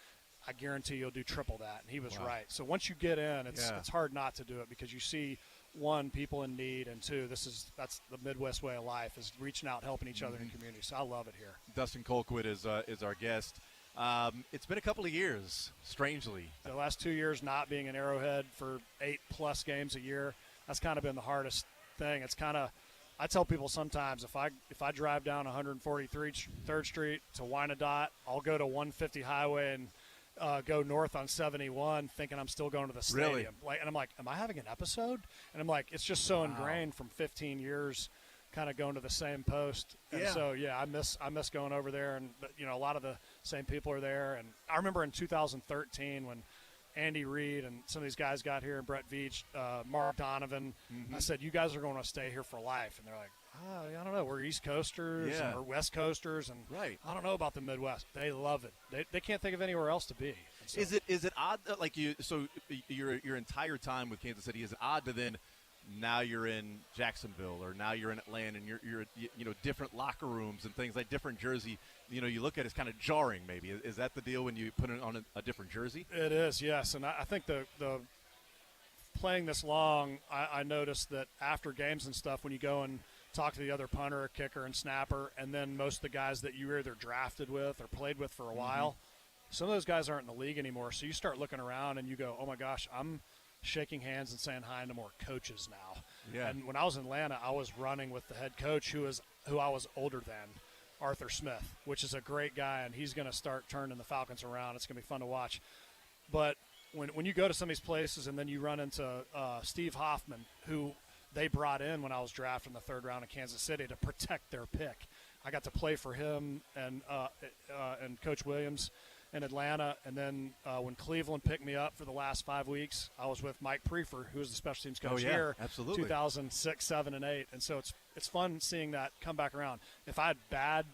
I guarantee you'll do triple that. And he was right. So once you get in, it's hard not to do it because you see, 1, people in need, and 2, that's the Midwest way of life, is reaching out, helping each other in the community. So I love it here. Dustin Colquitt is our guest. It's been a couple of years, strangely. The last 2 years not being in Arrowhead for 8+ games a year, that's kind of been the hardest thing. It's kind of, I tell people sometimes if I drive down 143rd Street to Wyandotte, I'll go to 150 Highway and go north on 71 thinking I'm still going to the stadium. Really? And I'm like, am I having an episode? And I'm like, it's just so ingrained from 15 years kind of going to the same post. And so, I miss going over there. And, a lot of the same people are there. And I remember in 2013 when Andy Reid and some of these guys got here, and Brett Veach, Mark Donovan. Mm-hmm. I said, you guys are going to stay here for life. And they're like, I don't know. We're East Coasters and we're West Coasters. And I don't know about the Midwest. They love it. They can't think of anywhere else to be. So. Is it odd that, like, your entire time with Kansas City, is it odd to then now you're in Jacksonville or now you're in Atlanta and you're different locker rooms and things like different jersey, you look at it, it's kind of jarring maybe. Is that the deal when you put it on a different jersey? It is, yes. And I think the playing this long, I noticed that after games and stuff, when you go and talk to the other punter or kicker and snapper, and then most of the guys that you were either drafted with or played with for a while, some of those guys aren't in the league anymore. So you start looking around and you go, oh my gosh, I'm shaking hands and saying hi to more coaches now. Yeah. And when I was in Atlanta, I was running with the head coach who I was older than, Arthur Smith, which is a great guy, and he's going to start turning the Falcons around. It's going to be fun to watch. But when you go to some of these places and then you run into Steve Hoffman, who they brought in when I was drafted in the 3rd round in Kansas City to protect their pick. I got to play for him and Coach Williams in Atlanta, and then when Cleveland picked me up for the last 5 weeks, I was with Mike Prefer, who was the special teams coach here, absolutely. 2006, 7, and 8, and so it's fun seeing that come back around. If I had bad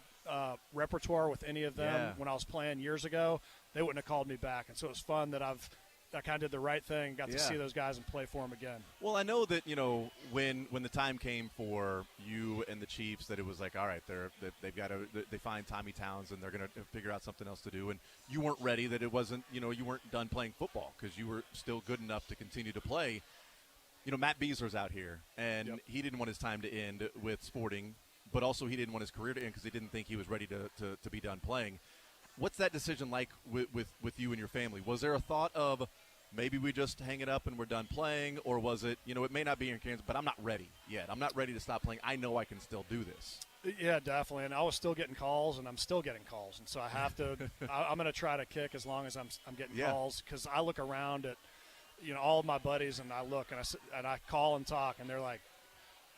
repertoire with any of them when I was playing years ago, they wouldn't have called me back, and so it was fun that I kind of did the right thing, got to see those guys and play for them again. Well, I know that, when the time came for you and the Chiefs, that it was like, all right, they find Tommy Towns and they're going to figure out something else to do. And you weren't ready, that it wasn't, you weren't done playing football because you were still good enough to continue to play. Matt Beasley's out here, and he didn't want his time to end with Sporting but also he didn't want his career to end because he didn't think he was ready to be done playing. What's that decision like with you and your family? Was there a thought of maybe we just hang it up and we're done playing, or was it, it may not be in Kansas, but I'm not ready yet. I'm not ready to stop playing. I know I can still do this. Yeah, definitely. And I was still getting calls, and I'm still getting calls. And so I have to I'm going to try to kick as long as I'm getting calls, because I look around at, all of my buddies, and I look, and I call and talk, and they're like,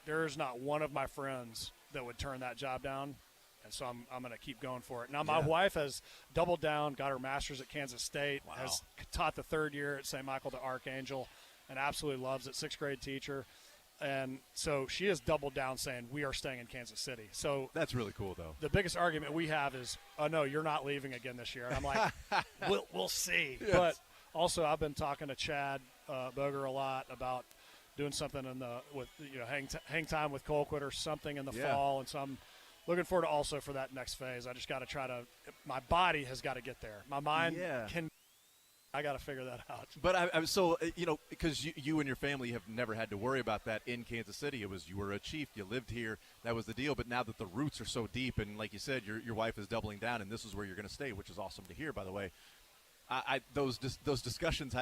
there's not one of my friends that would turn that job down. And so I'm going to keep going for it. Now, my wife has doubled down, got her master's at Kansas State, has taught the third year at St. Michael the Archangel, and absolutely loves it, 6th grade teacher. And so she has doubled down, saying we are staying in Kansas City. So that's really cool, though. The biggest argument we have is, oh, no, you're not leaving again this year. And I'm like, we'll see. Yes. But also I've been talking to Chad Boger a lot about doing something hang time with Colquitt or something in the fall. And so I'm looking forward to also for that next phase. I just got to my body has got to get there. My mind I got to figure that out. But because you and your family have never had to worry about that in Kansas City. It was, you were a Chief, you lived here, that was the deal. But now that the roots are so deep, and like you said, your wife is doubling down, and this is where you're going to stay, which is awesome to hear, by the way. Those discussions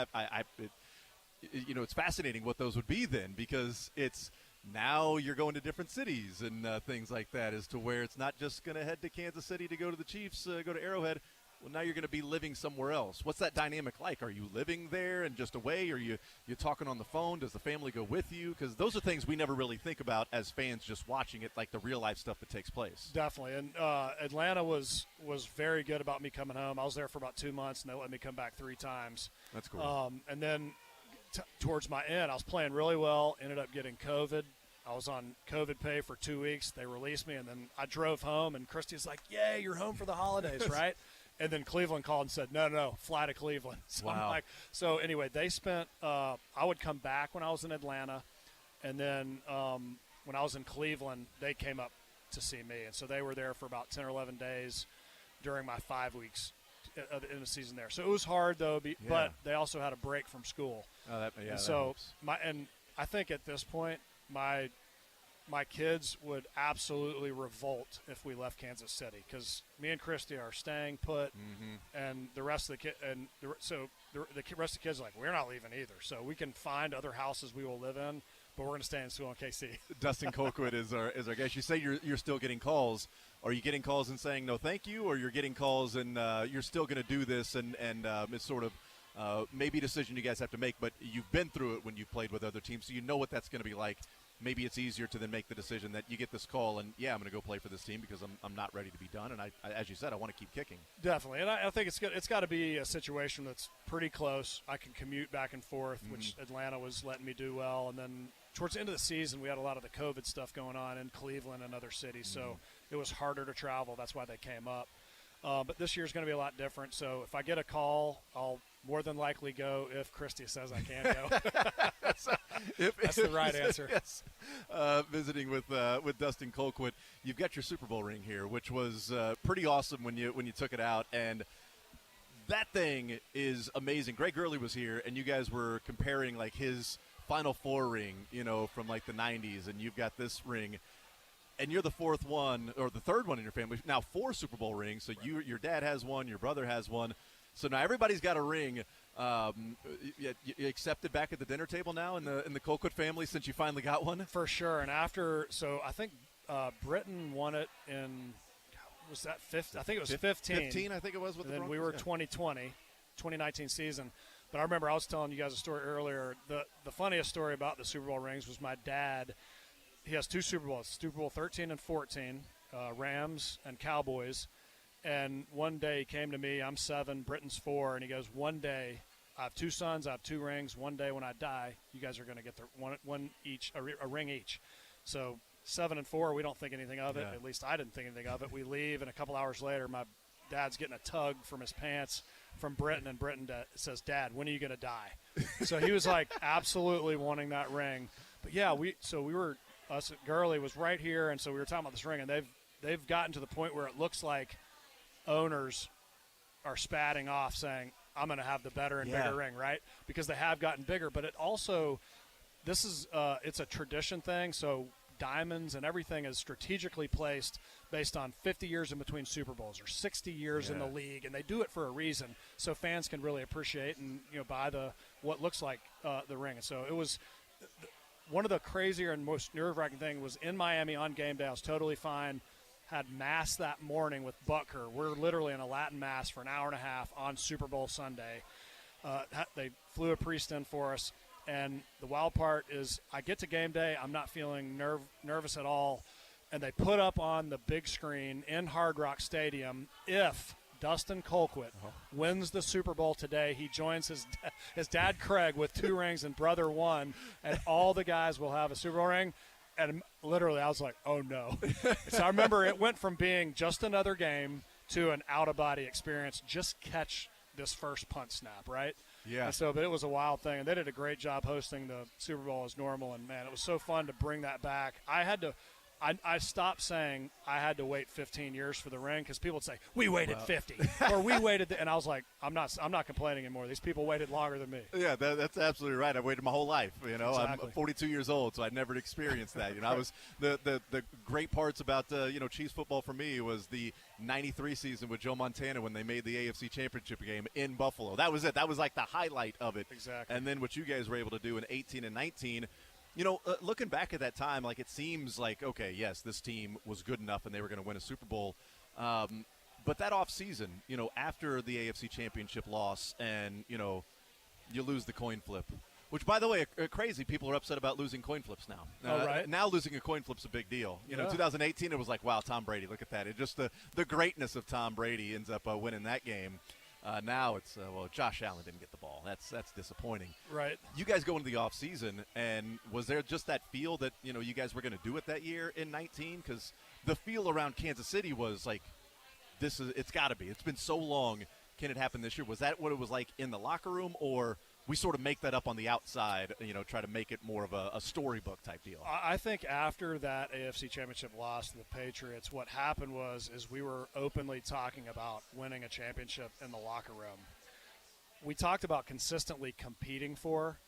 it's fascinating what those would be then, because it's now you're going to different cities and things like that, as to where it's not just going to head to Kansas City to go to the Chiefs, go to Arrowhead. Well, now you're going to be living somewhere else. What's that dynamic like? Are you living there and just away? Are you talking on the phone? Does the family go with you? Because those are things we never really think about as fans, just watching it, like the real life stuff that takes place. Definitely. And Atlanta was very good about me coming home. I was there for about 2 months, and they let me come back 3 times. That's cool. And then towards my end, I was playing really well, ended up getting COVID. I was on COVID pay for 2 weeks. They released me, and then I drove home, and Christy's like, yay, you're home for the holidays, right? And then Cleveland called and said, no, fly to Cleveland. So wow. I'm like, so anyway, they spent I would come back when I was in Atlanta, and then when I was in Cleveland, they came up to see me. And so they were there for about 10 or 11 days during my 5 weeks in the season there. So it was hard, though, but they also had a break from school. So I think at this point, my kids would absolutely revolt if we left Kansas City, because me and Christy are staying put, and the rest of the rest of the kids are like, we're not leaving either. So we can find other houses we will live in, but we're going to stay in school in KC. Dustin Colquitt is our guest. You say you're still getting calls. Are you getting calls and saying no thank you, or you're getting calls and you're still going to do this, and it's sort of maybe a decision you guys have to make, but you've been through it when you've played with other teams, so you know what that's going to be like. Maybe it's easier to then make the decision that you get this call and, I'm going to go play for this team because I'm not ready to be done. And I as you said, I want to keep kicking. Definitely. And I think it's got to be a situation that's pretty close. I can commute back and forth, which Atlanta was letting me do well. And then towards the end of the season, we had a lot of the COVID stuff going on in Cleveland and other cities. So it was harder to travel. That's why they came up. But this year's going to be a lot different. So if I get a call, I'll more than likely go if Christy says I can go. That's the right answer. Yes. Visiting with Dustin Colquitt, you've got your Super Bowl ring here, which was pretty awesome when you took it out, and that thing is amazing. Greg Gurley was here, and you guys were comparing like his Final Four ring, from like the 90s, and you've got this ring. And you're the fourth one, or the third one in your family. Now 4 Super Bowl rings. So your dad has one, your brother has one. So now everybody's got a ring. You accepted back at the dinner table now in the Colquitt family since you finally got one? For sure. And so I think Britain won it in, was that 15? I think it was 15. 15, I think it was with the Broncos. Broncos. We were 2019 season. But I remember I was telling you guys a story earlier. The funniest story about the Super Bowl rings was my dad. He has 2 Super Bowls, Super Bowl 13 and 14, Rams and Cowboys. And one day he came to me, I'm 7, Britain's 4, and he goes, one day, I have 2 sons, I have 2 rings. One day when I die, you guys are going to get one each, a ring each. So 7 and 4, we don't think anything of it. At least I didn't think anything of it. We leave, and a couple hours later, my dad's getting a tug from his pants from Britain, and Britain says, Dad, when are you going to die? So he was like absolutely wanting that ring. But yeah, us at Gurley was right here, and so we were talking about this ring, and they've gotten to the point where it looks like owners are spatting off saying, I'm going to have the better and bigger ring, right? Because they have gotten bigger. But it also, it's a tradition thing. So diamonds and everything is strategically placed based on 50 years in between Super Bowls or 60 years in the league, and they do it for a reason so fans can really appreciate and buy what looks like the ring. And so it was one of the crazier and most nerve-wracking thing was in Miami on game day. I was totally fine. Had mass that morning with Butker. We're literally in a Latin mass for an hour and a half on Super Bowl Sunday. They flew a priest in for us. And the wild part is I get to game day. I'm not feeling nervous at all. And they put up on the big screen in Hard Rock Stadium, if Dustin Colquitt wins the Super Bowl today, he joins his dad Craig with 2 rings and brother 1, and all the guys will have a Super Bowl ring. And literally I was like, oh, no. So I remember it went from being just another game to an out-of-body experience. Just catch this first punt snap, right? Yeah. And so, but it was a wild thing, and they did a great job hosting the Super Bowl as normal. And man, it was so fun to bring that back. I stopped saying I had to wait 15 years for the ring because people would say we waited 50 or we waited, and I was like, I'm not complaining anymore. These people waited longer than me. Yeah, that's absolutely right. I waited my whole life. Exactly. I'm 42 years old, so I never experienced that. I was the great parts about Chiefs football for me was the '93 season with Joe Montana when they made the AFC Championship game in Buffalo. That was it. That was like the highlight of it. Exactly. And then what you guys were able to do in 18 and 19. Looking back at that time, like it seems like, okay, yes, this team was good enough and they were going to win a Super Bowl. But that offseason, after the AFC Championship loss and, you lose the coin flip, which, by the way, crazy. People are upset about losing coin flips now. Right. Now losing a coin flip's a big deal. 2018, it was like, wow, Tom Brady, look at that. It just the greatness of Tom Brady ends up winning that game. Now it's, Josh Allen didn't get the ball. That's disappointing. Right. You guys go into the offseason, and was there just that feel that, you guys were going to do it that year in 19? Because the feel around Kansas City was like, it's got to be. It's been so long. Can it happen this year? Was that what it was like in the locker room, or we sort of make that up on the outside, try to make it more of a storybook type deal? I think after that AFC Championship loss to the Patriots, what happened is we were openly talking about winning a championship in the locker room. We talked about consistently competing for,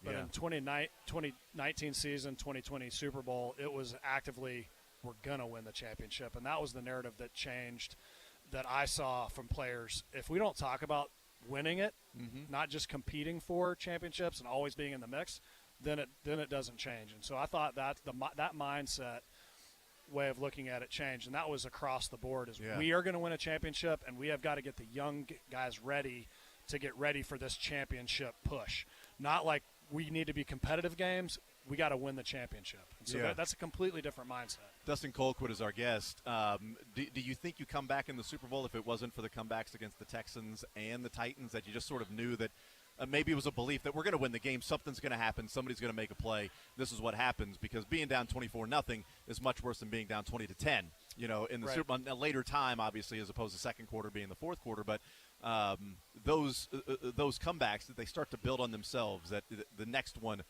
but in 2019 season, 2020 Super Bowl, it was actively we're going to win the championship. And that was the narrative that changed that I saw from players. If we don't talk about winning it, not just competing for championships and always being in the mix, then it doesn't change. And so I thought that that mindset way of looking at it changed, and that was across the board. We are going to win a championship, and we have got to get the young guys ready to get ready for this championship push. Not like we need to be competitive games. We got to win the championship. And so that's a completely different mindset. Dustin Colquitt is our guest. Do you think you come back in the Super Bowl if it wasn't for the comebacks against the Texans and the Titans, that you just sort of knew that maybe it was a belief that we're going to win the game, something's going to happen, somebody's going to make a play, this is what happens? Because being down 24-0 is much worse than being down 20-10, in the Super Bowl, a later time, obviously, as opposed to second quarter being the fourth quarter. But those comebacks, that they start to build on themselves, that the next one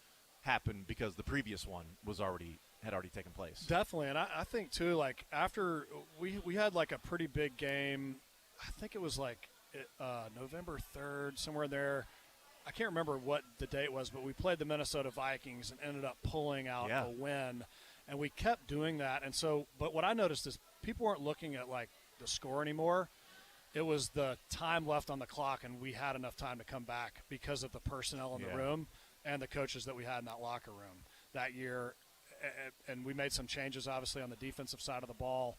happened because the previous one had already taken place. Definitely. And I think too, like after we had like a pretty big game, I think it was like November 3rd, somewhere there. I can't remember what the date was, but we played the Minnesota Vikings and ended up pulling out a win, and we kept doing that. And so, but what I noticed is people weren't looking at like the score anymore. It was the time left on the clock, and we had enough time to come back because of the personnel in the room and the coaches that we had in that locker room that year. And we made some changes, obviously, on the defensive side of the ball,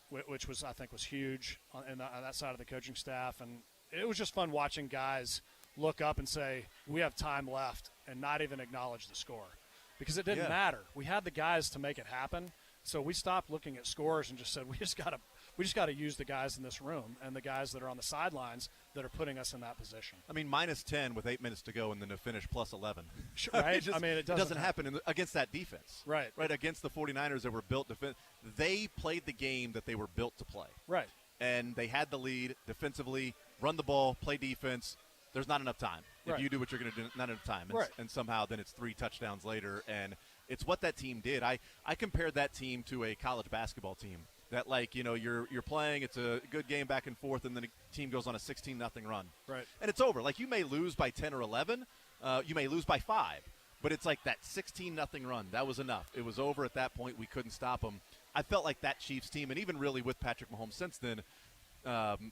which was, I think, was huge on that side of the coaching staff. And it was just fun watching guys look up and say, we have time left, and not even acknowledge the score. Because it didn't matter. We had the guys to make it happen. So we stopped looking at scores and just said, we just got to use the guys in this room and the guys that are on the sidelines that are putting us in that position. I mean, -10 with 8 minutes to go, and then to finish +11. Right? It doesn't happen against that defense. Right. Right, against the 49ers that were built to they played the game that they were built to play. Right. And they had the lead defensively, run the ball, play defense. There's not enough time. If you do what you're going to do, not enough time. And somehow then it's 3 touchdowns later, and it's what that team did. I compared that team to a college basketball team. That, like, you're playing, it's a good game back and forth, and then a team goes on a 16-0 run. Right. And it's over. Like, you may lose by 10 or 11. You may lose by 5. But it's like that 16-0 run. That was enough. It was over at that point. We couldn't stop them. I felt like that Chiefs team, and even really with Patrick Mahomes since then,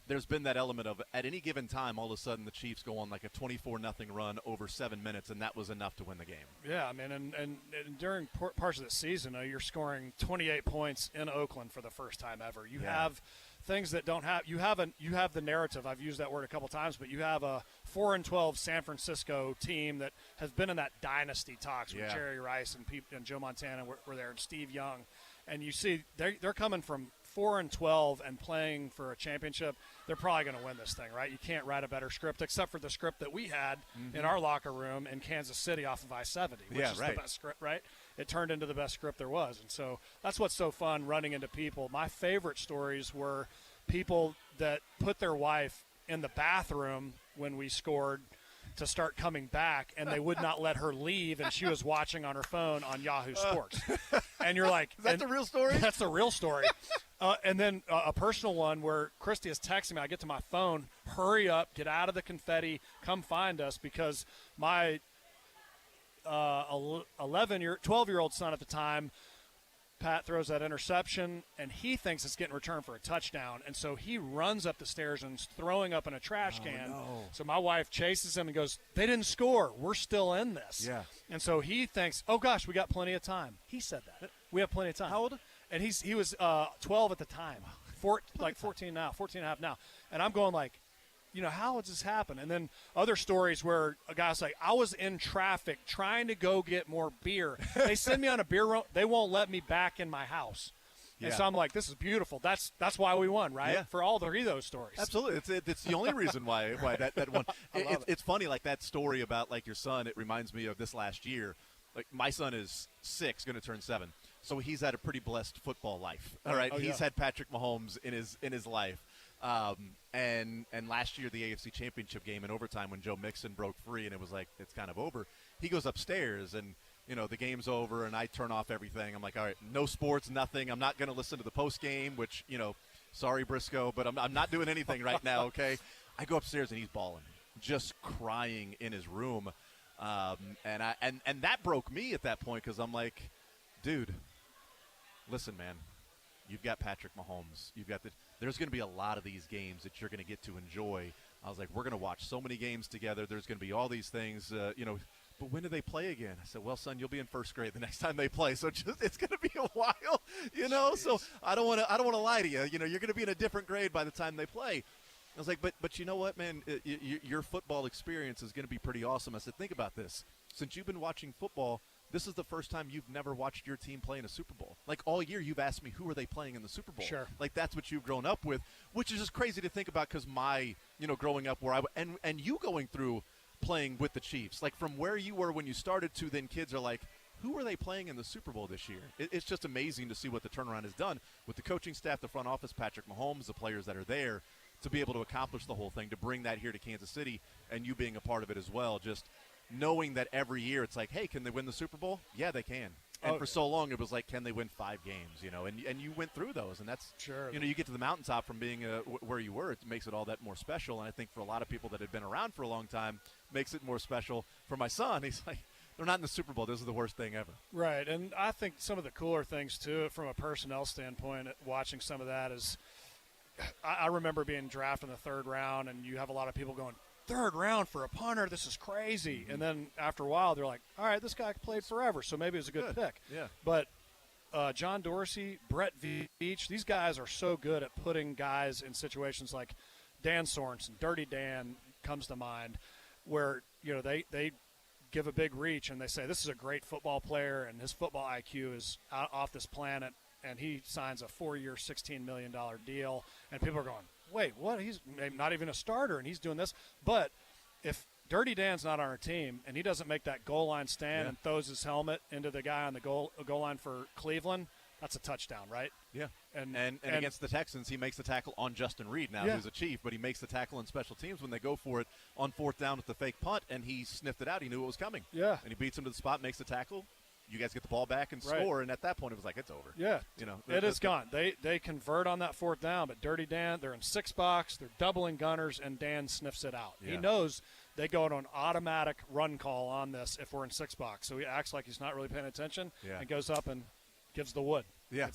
there's been that element of at any given time, all of a sudden the Chiefs go on like a 24-0 run over 7 minutes, and that was enough to win the game. Yeah, I mean, and during parts of the season, you're scoring 28 points in Oakland for the first time ever. You have things that don't have – you have the narrative. I've used that word a couple times, but you have a 4-12 San Francisco team that has been in that dynasty talks with Jerry Rice and Joe Montana were there, and Steve Young. And you see they're coming from 4-12 and playing for a championship. They're probably going to win this thing, right? You can't write a better script except for the script that we had in our locker room in Kansas City off of I-70, which is the best script, right? It turned into the best script there was. And so that's what's so fun, running into people. My favorite stories were people that put their wife in the bathroom when we scored to start coming back, and they would not let her leave, and she was watching on her phone on Yahoo Sports. And you're like, is that the real story? That's the real story. And then a personal one where Christy is texting me. I get to my phone, hurry up, get out of the confetti, come find us, because my 12-year-old son at the time, Pat, throws that interception, and he thinks it's getting returned for a touchdown. And so he runs up the stairs and is throwing up in a trash can. No. So my wife chases him and goes, they didn't score. We're still in this. Yeah. And so he thinks, oh, gosh, we got plenty of time. He said that. We have plenty of time. How old? And he was 12 at the time, 14 now, 14 and a half now. And I'm going like, how does this happen? And then other stories where a guy's like, I was in traffic trying to go get more beer. They send me on a beer run. They won't let me back in my house. Yeah. And so I'm like, this is beautiful. That's why we won, right? Yeah. For all three of those stories. Absolutely. It's the only reason why that one. It's funny, like that story about like your son. It reminds me of this last year. Like my son is 6, going to turn 7. So he's had a pretty blessed football life. All right. He's had Patrick Mahomes in his life. And last year, the AFC Championship game in overtime, when Joe Mixon broke free and it was like, it's kind of over, he goes upstairs and, the game's over and I turn off everything. I'm like, all right, no sports, nothing. I'm not going to listen to the post game, which, sorry, Brisco, but I'm not doing anything right now. Okay. I go upstairs and he's bawling, just crying in his room. And that broke me at that point, 'cause I'm like, dude, listen, man, you've got Patrick Mahomes. There's going to be a lot of these games that you're going to get to enjoy. I was like, we're going to watch so many games together. There's going to be all these things, but when do they play again? I said, well, son, you'll be in first grade the next time they play. So it's going to be a while, so I don't want to lie to you. You're going to be in a different grade by the time they play. I was like, but you know what, man, your football experience is going to be pretty awesome. I said, think about this. Since you've been watching football, this is the first time you've never watched your team play in a Super Bowl. Like all year, you've asked me, who are they playing in the Super Bowl? Sure. Like that's what you've grown up with, which is just crazy to think about, because my, growing up where and you going through playing with the Chiefs, like from where you were when you started to then kids are like, who are they playing in the Super Bowl this year? It's just amazing to see what the turnaround has done with the coaching staff, the front office, Patrick Mahomes, the players that are there to be able to accomplish the whole thing, to bring that here to Kansas City and you being a part of it as well. Just knowing that every year it's like, hey, can they win the Super Bowl? Yeah, they can. And for so long it was like, can they win 5 games? And you went through those, and that's sure. You get to the mountaintop from being where you were. It makes it all that more special. And I think for a lot of people that have been around for a long time, makes it more special. For my son, he's like, they're not in the Super Bowl. This is the worst thing ever. Right, and I think some of the cooler things too, from a personnel standpoint, watching some of that is, I remember being drafted in the 3rd round, and you have a lot of people going, 3rd round for a punter, this is crazy. And then after a while, they're like, all right, this guy played forever, so maybe it was a good pick. Yeah. But John Dorsey, Brett Veach, these guys are so good at putting guys in situations like Dan Sorensen, Dirty Dan comes to mind, where they give a big reach and they say, this is a great football player and his football IQ is off this planet, and he signs a 4-year, $16 million deal, and people are going, wait, what? He's not even a starter, and he's doing this. But if Dirty Dan's not on our team and he doesn't make that goal line stand and throws his helmet into the guy on the goal line for Cleveland, that's a touchdown, right? Yeah. And against the Texans, he makes the tackle on Justin Reed now, who's a Chief, but he makes the tackle on special teams when they go for it on 4th down with the fake punt, and he sniffed it out. He knew it was coming. Yeah. And he beats him to the spot, makes the tackle. You guys get the ball back and score, and at that point it was like, it's over. Yeah. It is gone. They convert on that 4th down, but Dirty Dan, they're in 6 box, they're doubling gunners, and Dan sniffs it out. Yeah. He knows they go on an automatic run call on this if we're in 6 box. So he acts like he's not really paying attention and goes up and gives the wood. Yeah,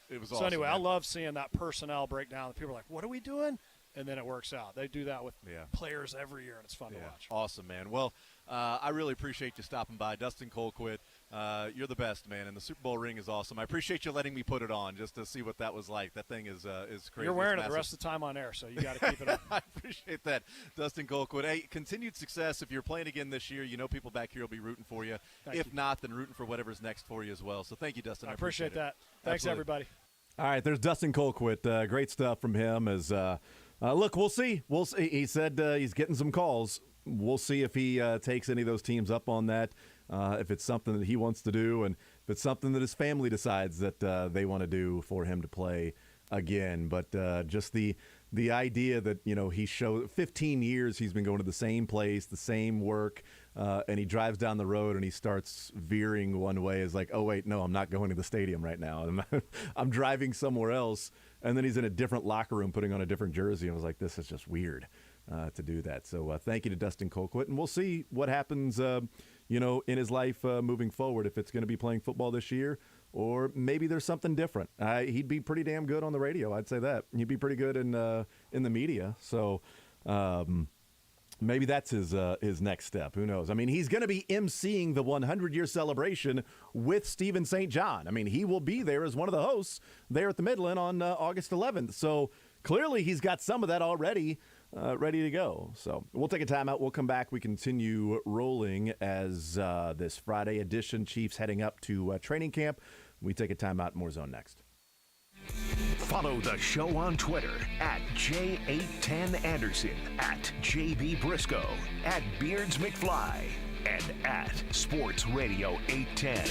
it was awesome. So anyway, man. I love seeing that personnel breakdown. People are like, what are we doing? And then it works out. They do that with players every year, and it's fun to watch. Awesome, man. Well, I really appreciate you stopping by. Dustin Colquitt, you're the best, man, and the Super Bowl ring is awesome. I appreciate you letting me put it on just to see what that was like. That thing is crazy. You're wearing it the rest of the time on air, so you got to keep it on. I appreciate that, Dustin Colquitt. Hey, continued success. If you're playing again this year, people back here will be rooting for you. If not, then rooting for whatever's next for you as well. So thank you, Dustin. I appreciate that. Thanks, Absolutely. everybody. All right, there's Dustin Colquitt. Great stuff from him. Look, we'll see. We'll see. He said he's getting some calls. We'll see if he takes any of those teams up on that, if it's something that he wants to do, and if it's something that his family decides that they want to do for him to play again. But just the idea that, he showed 15 years he's been going to the same place, the same work, and he drives down the road and he starts veering one way is like, oh, wait, no, I'm not going to the stadium right now. I'm driving somewhere else. And then he's in a different locker room putting on a different jersey. And I was like, this is just weird to do that. So thank you to Dustin Colquitt. And we'll see what happens, in his life moving forward, if it's going to be playing football this year or maybe there's something different. He'd be pretty damn good on the radio. I'd say that. He'd be pretty good in the media. So maybe that's his next step. Who knows? I mean, he's going to be emceeing the 100-year celebration with Stephen St. John. I mean, he will be there as one of the hosts there at the Midland on August 11th. So clearly he's got some of that already ready to go. So we'll take a timeout. We'll come back. We continue rolling as this Friday edition, Chiefs heading up to training camp. We take a timeout. More Zone next. Follow the show on Twitter at J810Anderson, at JB Brisco, at Beards McFly, and at Sports Radio 810.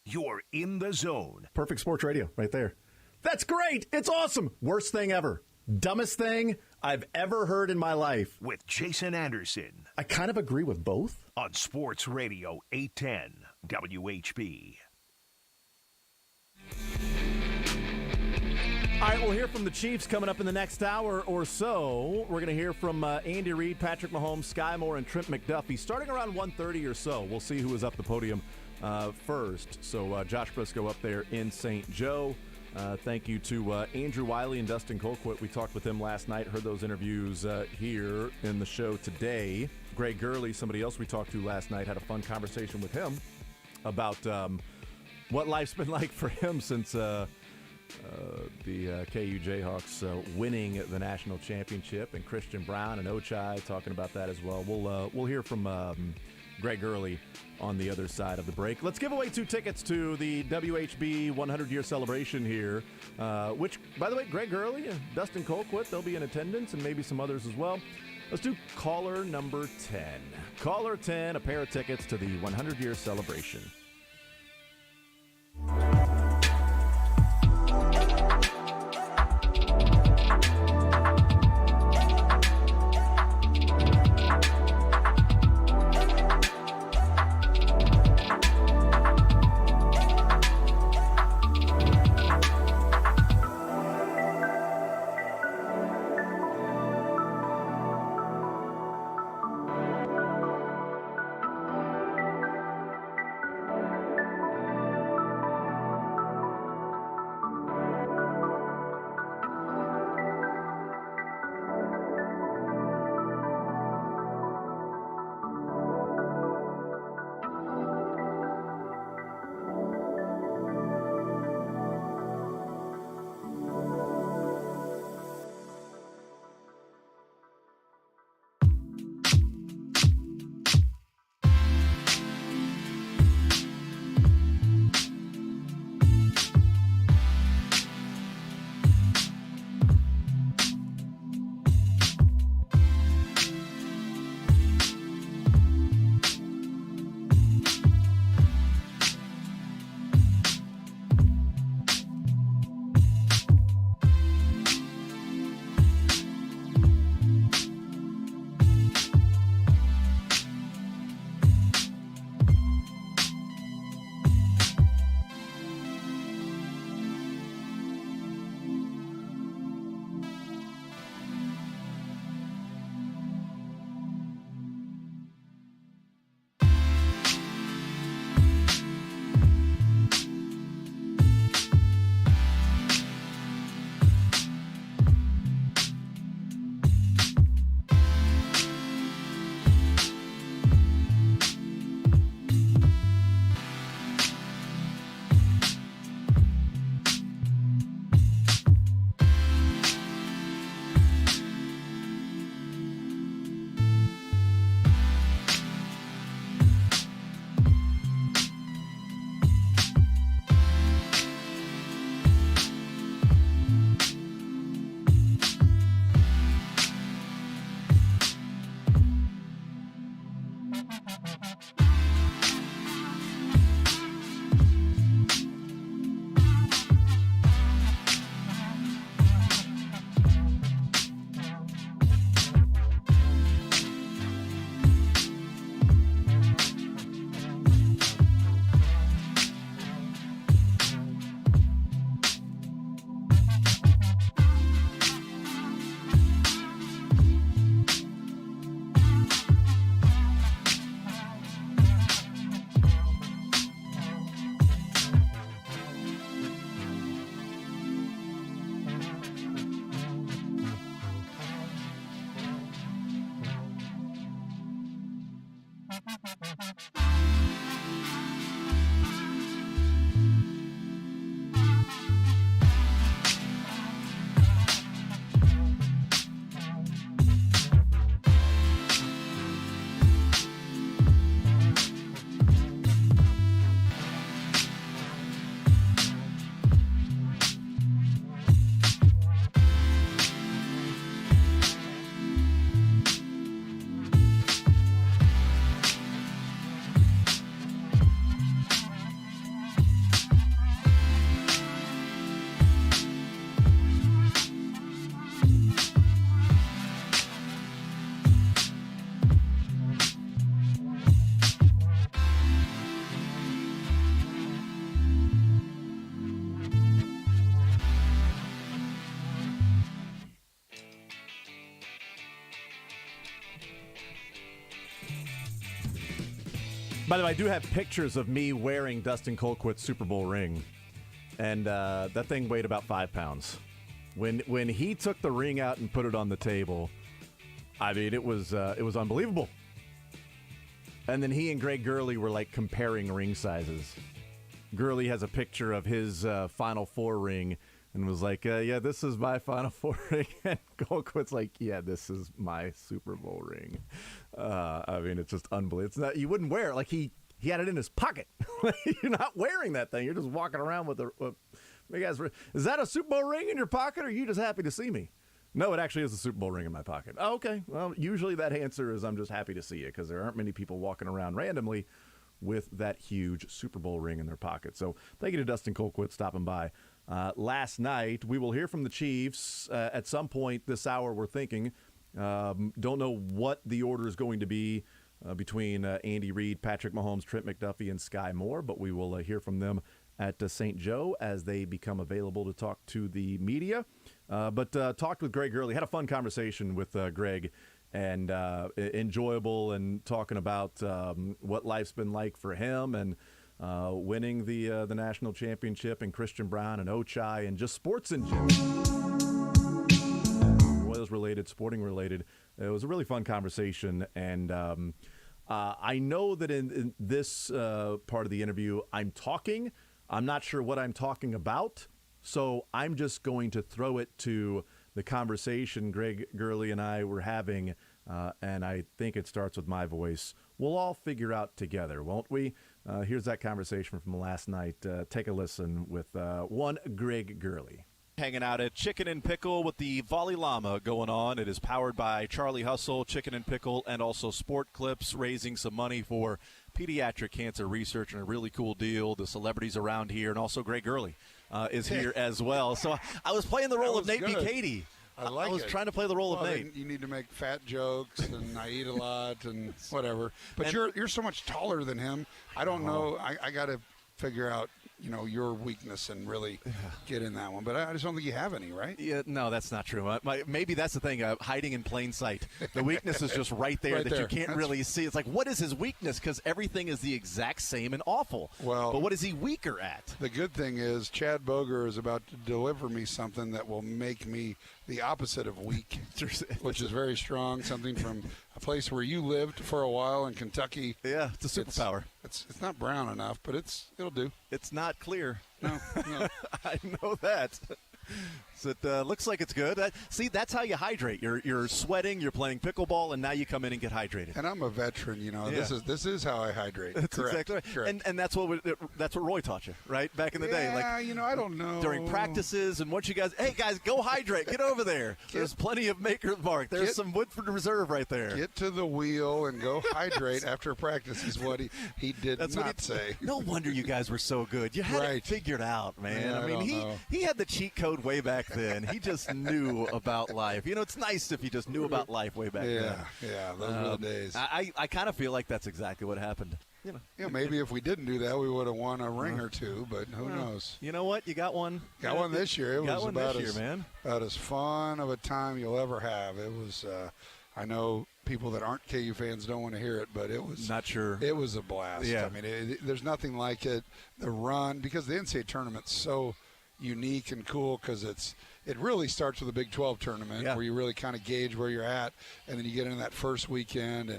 You're in the zone. Perfect sports radio right there. That's great. It's awesome. Worst thing ever. Dumbest thing I've ever heard in my life. With Jason Anderson. I kind of agree with both. On Sports Radio 810 WHB. All right, we'll hear from the Chiefs coming up in the next hour or so. We're going to hear from Andy Reid, Patrick Mahomes, Sky Moore, and Trent McDuffie starting around 1:30 or so. We'll see who is up the podium first. So Josh Brisco up there in St. Joe. Thank you to Andrew Wylie and Dustin Colquitt. We talked with them last night, heard those interviews here in the show today. Greg Gurley, somebody else we talked to last night, had a fun conversation with him about what life's been like for him since the KU Jayhawks winning the national championship, and Christian Brown and Ochai talking about that as well. We'll hear from Greg Gurley on the other side of the break. Let's give away 2 tickets to the WHB 100-year celebration here, which, by the way, Greg Gurley and Dustin Colquitt, they'll be in attendance, and maybe some others as well. Let's do caller number 10. Caller 10, a pair of tickets to the 100-year celebration. By the way, I do have pictures of me wearing Dustin Colquitt's Super Bowl ring, and that thing weighed about 5 pounds. When he took the ring out and put it on the table, I mean, it was unbelievable. And then he and Greg Gurley were like comparing ring sizes. Gurley has a picture of his Final Four ring and was like, yeah, this is my Final Four ring. And Colquitt's like, yeah, this is my Super Bowl ring. I mean, it's just unbelievable. It's not, you wouldn't wear it. Like, he had it in his pocket. You're not wearing that thing. You're just walking around with a big ass ring. Is that a Super Bowl ring in your pocket, or are you just happy to see me? No, it actually is a Super Bowl ring in my pocket. Oh, okay. Well, usually that answer is I'm just happy to see you, because there aren't many people walking around randomly with that huge Super Bowl ring in their pocket. So thank you to Dustin Colquitt stopping by last night. We will hear from the Chiefs at some point this hour, we're thinking. Don't know what the order is going to be between Andy Reid, Patrick Mahomes, Trent McDuffie, and Sky Moore, but we will hear from them at St. Joe as they become available to talk to the media. But talked with Greg Gurley, had a fun conversation with Greg, and enjoyable, and talking about what life's been like for him, and winning the national championship, and Christian Brown and Ochai, and just sports in general. Royals related, sporting related. It was a really fun conversation, and I know that in this part of the interview, I'm talking. I'm not sure what I'm talking about, so I'm just going to throw it to the conversation Greg Gurley and I were having, and I think it starts with my voice. We'll all figure out together, won't we? Here's that conversation from last night. Take a listen with one Greg Gurley. Hanging out at Chicken and Pickle with the Volley Llama going on. It is powered by Charlie Hustle, Chicken and Pickle, and also Sport Clips, raising some money for pediatric cancer research, and a really cool deal. The celebrities around here, and also Greg Gurley is here as well. So I was playing the role of Nate B. Katie. I was trying to play the role of Nate. You need to make fat jokes, and I eat a lot, and whatever. But you're so much taller than him. I don't know. I got to figure out, your weakness and really get in that one. But I just don't think you have any, right? Yeah, no, that's not true. Maybe that's the thing, hiding in plain sight. The weakness is just right there you can't really see. It's like, what is his weakness? Because everything is the exact same and awful. Well, but what is he weaker at? The good thing is Chad Boger is about to deliver me something that will make me the opposite of weak, which is very strong, something from a place where you lived for a while in Kentucky. Yeah, it's a superpower. It's not brown enough, but it'll do. It's not clear. No. I know that. So it looks like it's good. See, that's how you hydrate. You're sweating, you're playing pickleball, and now you come in and get hydrated. And I'm a veteran, Yeah. This is how I hydrate. That's correct. Exactly right. Correct. And that's what Roy taught you, right? Back in the day. Like, I don't know. During practices, and once you guys, hey guys, go hydrate. Get over there. There's plenty of Maker's Mark. There's some Woodford Reserve right there. Get to the wheel and go hydrate after practice is what he did not say. No wonder you guys were so good. You had it figured out, man. Yeah, I mean, he had the cheat code way back then. He just knew about life. It's nice if you just knew about life way back then. Yeah, those were the days. I kind of feel like that's exactly what happened. Maybe if we didn't do that, we would have won a ring or two, but who knows? You know what? You got one. Got one this year. It was about about as fun of a time you'll ever have. It was. I know people that aren't KU fans don't want to hear it, but it was not sure. It was a blast. Yeah. I mean, there's nothing like it. The run, because the NCAA tournament's so unique and cool, because it really starts with the Big 12 tournament where you really kind of gauge where you're at, and then you get into that first weekend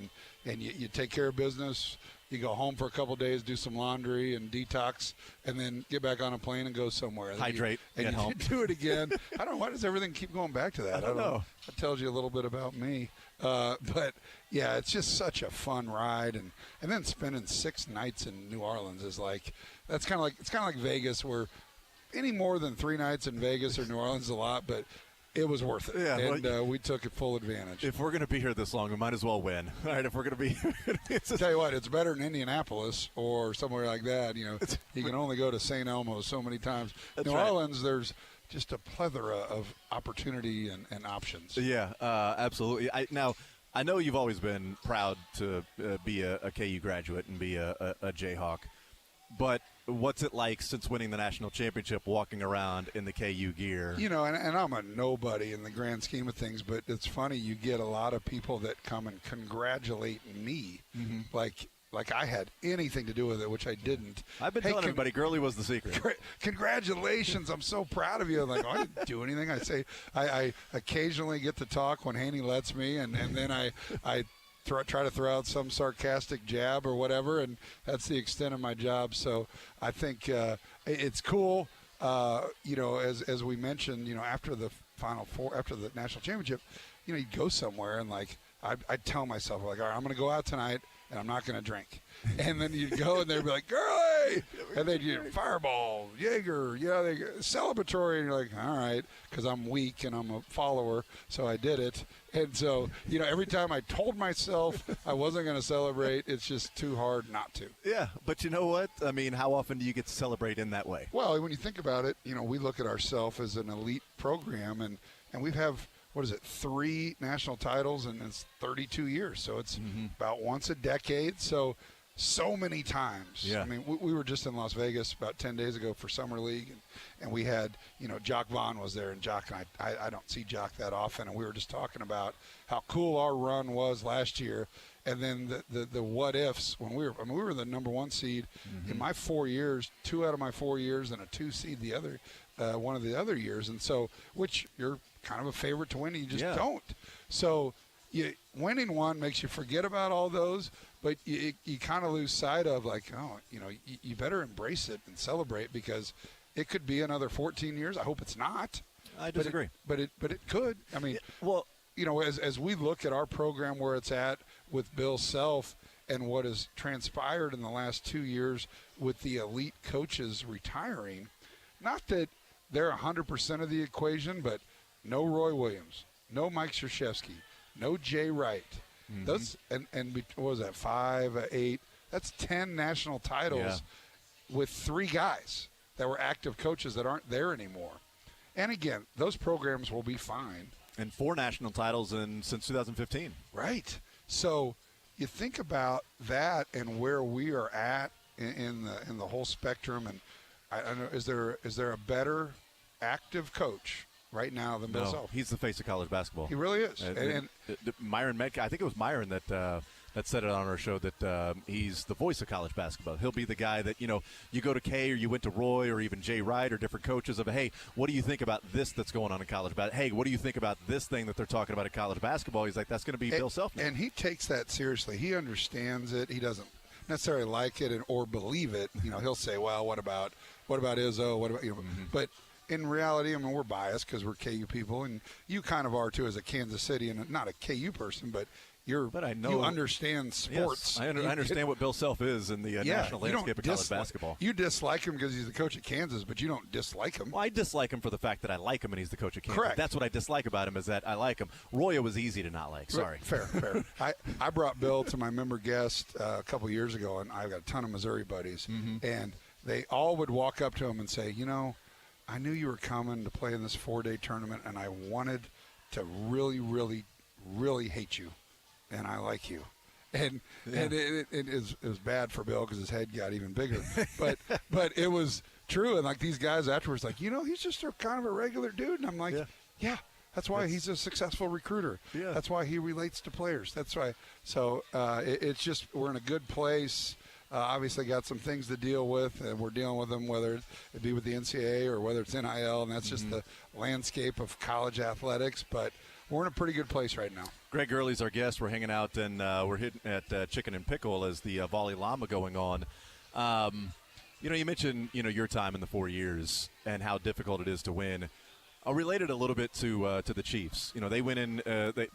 and you take care of business. You go home for a couple of days, do some laundry and detox, and then get back on a plane and go somewhere. Hydrate. And get home. Do it again. I don't know. Why does everything keep going back to that? I don't know. That tells you a little bit about me. But, yeah, it's just such a fun ride. And then spending 6 nights in New Orleans is like – it's kind of like Vegas, where any more than 3 nights in Vegas or New Orleans is a lot, but – it was worth it, and we took it full advantage. If we're going to be here this long, we might as well win. All right, if we're going to be tell you what, it's better than Indianapolis or somewhere like that. You can only go to St. Elmo so many times. New Orleans, there's just a plethora of opportunity and options. Yeah, absolutely. I know you've always been proud to be a KU graduate and be a Jayhawk, but what's it like since winning the national championship, walking around in the KU gear? And I'm a nobody in the grand scheme of things, but it's funny, you get a lot of people that come and congratulate me. Mm-hmm. Like, like I had anything to do with it, which I didn't. I've been telling everybody Gurley was the secret. Congratulations. I'm so proud of you. I'm like, oh, I didn't do anything. I say I occasionally get to talk when Haney lets me, and then I try to throw out some sarcastic jab or whatever, and that's the extent of my job. So I think it's cool. As we mentioned, after the Final Four, after the national championship, you'd go somewhere and like I'd tell myself like, all right, I'm going to go out tonight and I'm not going to drink. And then you'd go and they'd be like, Gurley! And then you'd Fireball, Jaeger, they celebratory. And you're like, all right, because I'm weak and I'm a follower, so I did it. And so, every time I told myself I wasn't going to celebrate, it's just too hard not to. Yeah, but you know what? I mean, how often do you get to celebrate in that way? Well, when you think about it, we look at ourselves as an elite program, and we have, 3 national titles, and it's 32 years. So it's about once a decade. So many times. Yeah. I mean, we were just in Las Vegas about 10 days ago for Summer League, and we had, Jock Vaughn was there, and Jock and I don't see Jock that often, and we were just talking about how cool our run was last year, and then the what ifs when we were the number 1 seed in my 4 years, 2 out of my 4 years, and a 2 seed the other one of the other years, and so which you're kind of a favorite to win, and you just don't. So winning one makes you forget about all those, but you kind of lose sight of like, you better embrace it and celebrate, because it could be another 14 years. I hope it's not. I disagree. But it could. I mean, as we look at our program where it's at with Bill Self and what has transpired in the last 2 years with the elite coaches retiring, not that they're 100% of the equation, but no Roy Williams, no Mike Krzyzewski, no Jay Wright. Those and what was that, 5, 8? That's 10 national titles with 3 guys that were active coaches that aren't there anymore. And again, those programs will be fine. And 4 national titles since 2015. Right. So you think about that and where we are at in the whole spectrum. And I don't know, is there a better active coach right now than Bill Self? He's the face of college basketball. He really is. And Myron Metcalf, I think it was Myron that said it on our show, that he's the voice of college basketball. He'll be the guy that, you go to Kay or you went to Roy or even Jay Wright or different coaches of, hey, what do you think about this that's going on in college basketball? Hey, what do you think about this thing that they're talking about in college basketball? He's like, that's going to be Bill Self now. And he takes that seriously. He understands it. He doesn't necessarily like it or believe it. He'll say, well, what about Izzo? What about, but in reality, I mean, we're biased because we're KU people, and you kind of are too as a Kansas City, and not a KU person, but you understand sports. Yes, I understand what Bill Self is in the national landscape of college basketball. You dislike him because he's the coach at Kansas, but you don't dislike him. Well, I dislike him for the fact that I like him and he's the coach at Kansas. Correct. That's what I dislike about him, is that I like him. Roya was easy to not like. Sorry. Fair. I brought Bill to my member guest a couple years ago, and I've got a ton of Missouri buddies, and they all would walk up to him and say, I knew you were coming to play in this 4-day tournament, and I wanted to really, really, really hate you, and I like you. And it was bad for Bill because his head got even bigger. but it was true. And, like, these guys afterwards, like, he's just kind of a regular dude. And I'm like, yeah that's why he's a successful recruiter. Yeah. That's why he relates to players. That's why. So it's just we're in a good place. Obviously got some things to deal with, and we're dealing with them, whether it be with the NCAA or whether it's NIL, and that's just the landscape of college athletics. But we're in a pretty good place right now. Greg Gurley's our guest. We're hanging out, and we're hitting at Chicken and Pickle as the Volley Llama going on. You mentioned, your time in the 4 years and how difficult it is to win. I'll relate it a little bit to the Chiefs. They went in, they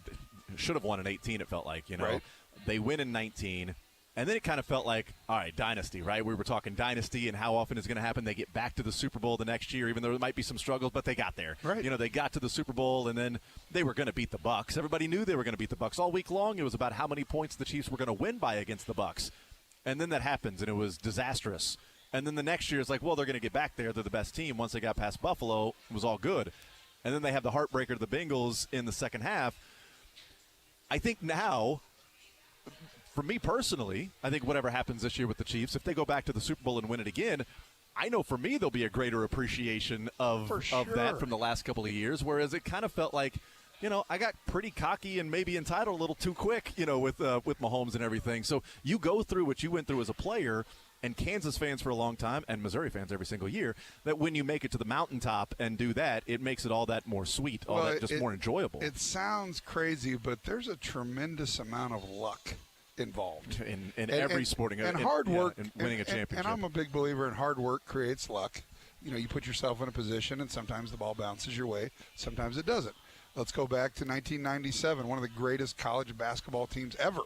should have won in 18, it felt like, Right. They win in 19. And then it kind of felt like, all right, dynasty, right? We were talking dynasty and how often it's going to happen. They get back to the Super Bowl the next year, even though there might be some struggles, but they got there. Right. They got to the Super Bowl, and then they were going to beat the Bucs. Everybody knew they were going to beat the Bucs all week long. It was about how many points the Chiefs were going to win by against the Bucs. And then that happens, and it was disastrous. And then the next year, it's like, well, they're going to get back there. They're the best team. Once they got past Buffalo, it was all good. And then they have the heartbreaker to the Bengals in the second half. I think now, for me personally, I think whatever happens this year with the Chiefs, if they go back to the Super Bowl and win it again, I know for me there'll be a greater appreciation of that from the last couple of years, whereas it kind of felt like I got pretty cocky and maybe entitled a little too quick, with Mahomes and everything. So you go through what you went through as a player, and Kansas fans for a long time, and Missouri fans every single year, that when you make it to the mountaintop and do that, it makes it all that more sweet, more enjoyable. It sounds crazy, but there's a tremendous amount of luck involved in every sporting and hard work in winning a championship. And I'm a big believer in hard work creates luck. You put yourself in a position, and sometimes the ball bounces your way, sometimes it doesn't. Let's go back to 1997, one of the greatest college basketball teams ever,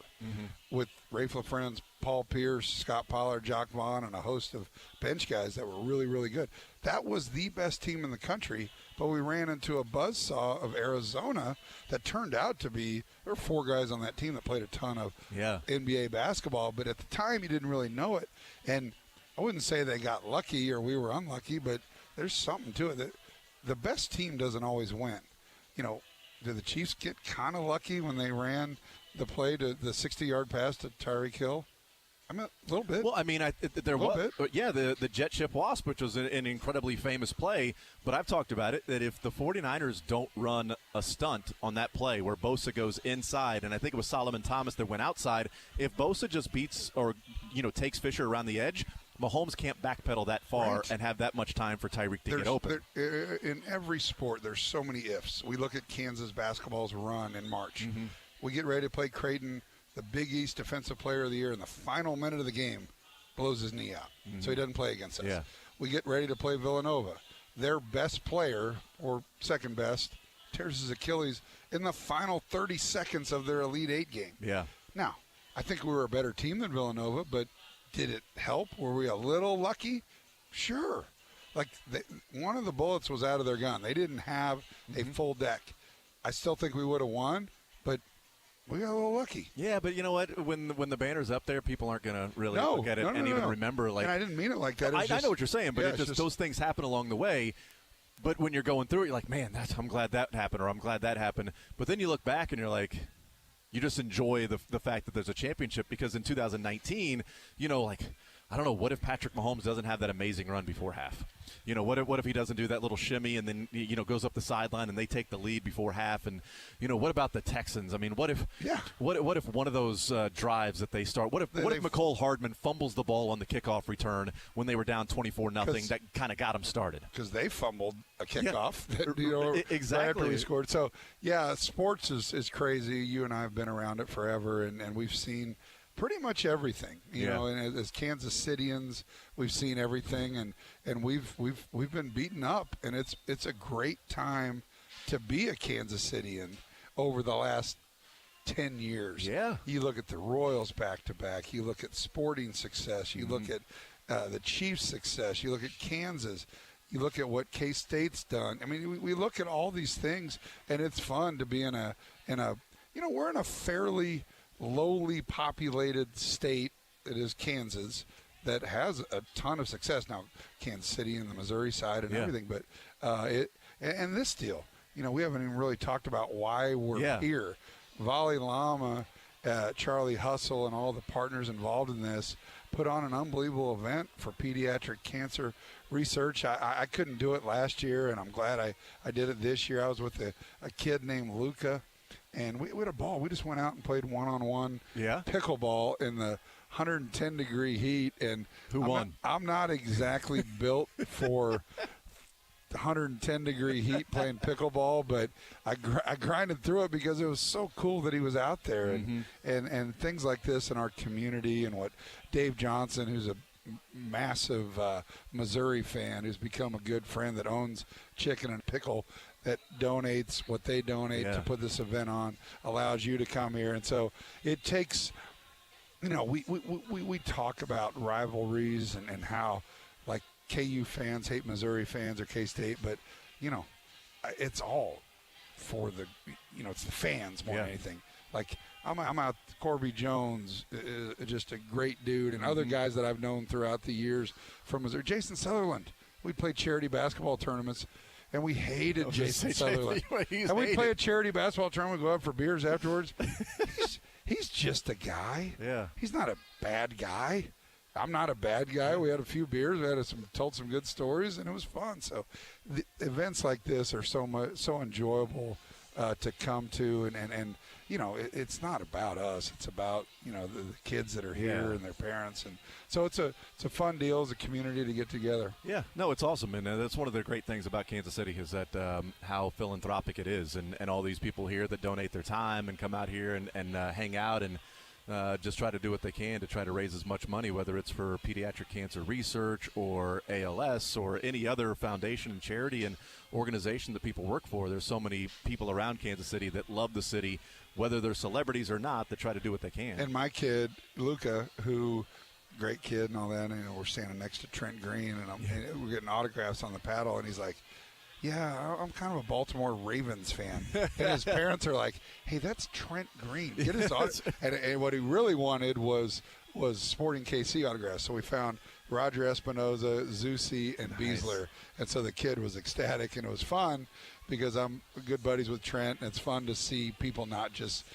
with Rafe LaFrentz, Paul Pierce, Scott Pollard, Jock Vaughn, and a host of bench guys that were really, really good. That was the best team in the country, but we ran into a buzzsaw of Arizona that turned out to be – there were 4 guys on that team that played a ton of NBA basketball, but at the time you didn't really know it. And I wouldn't say they got lucky or we were unlucky, but there's something to it. The best team doesn't always win. Did the Chiefs get kind of lucky when they ran the play to the 60-yard pass to Tyreek Hill? I mean, a little bit. Well, I mean, there was, the jet ship wasp, which was an incredibly famous play. But I've talked about it, that if the 49ers don't run a stunt on that play where Bosa goes inside, and I think it was Solomon Thomas that went outside, if Bosa just beats or, takes Fisher around the edge, Mahomes can't backpedal that far and have that much time for Tyreek to get open. In every sport, there's so many ifs. We look at Kansas basketball's run in March. We get ready to play Creighton. The Big East Defensive Player of the Year in the final minute of the game blows his knee out, so he doesn't play against us. Yeah. We get ready to play Villanova. Their best player, or second best, tears his Achilles in the final 30 seconds of their Elite Eight game. Yeah. Now, I think we were a better team than Villanova, but did it help? Were we a little lucky? Sure. One of the bullets was out of their gun. They didn't have a full deck. I still think we would have won, but we got a little lucky. Yeah, but you know what? When the banner's up there, people aren't going to really look at it and even remember. And I didn't mean it like that. I know what you're saying, but those things happen along the way. But when you're going through it, you're like, man, I'm glad that happened, or I'm glad that happened. But then you look back and you're like, you just enjoy the fact that there's a championship, because in 2019, I don't know, what if Patrick Mahomes doesn't have that amazing run before half? What if he doesn't do that little shimmy and then, goes up the sideline and they take the lead before half? And, what about the Texans? I mean, what if one of those drives that they start, what if McCole Hardman fumbles the ball on the kickoff return when they were down 24-0, that kind of got them started? Because they fumbled a kickoff exactly. right after we scored. So, yeah, sports is crazy. You and I have been around it forever, and we've seen pretty much everything, you know. And as Kansas Cityans, we've seen everything, and we've been beaten up, and it's a great time to be a Kansas Cityan over the last 10 years. Yeah, you look at the Royals back to back. You look at Sporting success. You look at the Chiefs' success. You look at Kansas. You look at what K-State's done. I mean, we look at all these things, and it's fun to be in a we're in a fairly lowly populated state that is Kansas that has a ton of success. Now, Kansas City and the Missouri side and everything, but and this deal, we haven't even really talked about why we're here. Wally Lama, Charlie Hustle, and all the partners involved in this put on an unbelievable event for pediatric cancer research. I couldn't do it last year, and I'm glad I did it this year. I was with a kid named Luca. And we had a ball. We just went out and played one-on-one pickleball in the 110-degree heat. And who won? I'm not exactly built for 110-degree heat playing pickleball, but I grinded through it because it was so cool that he was out there. And things like this in our community, and what Dave Johnson, who's a massive Missouri fan, who's become a good friend that owns Chicken and Pickle, that donates what they donate to put this event on, allows you to come here. And so it takes, we talk about rivalries and how, like, KU fans hate Missouri fans or K-State, but, it's all for the, it's the fans more than anything. Like, I'm out, Corby Jones, just a great dude, and other guys that I've known throughout the years from Missouri. Jason Sutherland, we played charity basketball tournaments, and we hated Jason Sutherland. And we play a charity basketball tournament, go out for beers afterwards. He's just a guy. Yeah. He's not a bad guy. I'm not a bad guy. We had a few beers. We told some good stories, and it was fun. So the events like this are so enjoyable to come to, and you know, it's not about us. It's about, you know, the kids that are here and their parents, and so it's a fun deal as a community to get together. Yeah, no, it's awesome, and that's one of the great things about Kansas City is that how philanthropic it is, and all these people here that donate their time and come out here and hang out and just try to do what they can to try to raise as much money, whether it's for pediatric cancer research or ALS or any other foundation and charity and organization that people work for. There's so many people around Kansas City that love the city, whether they're celebrities or not, that try to do what they can. And my kid, Luca, who great kid and all that, and, you know, we're standing next to Trent Green, and we're getting autographs on the paddle, and he's like, yeah, I'm kind of a Baltimore Ravens fan. And his parents are like, hey, that's Trent Green. Get his and what he really wanted was Sporting KC autographs. So we found Roger Espinoza, Zusi, and Beasler. And so the kid was ecstatic, and it was fun because I'm good buddies with Trent, and it's fun to see people not just,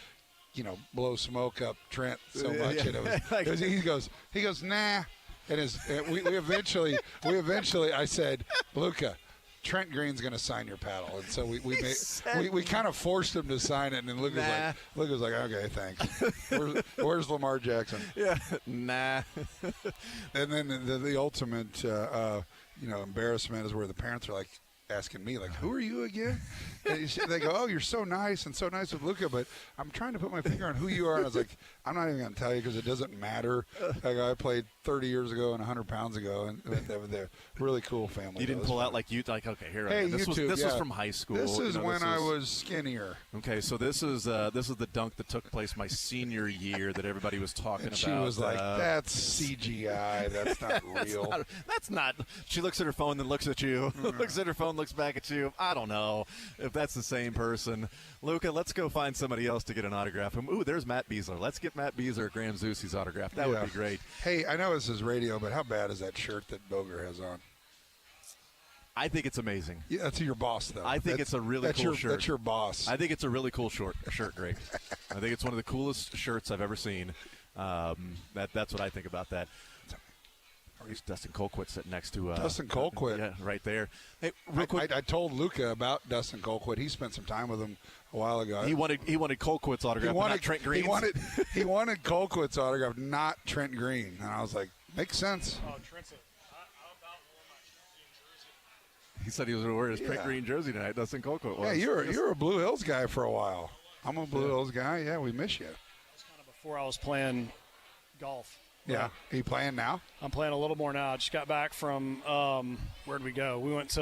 you know, blow smoke up Trent so much. And it was, he goes, nah. And we eventually, I said, Luca, Trent Green's going to sign your paddle, and so we kind of forced him to sign it, and then Luke was like, okay, thanks. Where's Lamar Jackson? Yeah, nah. And then the ultimate, embarrassment is where the parents are like asking me, like, who are you again? And they go, oh, you're so nice and so nice with Luca, but I'm trying to put my finger on who you are. And I was like, I'm not even going to tell you because it doesn't matter. Like, I played 30 years ago and 100 pounds ago, and they're a really cool family. You didn't pull out like okay, here. Hey, this was from high school. This is when I was skinnier. Okay, so this is the dunk that took place my senior year that everybody was talking about. She was like, that's CGI. That's not real. That's not. She looks at her phone, then looks at you. Looks at her phone, looks back at you. I don't know if that's the same person. Luca, let's go find somebody else to get an autograph. Ooh, there's Matt Beasler. Let's get Matt Beasler Graham Zusi's autograph. That would be great. Hey, I know this is radio, but how bad is that shirt that Boger has on? I think it's amazing. Yeah, that's your boss, though. I think it's a really cool shirt. That's your boss. I think it's a really cool shirt, Greg. I think it's one of the coolest shirts I've ever seen. That's what I think about that. Here's Dustin Colquitt sitting next to Dustin Colquitt. Yeah, right there. Hey, real quick, I told Luca about Dustin Colquitt. He spent some time with him a while ago. He wanted Colquitt's autograph, not Trent Green's. He wanted Colquitt's autograph, not Trent Green. And I was like, makes sense. Oh, Trent's how about wearing my Trent Green jersey? He said he was going to wear his Trent Green jersey tonight. Dustin Colquitt was. Yeah, you're a Blue Hills guy for a while. I'm a Blue Hills guy. Yeah, we miss you. That's kind of before I was playing golf. Yeah. Are you playing now? I'm playing a little more now. I just got back from where'd we go? We went to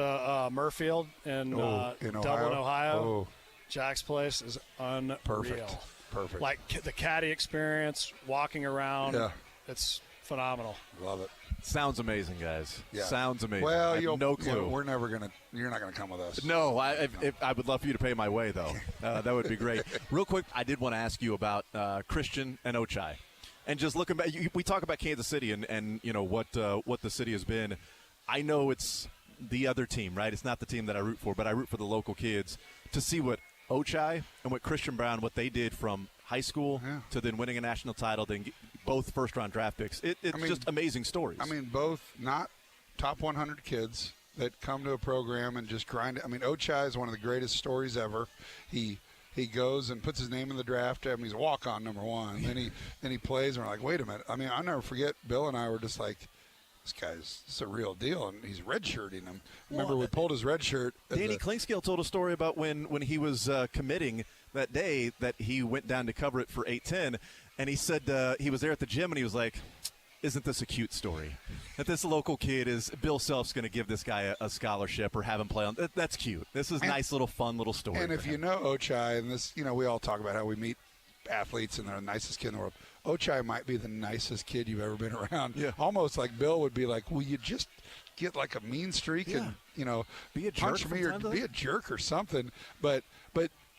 Murfield in Dublin, Ohio. Oh. Jack's place is unreal. Perfect. Like the caddy experience, walking around. Yeah. It's phenomenal. Love it. Sounds amazing, guys. Yeah. Sounds amazing. Well, no clue. You know, you're not gonna come with us. No, I would love for you to pay my way though. That would be great. Real quick, I did want to ask you about Christian and Ochai. And just looking back, we talk about Kansas City and you know what the city has been. I know it's the other team, right? It's not the team that I root for, but I root for the local kids. To see what Ochai and what Christian Brown, what they did from high school to then winning a national title, then both first-round draft picks. It's just amazing stories. I mean, both not top 100 kids that come to a program and just grind it. I mean, Ochai is one of the greatest stories ever. He goes and puts his name in the draft. I mean, he's a walk-on, number one. Then he plays, and we're like, wait a minute. I mean, I'll never forget, Bill and I were just like, this is a real deal, and he's redshirting him. Remember, we pulled his red shirt. Danny Klingscale told a story about when he was committing that day that he went down to cover it for 8-10, and he said he was there at the gym, and he was like, isn't this a cute story? That this local kid Bill Self's going to give this guy a scholarship or have him play on. That's cute. This is a nice little fun little story. And if you know Ochai, and this, you know, we all talk about how we meet athletes and they're the nicest kid in the world. Ochai might be the nicest kid you've ever been around. Yeah. Almost like Bill would be like, will you just get like a mean streak and, you know, be a punch me or be a jerk or something. But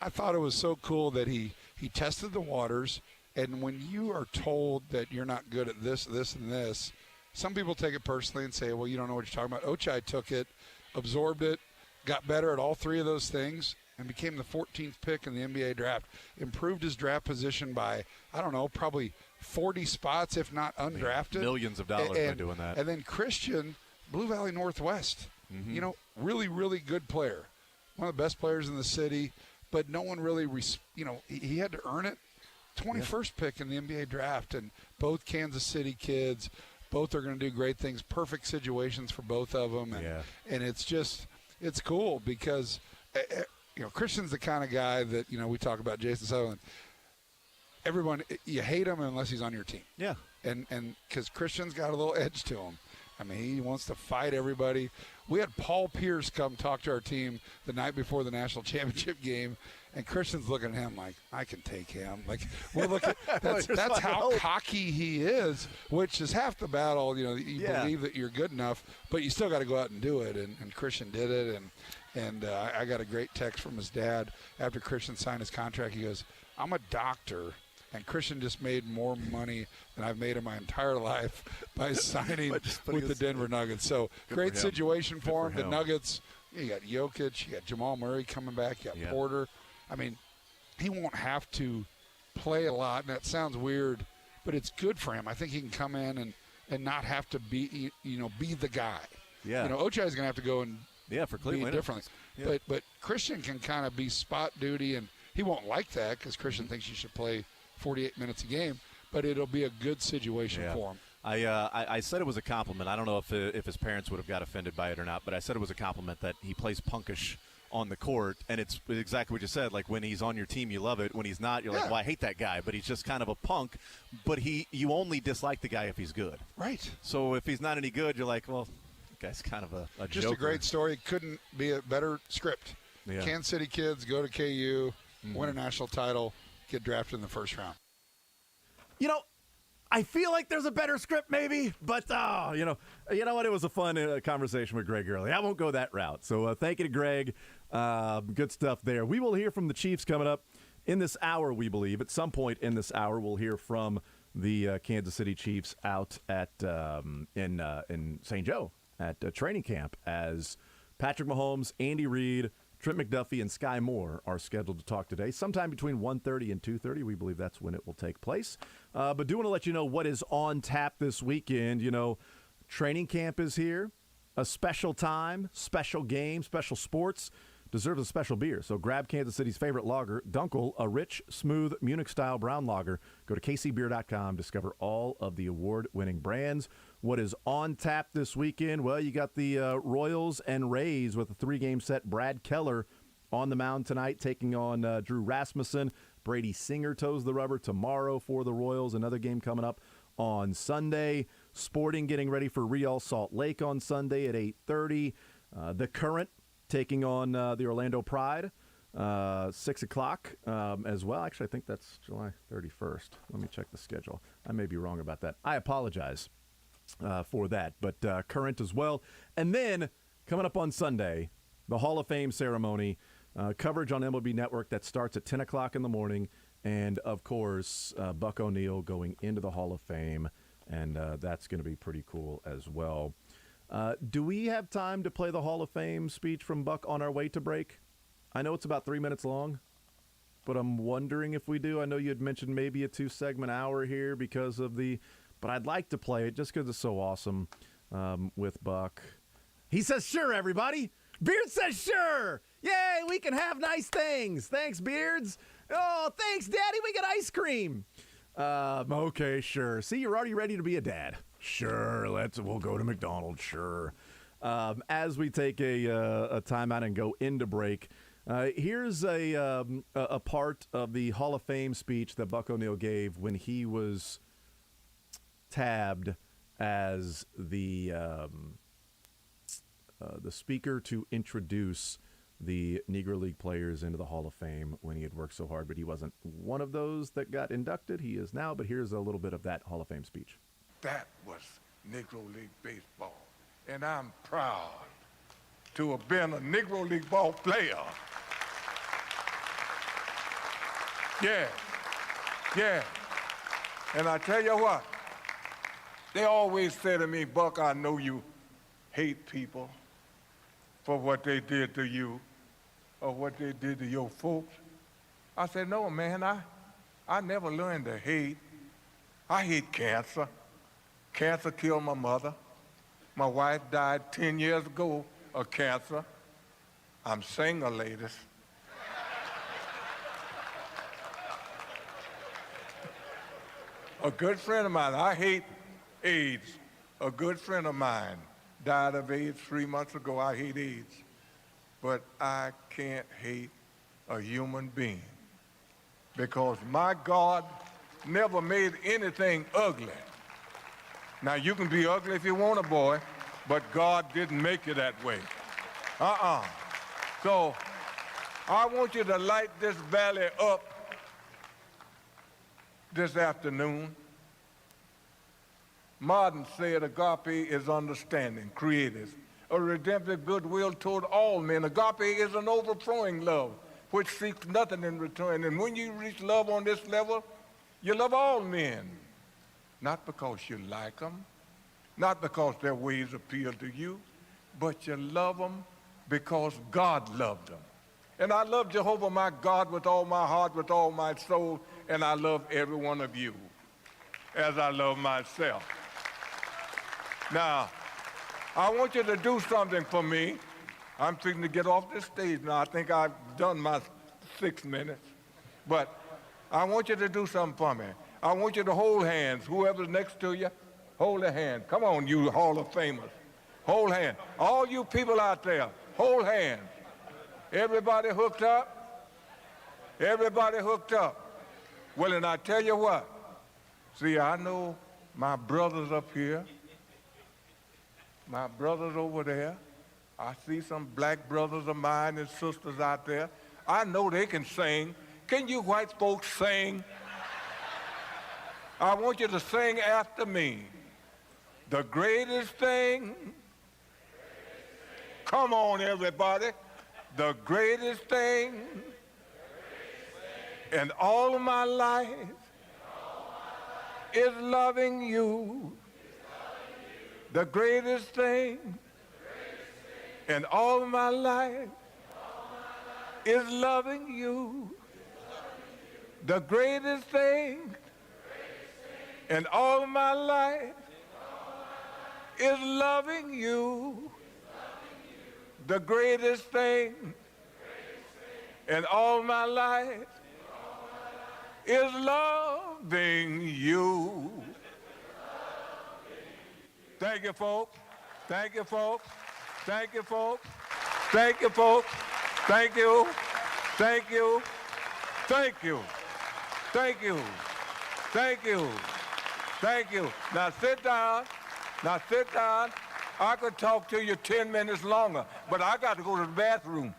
I thought it was so cool that he tested the waters. And when you are told that you're not good at this, and this, some people take it personally and say, well, you don't know what you're talking about. Ochai took it, absorbed it, got better at all three of those things, and became the 14th pick in the NBA draft. Improved his draft position by, I don't know, probably 40 spots, if not undrafted. Millions of dollars by doing that. And then Christian, Blue Valley Northwest, you know, really, really good player. One of the best players in the city. but no one really, he had to earn it. 21st pick in the NBA draft, and both Kansas City kids, both are going to do great things, perfect situations for both of them. And it's cool because, Christian's the kind of guy that, we talk about Jason Sutherland. Everyone, you hate him unless he's on your team. Yeah. And because Christian's got a little edge to him. I mean, he wants to fight everybody. We had Paul Pierce come talk to our team the night before the national championship game, and Christian's looking at him like, I can take him. Like, we're looking. That's how cocky he is, which is half the battle. You believe that you're good enough, but you still got to go out and do it. And Christian did it, and I got a great text from his dad after Christian signed his contract. He goes, I'm a doctor. And Christian just made more money than I've made in my entire life by signing with the Denver Nuggets. So great situation for him. The Nuggets, you got Jokic, you got Jamal Murray coming back, you got Porter. I mean, he won't have to play a lot, and that sounds weird, but it's good for him. I think he can come in and not have to be the guy. Yeah. Ochai's going to have to go and for Cleveland be differently. Yeah. But Christian can kind of be spot duty, and he won't like that because Christian thinks you should play 48 minutes a game, but it'll be a good situation for him. I said it was a compliment. I don't know if his parents would have got offended by it or not, but I said it was a compliment that he plays punkish on the court, and it's exactly what you said. Like, when he's on your team, you love it. When he's not, you're like, well, I hate that guy, but he's just kind of a punk. But you only dislike the guy if he's good. Right. So if he's not any good, you're like, well, that guy's kind of a just joker. A great story. Couldn't be a better script. Yeah. Kansas City kids go to KU, win a national title, get drafted in the first round. I feel like there's a better script maybe, but you know what? It was a fun conversation with Greg Gurley. I won't go that route. So thank you to Greg. Good stuff there. We will hear from the Chiefs coming up in this hour, we believe. At some point in this hour, we'll hear from the Kansas City Chiefs out at in St. Joe at training camp as Patrick Mahomes, Andy Reid, Trent McDuffie, and Sky Moore are scheduled to talk today. Sometime between 1:30 and 2:30, we believe that's when it will take place. But do want to let you know what is on tap this weekend. Training camp is here. A special time, special game, special sports deserves a special beer. So grab Kansas City's favorite lager, Dunkel, a rich, smooth, Munich-style brown lager. Go to kcbeer.com, discover all of the award-winning brands. What is on tap this weekend? Well, you got the Royals and Rays with a 3-game set. Brad Keller on the mound tonight, taking on Drew Rasmussen. Brady Singer toes the rubber tomorrow for the Royals. Another game coming up on Sunday. Sporting getting ready for Real Salt Lake on Sunday at 8:30. The Current taking on the Orlando Pride, 6 o'clock as well. Actually, I think that's July 31st. Let me check the schedule. I may be wrong about that. I apologize for that, but Current as well. And then coming up on Sunday, the Hall of Fame ceremony, coverage on MLB Network that starts at 10 o'clock in the morning. And, of course, Buck O'Neil going into the Hall of Fame, and that's going to be pretty cool as well. Do we have time to play the Hall of Fame speech from Buck on our way to break? I know it's about 3 minutes long, but I'm wondering if we do. I know you had mentioned maybe a 2-segment hour here because of but I'd like to play it just because it's so awesome with Buck. He says, sure, everybody. Beard says, sure. Yay, we can have nice things. Thanks, Beards. Oh, thanks, Daddy. We get ice cream. Okay, sure. See, you're already ready to be a dad. Sure, we'll go to McDonald's. Sure. As we take a timeout and go into break, here's a part of the Hall of Fame speech that Buck O'Neil gave when he was tabbed as the speaker to introduce the Negro League players into the Hall of Fame when he had worked so hard, but he wasn't one of those that got inducted. He is now, but here's a little bit of that Hall of Fame speech. That was Negro League baseball, and I'm proud to have been a Negro League ball player. Yeah. And I tell you what, they always say to me, Buck, I know you hate people for what they did to you or what they did to your folks. I said, no, man, I never learned to hate. I hate cancer. Cancer killed my mother. My wife died 10 years ago of cancer. I'm single, ladies. A good friend of mine, I hate AIDS. A good friend of mine died of AIDS 3 months ago. I hate AIDS. But I can't hate a human being because my God never made anything ugly. Now, you can be ugly if you want to, boy, but God didn't make you that way. So I want you to light this valley up this afternoon. Martin said agape is understanding, creative, a redemptive goodwill toward all men. Agape is an overflowing love which seeks nothing in return. And when you reach love on this level, you love all men, not because you like them, not because their ways appeal to you, but you love them because God loved them. And I love Jehovah my God with all my heart, with all my soul, and I love every one of you as I love myself. Now, I want you to do something for me. I'm fixing to get off this stage now. I think I've done my 6 minutes. But I want you to do something for me. I want you to hold hands. Whoever's next to you, hold a hand. Come on, you Hall of Famers. Hold hands. All you people out there, hold hands. Everybody hooked up? Everybody hooked up. Well, and I tell you what. See, I know my brothers up here, my brothers over there. I see some black brothers of mine and sisters out there. I know they can sing. Can you white folks sing? I want you to sing after me. The greatest thing. Come on, everybody. The greatest thing in all of my life is loving you. The greatest thing in all of my life is loving you. The greatest thing in all of my life is loving you. The greatest thing in all my life is loving you. Thank you, folks. Thank you, folks. Thank you, folks. Thank you, folks. Thank you. Thank you. Thank you. Thank you. Thank you. Thank you. Now sit down. Now sit down. I could talk to you 10 minutes longer, but I got to go to the bathroom.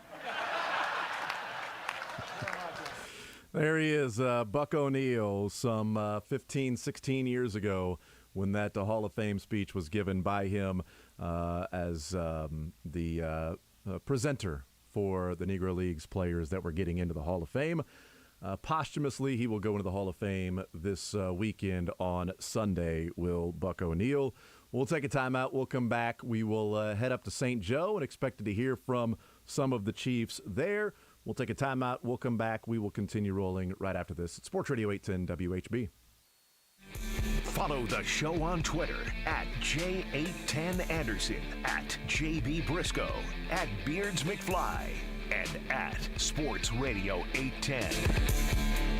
There he is, Buck O'Neil, some 15, 16 years ago when that Hall of Fame speech was given by him as the presenter for the Negro Leagues players that were getting into the Hall of Fame. Posthumously, he will go into the Hall of Fame this weekend on Sunday, will Buck O'Neil. We'll take a timeout. We'll come back. We will head up to St. Joe and expected to hear from some of the Chiefs there. We'll take a timeout. We'll come back. We will continue rolling right after this. It's Sports Radio 810 WHB. Follow the show on Twitter at J810Anderson, at JB Brisco, at Beards McFly, and at Sports Radio 810.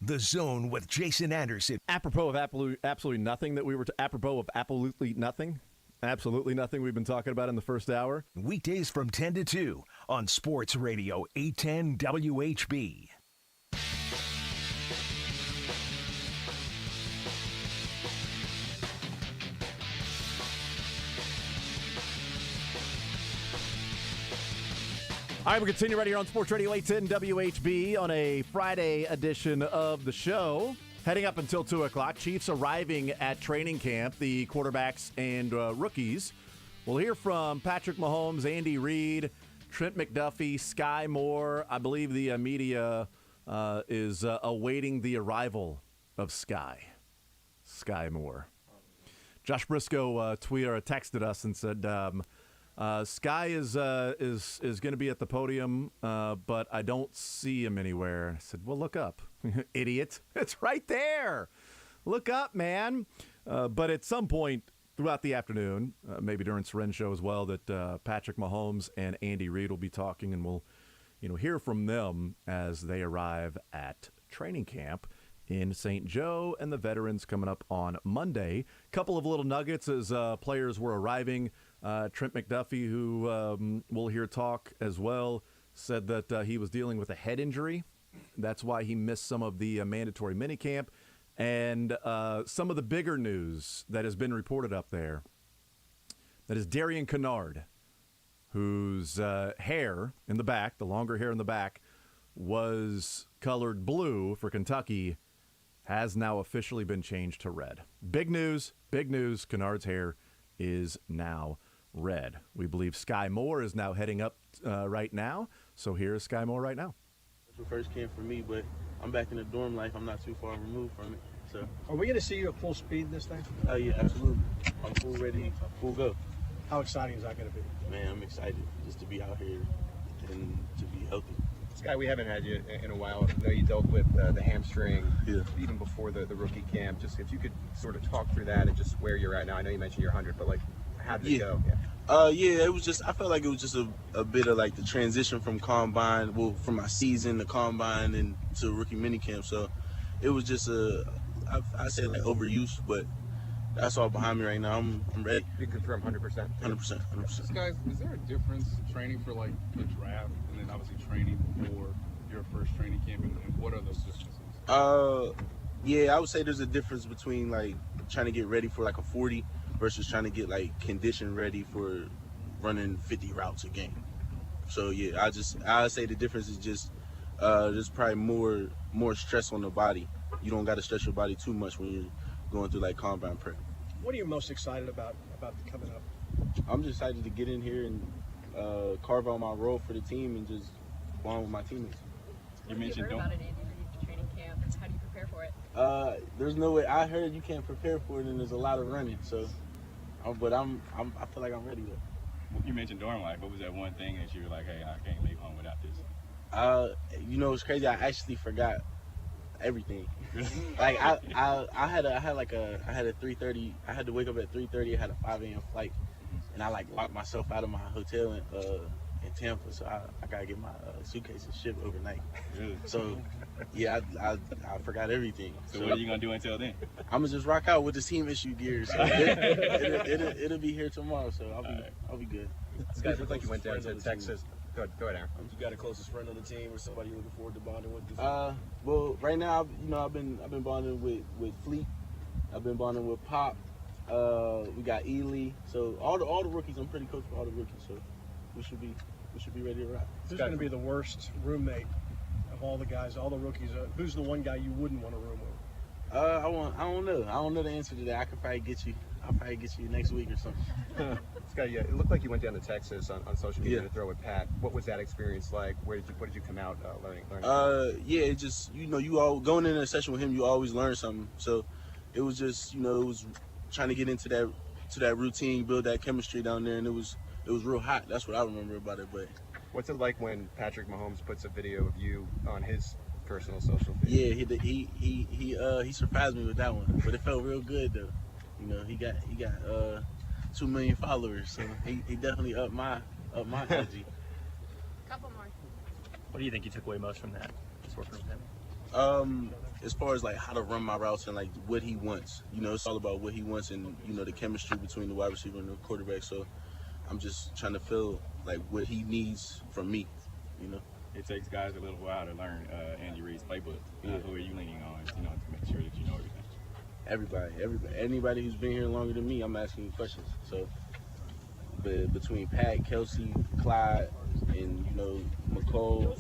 The Zone with Jason Anderson. Apropos of absolutely nothing that we were apropos of absolutely nothing we've been talking about in the first hour. Weekdays from 10 to 2 on Sports Radio 810 WHB. All right, we continue right here on Sports Radio 810 WHB on a Friday edition of the show. Heading up until 2 o'clock, Chiefs arriving at training camp, the quarterbacks and rookies. We'll hear from Patrick Mahomes, Andy Reid, Trent McDuffie, Sky Moore. I believe the media is awaiting the arrival of Sky Moore. Josh Brisco texted us and said, Sky is going to be at the podium, but I don't see him anywhere. I said, well, look up, idiot. It's right there. Look up, man. But at some point throughout the afternoon, maybe during Seren's show as well, that Patrick Mahomes and Andy Reid will be talking, and we'll hear from them as they arrive at training camp in St. Joe, and the veterans coming up on Monday. Couple of little nuggets as players were arriving. Trent McDuffie, who we'll hear talk as well, said that he was dealing with a head injury. That's why he missed some of the mandatory minicamp. And some of the bigger news that has been reported up there, that is Darian Kennard, whose hair in the back, the longer hair in the back, was colored blue for Kentucky, has now officially been changed to red. Big news. Kennard's hair is now red. We believe Sky Moore is now heading up right now. So here is Sky Moore right now. It's the first camp for me, but I'm back in the dorm life. I'm not too far removed from it. So, are we going to see you at full speed this thing? Oh yeah, absolutely. I'm full ready, full go. How exciting is that going to be? Man, I'm excited just to be out here and to be healthy. Sky, we haven't had you in a while. I know you dealt with the hamstring even before the rookie camp. Just if you could sort of talk through that and just where you're at now. I know you mentioned you're 100, but how did it go? It was just, I felt like it was just a bit of like the transition from combine, from my season to combine and to rookie minicamp. So it was just I said like overuse, but that's all behind me right now. I'm ready. You confirm 100%? 100%. Guys, is there a difference training for like the draft and then obviously training for your first training camp, and what are those distances? I would say there's a difference between like trying to get ready for like a 40 versus trying to get like condition ready for running 50 routes a game. So I'd say the difference is just there's probably more stress on the body. You don't got to stress your body too much when you're going through like combine prep. What are you most excited about coming up? I'm just excited to get in here and carve out my role for the team and just go on with my teammates. You mentioned about it, Andy Reid training camp. How do you prepare for it? There's no way. I heard you can't prepare for it, and there's a lot of running. So, I feel like I'm ready though. You mentioned dorm life. What was that one thing that you were like, hey, I can't leave home without this? It's crazy. I actually forgot everything. Like I had a 3:30. I had to wake up at 3:30. I had a 5 a.m. flight, and I like locked myself out of my hotel in Tampa, so I gotta get my suitcases shipped overnight. So, yeah, I forgot everything. So what are you gonna do until then? I'm gonna just rock out with this team issue gear. So it'll be here tomorrow. So I'll be good. It looked like you went down to Texas. Go ahead, Aaron. You got a closest friend on the team, or somebody you're looking forward to bonding with? Well, right now, I've been bonding with Fleet. I've been bonding with Pop. We got Ely. So all the rookies, I'm pretty close with all the rookies. So we should be ready to rock. Who's going to be the worst roommate of all the guys, all the rookies? Who's the one guy you wouldn't want to room with? I don't know. I don't know the answer to that. I'll probably get you next week or something. Scott, yeah, it looked like you went down to Texas on social media to throw with Pat. What was that experience like? What did you come out learning? Yeah, it just you all going in a session with him, you always learn something. So it was just it was trying to get into that routine, build that chemistry down there, and it was real hot. That's what I remember about it. But what's it like when Patrick Mahomes puts a video of you on his personal social feed? Yeah, he surprised me with that one, but it felt real good though. He got 2 million followers, so he definitely upped my energy. Couple more. What do you think you took away most from that? Just working with him. As far as like how to run my routes and like what he wants, it's all about what he wants and the chemistry between the wide receiver and the quarterback. So I'm just trying to feel like what he needs from me. It takes guys a little while to learn Andy Reid's playbook. Who are you leaning on, to make sure that you know everything? Everybody. Anybody who's been here longer than me, I'm asking questions. So, between Pat, Kelsey, Clyde, and McCole,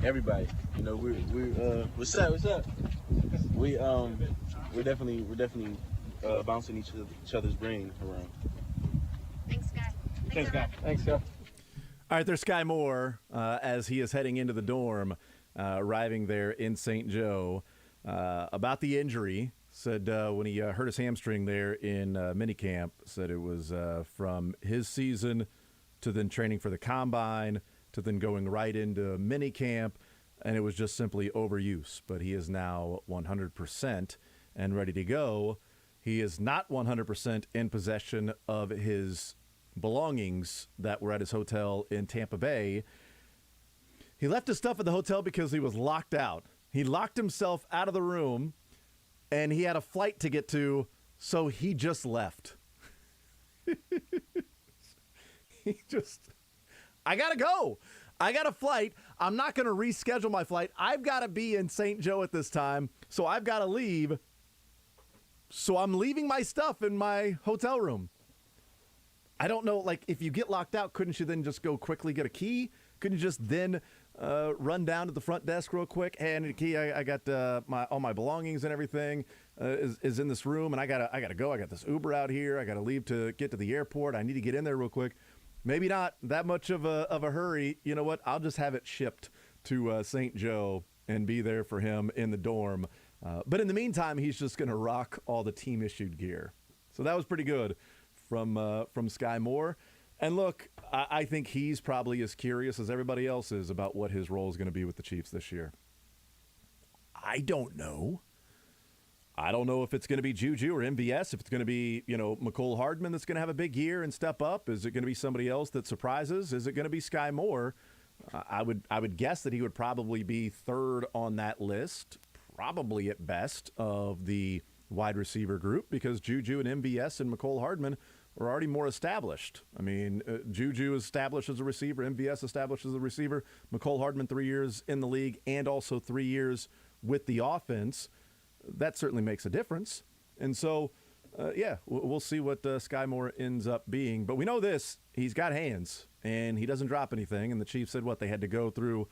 everybody, we're what's up? We're definitely bouncing each other's brain around. Thanks, Scott. Thanks, Scott. All right, there's Sky Moore as he is heading into the dorm, arriving there in St. Joe. About the injury, said when he hurt his hamstring there in minicamp, said it was from his season to then training for the combine to then going right into minicamp, and it was just simply overuse. But he is now 100% and ready to go. He is not 100% in possession of his belongings that were at his hotel in Tampa Bay. He left his stuff at the hotel because he was locked out. He locked himself out of the room, and he had a flight to get to, so he just left. I got to go. I got a flight. I'm not going to reschedule my flight. I've got to be in St. Joe at this time, so I've got to leave. So I'm leaving my stuff in my hotel room. I don't know, like, if you get locked out, couldn't you then just go quickly get a key? Couldn't you just then run down to the front desk real quick? Hey, I need a key. I got all my belongings and everything is in this room, and I gotta go. I got this Uber out here. I gotta leave to get to the airport. I need to get in there real quick. Maybe not that much of a hurry. You know what? I'll just have it shipped to St. Joe and be there for him in the dorm. But in the meantime, he's just gonna rock all the team issued gear. So that was pretty good from Sky Moore. And look, I think he's probably as curious as everybody else is about what his role is going to be with the Chiefs this year. I don't know. I don't know if it's going to be Juju or MVS, if it's going to be, McCole Hardman that's going to have a big year and step up. Is it going to be somebody else that surprises? Is it going to be Sky Moore? I would guess that he would probably be third on that list, probably at best, of the wide receiver group, because Juju and MVS and McCole Hardman are already more established. I mean, Juju is established as a receiver, MVS established as a receiver, McCole Hardman 3 years in the league and also 3 years with the offense. That certainly makes a difference. And so, we'll see what Sky Moore ends up being. But we know this, he's got hands, and he doesn't drop anything. And the Chiefs said they had to go through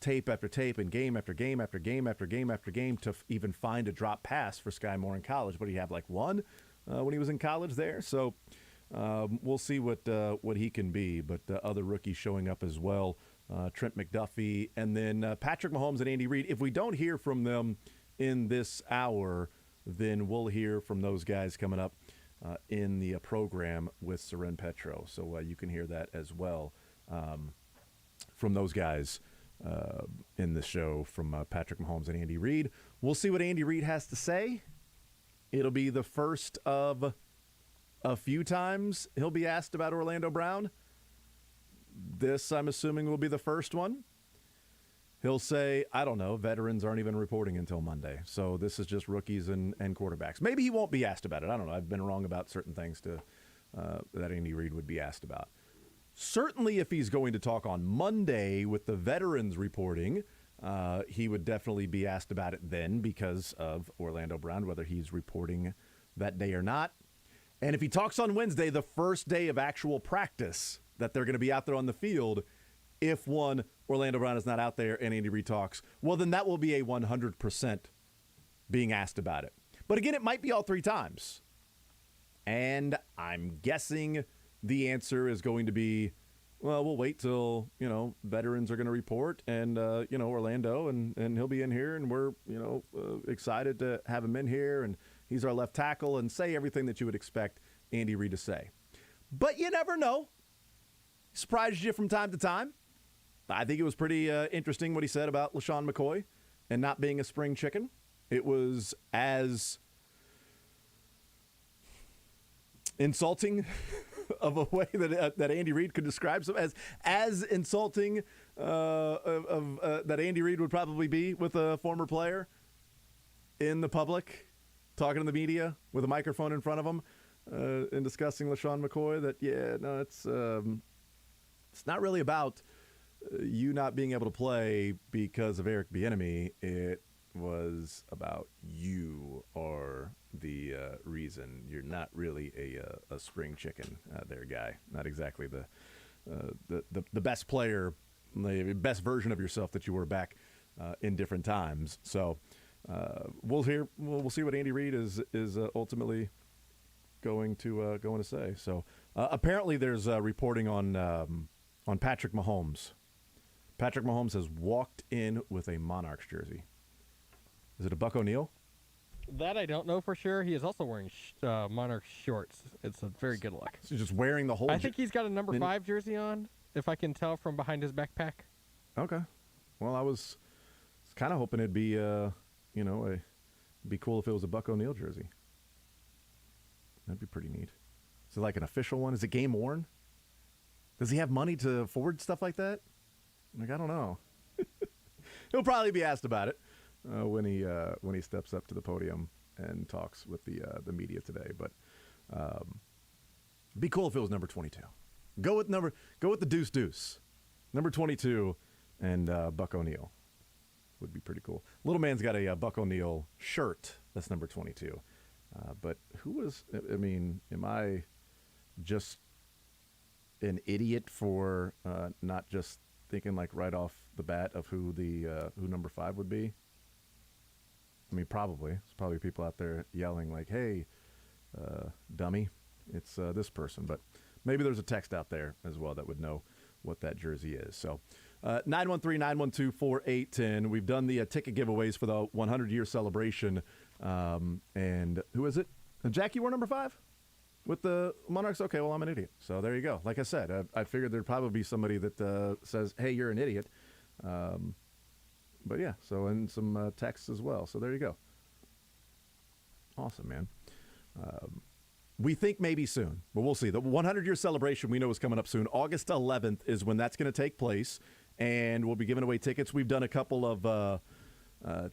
tape after tape and game after game after game after game after game to even find a drop pass for Sky Moore in college. But he had like one when he was in college there. So we'll see what he can be. But other rookies showing up as well, Trent McDuffie, and then Patrick Mahomes and Andy Reid. If we don't hear from them in this hour, then we'll hear from those guys coming up in the program with Seren Petro. So you can hear that as well from those guys in the show from Patrick Mahomes and Andy Reid. We'll see what Andy Reid has to say. It'll be the first of a few times he'll be asked about Orlando Brown. this, I'm assuming, will be the first one. He'll say, I don't know, veterans aren't even reporting until Monday, so this is just rookies and quarterbacks. Maybe he won't be asked about it. I don't know. I've been wrong about certain things that Andy Reid would be asked about. Certainly if he's going to talk on Monday with the veterans reporting, he would definitely be asked about it then because of Orlando Brown, whether he's reporting that day or not. And if he talks on Wednesday, the first day of actual practice, that they're going to be out there on the field, if Orlando Brown is not out there and Andy Reid talks, well, then that will be a 100% being asked about it. But again, it might be all three times. And I'm guessing the answer is going to be, well, we'll wait till, veterans are going to report and, Orlando and he'll be in here and we're, excited to have him in here and he's our left tackle and say everything that you would expect Andy Reid to say. But you never know. Surprised you from time to time. I think it was pretty interesting what he said about LaShawn McCoy and not being a spring chicken. It was as insulting of a way that Andy Reid could describe him as insulting that Andy Reid would probably be with a former player in the public, talking to the media with a microphone in front of him and discussing LaShawn McCoy. It's not really about you not being able to play because of Eric Bieniemy. It was about you are the reason you're not really a spring chicken there, guy. Not exactly the best player, the best version of yourself that you were back in different times. So we'll see what Andy Reid is ultimately going to say. So apparently there's reporting on Patrick Mahomes. Patrick Mahomes has walked in with a Monarchs jersey. Is it a Buck O'Neil? That I don't know for sure. He is also wearing Monarchs shorts. It's a very good look. So he's just wearing the whole. I think he's got a number 5 jersey on, if I can tell from behind his backpack. Okay. Well, I was kind of hoping it'd be, be cool if it was a Buck O'Neil jersey. That'd be pretty neat. Is it like an official one? Is it game worn? Does he have money to afford stuff like that? I don't know. He'll probably be asked about it when he steps up to the podium and talks with the media today. But it'd be cool if it was number 22. Go with the deuce. Number 22 and Buck O'Neil would be pretty cool. Little man's got a Buck O'Neil shirt that's number 22. But am I just an idiot for not just thinking like right off the bat of who number 5 would be? I mean, probably. There's probably people out there yelling like, hey, dummy, it's this person. But maybe there's a text out there as well that would know what that jersey is. So 913-912-4810. We've done the ticket giveaways for the 100-year celebration. And who is it? Jack, you were number 5 with the Monarchs? Okay, well, I'm an idiot. So there you go. Like I said, I figured there'd probably be somebody that says, hey, you're an idiot. But yeah, so and some texts as well. So there you go. Awesome, man. We think maybe soon, but we'll see. The 100-year celebration we know is coming up soon. August 11th is when that's going to take place, and we'll be giving away tickets. We've done a couple of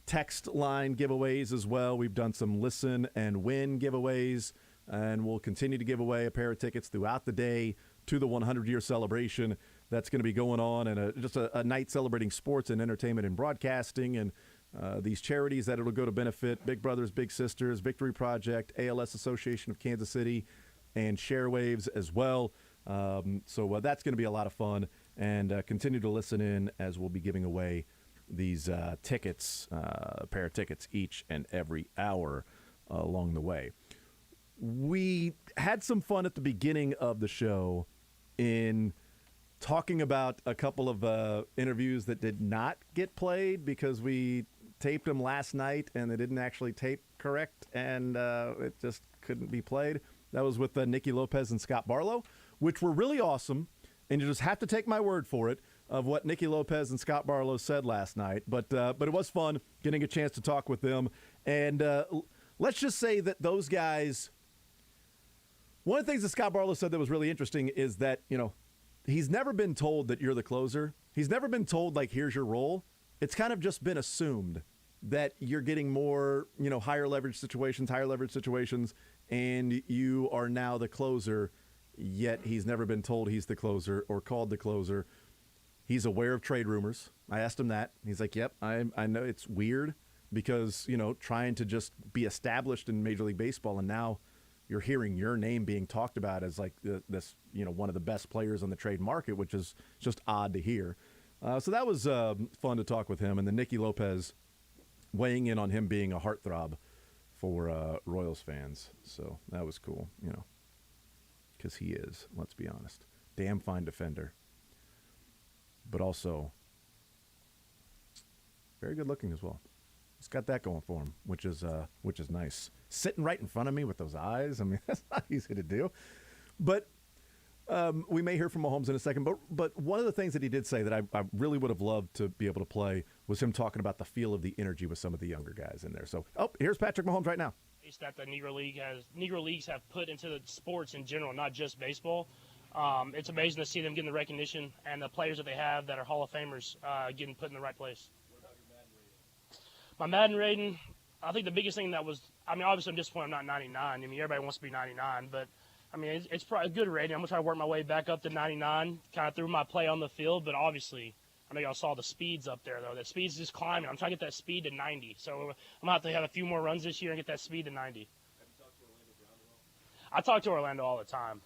text line giveaways as well. We've done some listen and win giveaways, and we'll continue to give away a pair of tickets throughout the day to the 100-year celebration that's going to be going on, and just a night celebrating sports and entertainment and broadcasting, and these charities that it'll go to benefit: Big Brothers Big Sisters, Victory Project, ALS Association of Kansas City, and Sharewaves as well. So that's going to be a lot of fun, and continue to listen in as we'll be giving away these tickets, a pair of tickets each and every hour along the way. We had some fun at the beginning of the show in talking about a couple of interviews that did not get played because we taped them last night and they didn't actually tape correct, and it just couldn't be played. That was with Nicky Lopez and Scott Barlow, which were really awesome, and you just have to take my word for it of what Nicky Lopez and Scott Barlow said last night. But it was fun getting a chance to talk with them, and let's just say that those guys. One of the things that Scott Barlow said that was really interesting is that he's never been told that you're the closer. He's never been told, like, here's your role. It's kind of just been assumed that you're getting more, higher leverage situations, and you are now the closer, yet he's never been told he's the closer or called the closer. He's aware of trade rumors. I asked him that. He's like, yep, I know it's weird because, trying to just be established in Major League Baseball, and now you're hearing your name being talked about as like this, one of the best players on the trade market, which is just odd to hear. So that was fun to talk with him. And then Nicky Lopez weighing in on him being a heartthrob for Royals fans. So that was cool, because he is, let's be honest, damn fine defender, but also very good looking as well. He's got that going for him, which is nice. Sitting right in front of me with those eyes, I mean, that's not easy to do. But we may hear from Mahomes in a second. But one of the things that he did say that I really would have loved to be able to play was him talking about the feel of the energy with some of the younger guys in there. So, here's Patrick Mahomes right now. That the Negro Leagues have put into the sports in general, not just baseball. It's amazing to see them getting the recognition and the players that they have that are Hall of Famers getting put in the right place. My Madden rating, I think the biggest thing that was, obviously I'm disappointed I'm not 99. Everybody wants to be 99, but, it's probably a good rating. I'm going to try to work my way back up to 99, kind of through my play on the field, but obviously, I know y'all saw the speeds up there, though. That speed's just climbing. I'm trying to get that speed to 90, so I'm going to have to have a few more runs this year and get that speed to 90. I talk to Orlando all the time.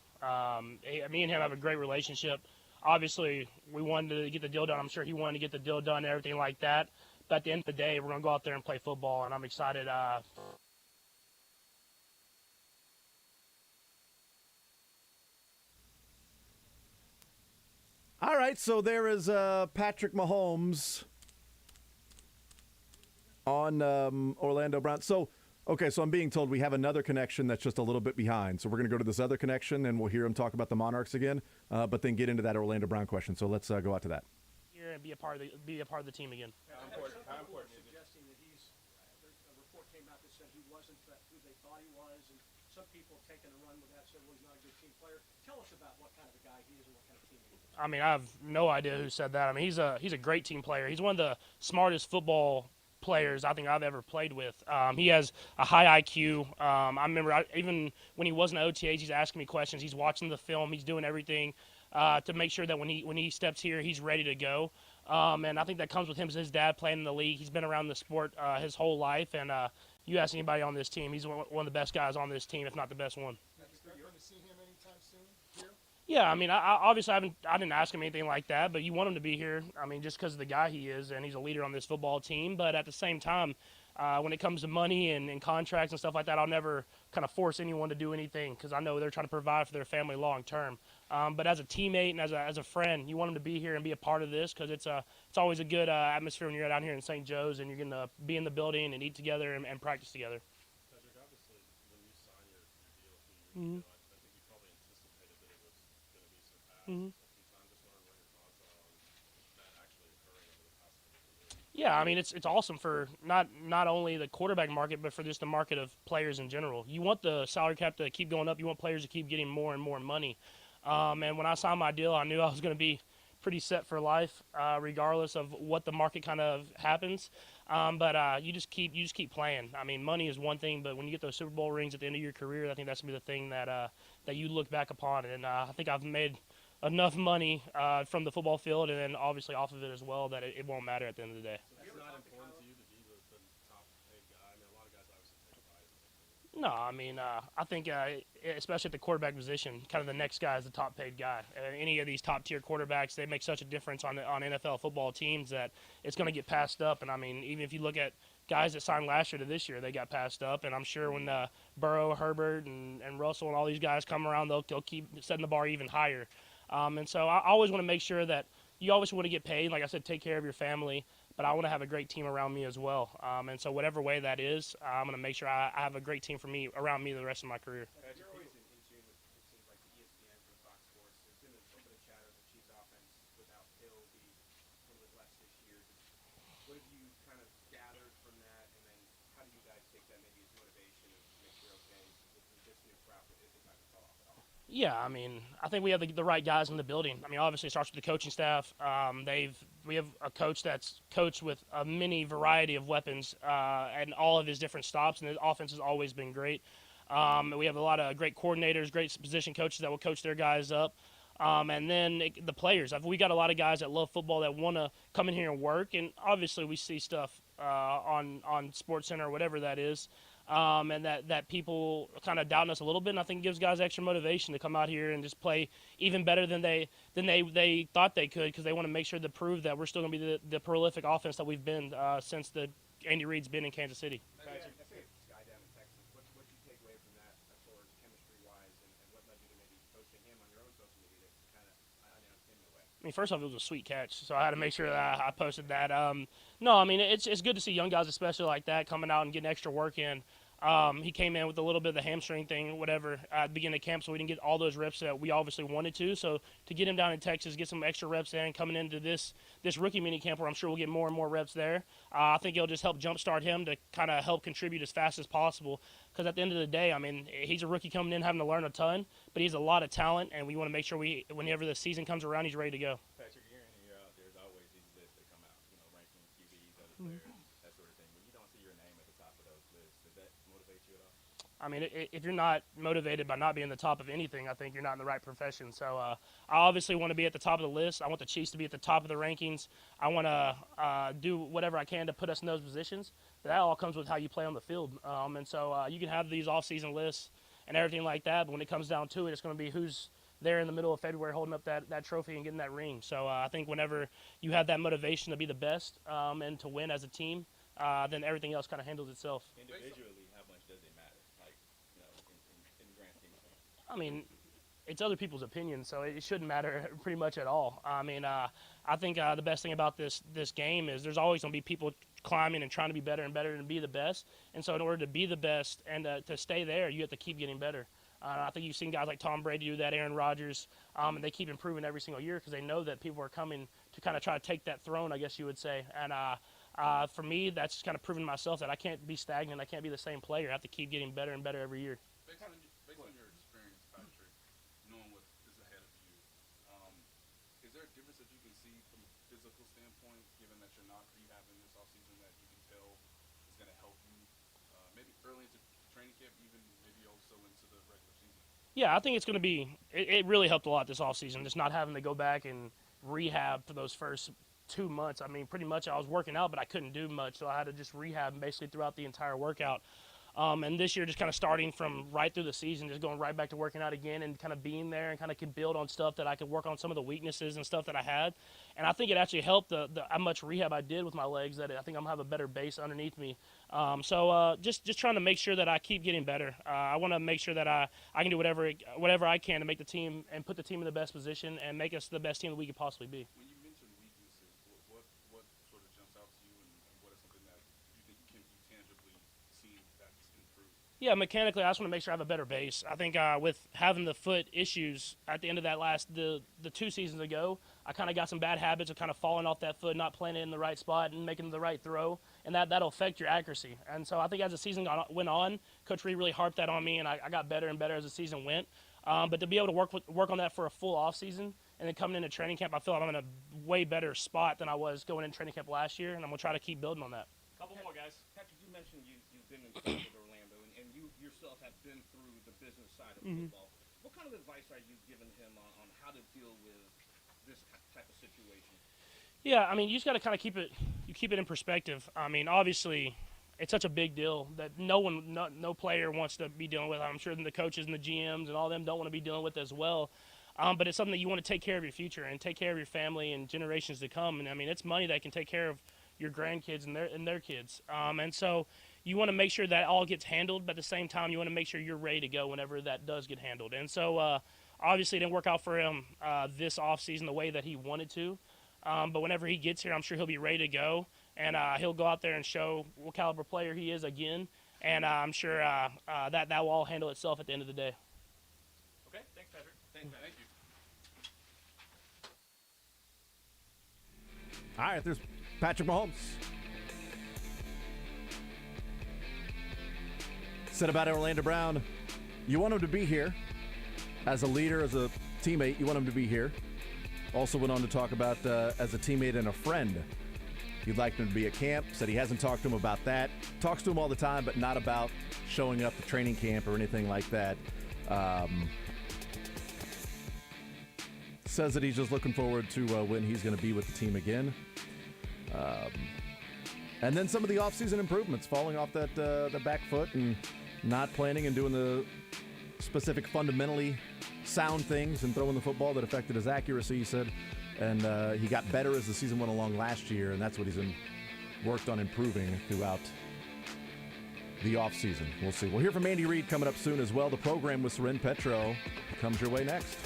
Me and him have a great relationship. Obviously, we wanted to get the deal done. I'm sure he wanted to get the deal done and everything like that. But at the end of the day, we're going to go out there and play football, and I'm excited. All right, so there is Patrick Mahomes on Orlando Brown. So I'm being told we have another connection that's just a little bit behind. So we're going to go to this other connection, and we'll hear him talk about the Monarchs again, but then get into that Orlando Brown question. So let's go out to that. Here and be a part of the team again. How important suggesting that a report came out that said he wasn't who they thought he was, and some people taking a run with that said, well, he's not a good team player. Tell us about what kind of a guy he is and what kind of team he is. I have no idea who said that. He's a great team player. He's one of the smartest football players I think I've ever played with. He has a high IQ. I remember even when he wasn't at OTAs, he's asking me questions. He's watching the film. He's doing everything to make sure that when he steps here, he's ready to go. And I think that comes with him as his dad playing in the league. He's been around the sport his whole life. And you ask anybody on this team, he's one of the best guys on this team, if not the best one. Are you going to see him anytime soon here? Yeah, obviously I didn't ask him anything like that, but you want him to be here. Just because of the guy he is, and he's a leader on this football team. But at the same time, when it comes to money and contracts and stuff like that, I'll never kind of force anyone to do anything because I know they're trying to provide for their family long term. But as a teammate and as a friend, you want him to be here and be a part of this because it's always a good atmosphere when you're down here in St. Joe's and you're going to be in the building and eat together and practice together. Patrick, obviously, when you signed your deal a few years ago, I think you probably anticipated that it was going to be surpassed. Mm-hmm. I'm just wondering what your thoughts are on that actually occurring over the past couple of years. Yeah, it's awesome for not only the quarterback market, but for just the market of players in general. You want the salary cap to keep going up. You want players to keep getting more and more money. And when I signed my deal, I knew I was going to be pretty set for life, regardless of what the market kind of happens. But you just keep playing. Money is one thing, but when you get those Super Bowl rings at the end of your career, I think that's going to be the thing that you look back upon. And I think I've made enough money from the football field and then obviously off of it as well that it won't matter at the end of the day. It's not important to you to be the top paid guy. A lot of guys obviously take a No, I think especially at the quarterback position, kind of the next guy is the top paid guy. Any of these top tier quarterbacks, they make such a difference on NFL football teams that it's going to get passed up. And even if you look at guys that signed last year to this year, they got passed up. And I'm sure when Burrow, Herbert, and Russell and all these guys come around, they'll keep setting the bar even higher. And so I always want to make sure that you always want to get paid. Like I said, take care of your family. But I want to have a great team around me as well. And so whatever way that is, I'm going to make sure I have a great team around me the rest of my career. You're always in tune with, it seems like, the ESPN from Fox Sports. There's been a little bit of chatter of the Chiefs offense without Hill be a little bit less this year. What have you kind of gathered from that? And then how do you guys take that maybe as motivation to make sure, okay, with this new crop, it's not going to fall off at all? Yeah, I mean, I think we have the right guys in the building. I mean, obviously it starts with the coaching staff. We have a coach that's coached with a many variety of weapons and all of his different stops, and his offense has always been great. We have a lot of great coordinators, great position coaches that will coach their guys up. And then the players. We got a lot of guys that love football that want to come in here and work, and obviously we see stuff on SportsCenter or whatever that is. And that people kind of doubting us a little bit, and I think it gives guys extra motivation to come out here and just play even better than they thought they could, because they want to make sure to prove that we're still going to be the prolific offense that we've been since the Andy Reid's been in Kansas City. I mean, first off, it was a sweet catch, so I had to make sure that I posted that. No, I mean, it's good to see young guys, especially like that, coming out and getting extra work in. He came in with a little bit of the hamstring thing, whatever, at the beginning of camp, so we didn't get all those reps that we obviously wanted to. So to get him down in Texas, get some extra reps in, coming into this rookie mini camp where I'm sure we'll get more and more reps there, I think it'll just help jumpstart him to kind of help contribute as fast as possible. Because at the end of the day, I mean, he's a rookie coming in, having to learn a ton, but he has a lot of talent, and we want to make sure whenever the season comes around, he's ready to go. Patrick, year in and year out, there's always these lists that come out, rankings, QBs, other players, that sort of thing. When you don't see your name at the top of those lists, does that motivate you at all? I mean, if you're not motivated by not being the top of anything, I think you're not in the right profession. So I obviously want to be at the top of the list. I want the Chiefs to be at the top of the rankings. I want to do whatever I can to put us in those positions. But that all comes with how you play on the field. And so you can have these off-season lists and everything like that, but when it comes down to it, it's going to be who's there in the middle of February holding up that trophy and getting that ring. So I think whenever you have that motivation to be the best and to win as a team, then everything else kind of handles itself. Individually, how much does it matter? In the grand scheme of things. I mean, it's other people's opinions, so it shouldn't matter pretty much at all. I mean, I think the best thing about this game is there's always going to be people climbing and trying to be better and better and be the best. And so in order to be the best and to stay there, you have to keep getting better. I think you've seen guys like Tom Brady do that, Aaron Rodgers, and they keep improving every single year because they know that people are coming to kind of try to take that throne, I guess you would say. And for me, that's kind of proven myself that I can't be stagnant. I can't be the same player. I have to keep getting better and better every year. Based on your experience, Patrick, knowing what is ahead of you, is there a difference that you can see from a physical standpoint, given that you're not rehabbing this offseason, that you can tell is going to help you maybe early into training camp, even maybe also into the regular season? Yeah, I think it's going to be – it really helped a lot this offseason, just not having to go back and rehab for those first 2 months. I mean, pretty much I was working out, but I couldn't do much, so I had to just rehab basically throughout the entire workout. And this year just kind of starting from right through the season, just going right back to working out again and kind of being there and kind of could build on stuff that I could work on some of the weaknesses and stuff that I had. And I think it actually helped how much rehab I did with my legs that I think I'm going to have a better base underneath me. So just trying to make sure that I keep getting better. I want to make sure that I can do whatever I can to make the team and put the team in the best position and make us the best team that we could possibly be. When you mentioned weaknesses, what sort of jumps out to you, and what is something that you think you tangibly see that's improved? Yeah, mechanically, I just want to make sure I have a better base. I think with having the foot issues at the end of that the 2 seasons ago, I kind of got some bad habits of kind of falling off that foot, not playing it in the right spot and making the right throw, and that'll affect your accuracy. And so I think as the season went on, Coach Reid really harped that on me, and I got better and better as the season went. But to be able to work on that for a full off season and then coming into training camp, I feel like I'm in a way better spot than I was going into training camp last year, and I'm going to try to keep building on that. Couple more, guys. Patrick, you mentioned you've been in touch with Orlando, and you yourself have been through the business side of football. What kind of advice are you giving him on how to deal with this type of situation? Yeah, I mean, you just got to kind of keep it in perspective. I mean, obviously, it's such a big deal that no player wants to be dealing with. I'm sure the coaches and the GMs and all them don't want to be dealing with as well. But it's something that you want to take care of your future and take care of your family and generations to come. And I mean, it's money that can take care of your grandkids and their kids. And so you want to make sure that all gets handled, but at the same time, you want to make sure you're ready to go whenever that does get handled. And so obviously it didn't work out for him this offseason the way that he wanted to. But whenever he gets here, I'm sure he'll be ready to go. And he'll go out there and show what caliber player he is again. And I'm sure that will all handle itself at the end of the day. Okay, thanks, Patrick. Thank you. All right, there's Patrick Mahomes. Said about Orlando Brown, you want him to be here. as a leader, as a teammate, you want him to be here. Also went on to talk about as a teammate and a friend. You'd like him to be at camp. Said he hasn't talked to him about that. Talks to him all the time, but not about showing up to training camp or anything like that. Says that he's just looking forward to when he's going to be with the team again. And then some of the offseason improvements, falling off that the back foot and not planning and doing the specific fundamentally sound things and throwing the football that affected his accuracy, he said. And he got better as the season went along last year, and that's what he's worked on improving throughout the offseason. We'll see. We'll hear from Andy Reid coming up soon as well. The program with Soren Petro comes your way next.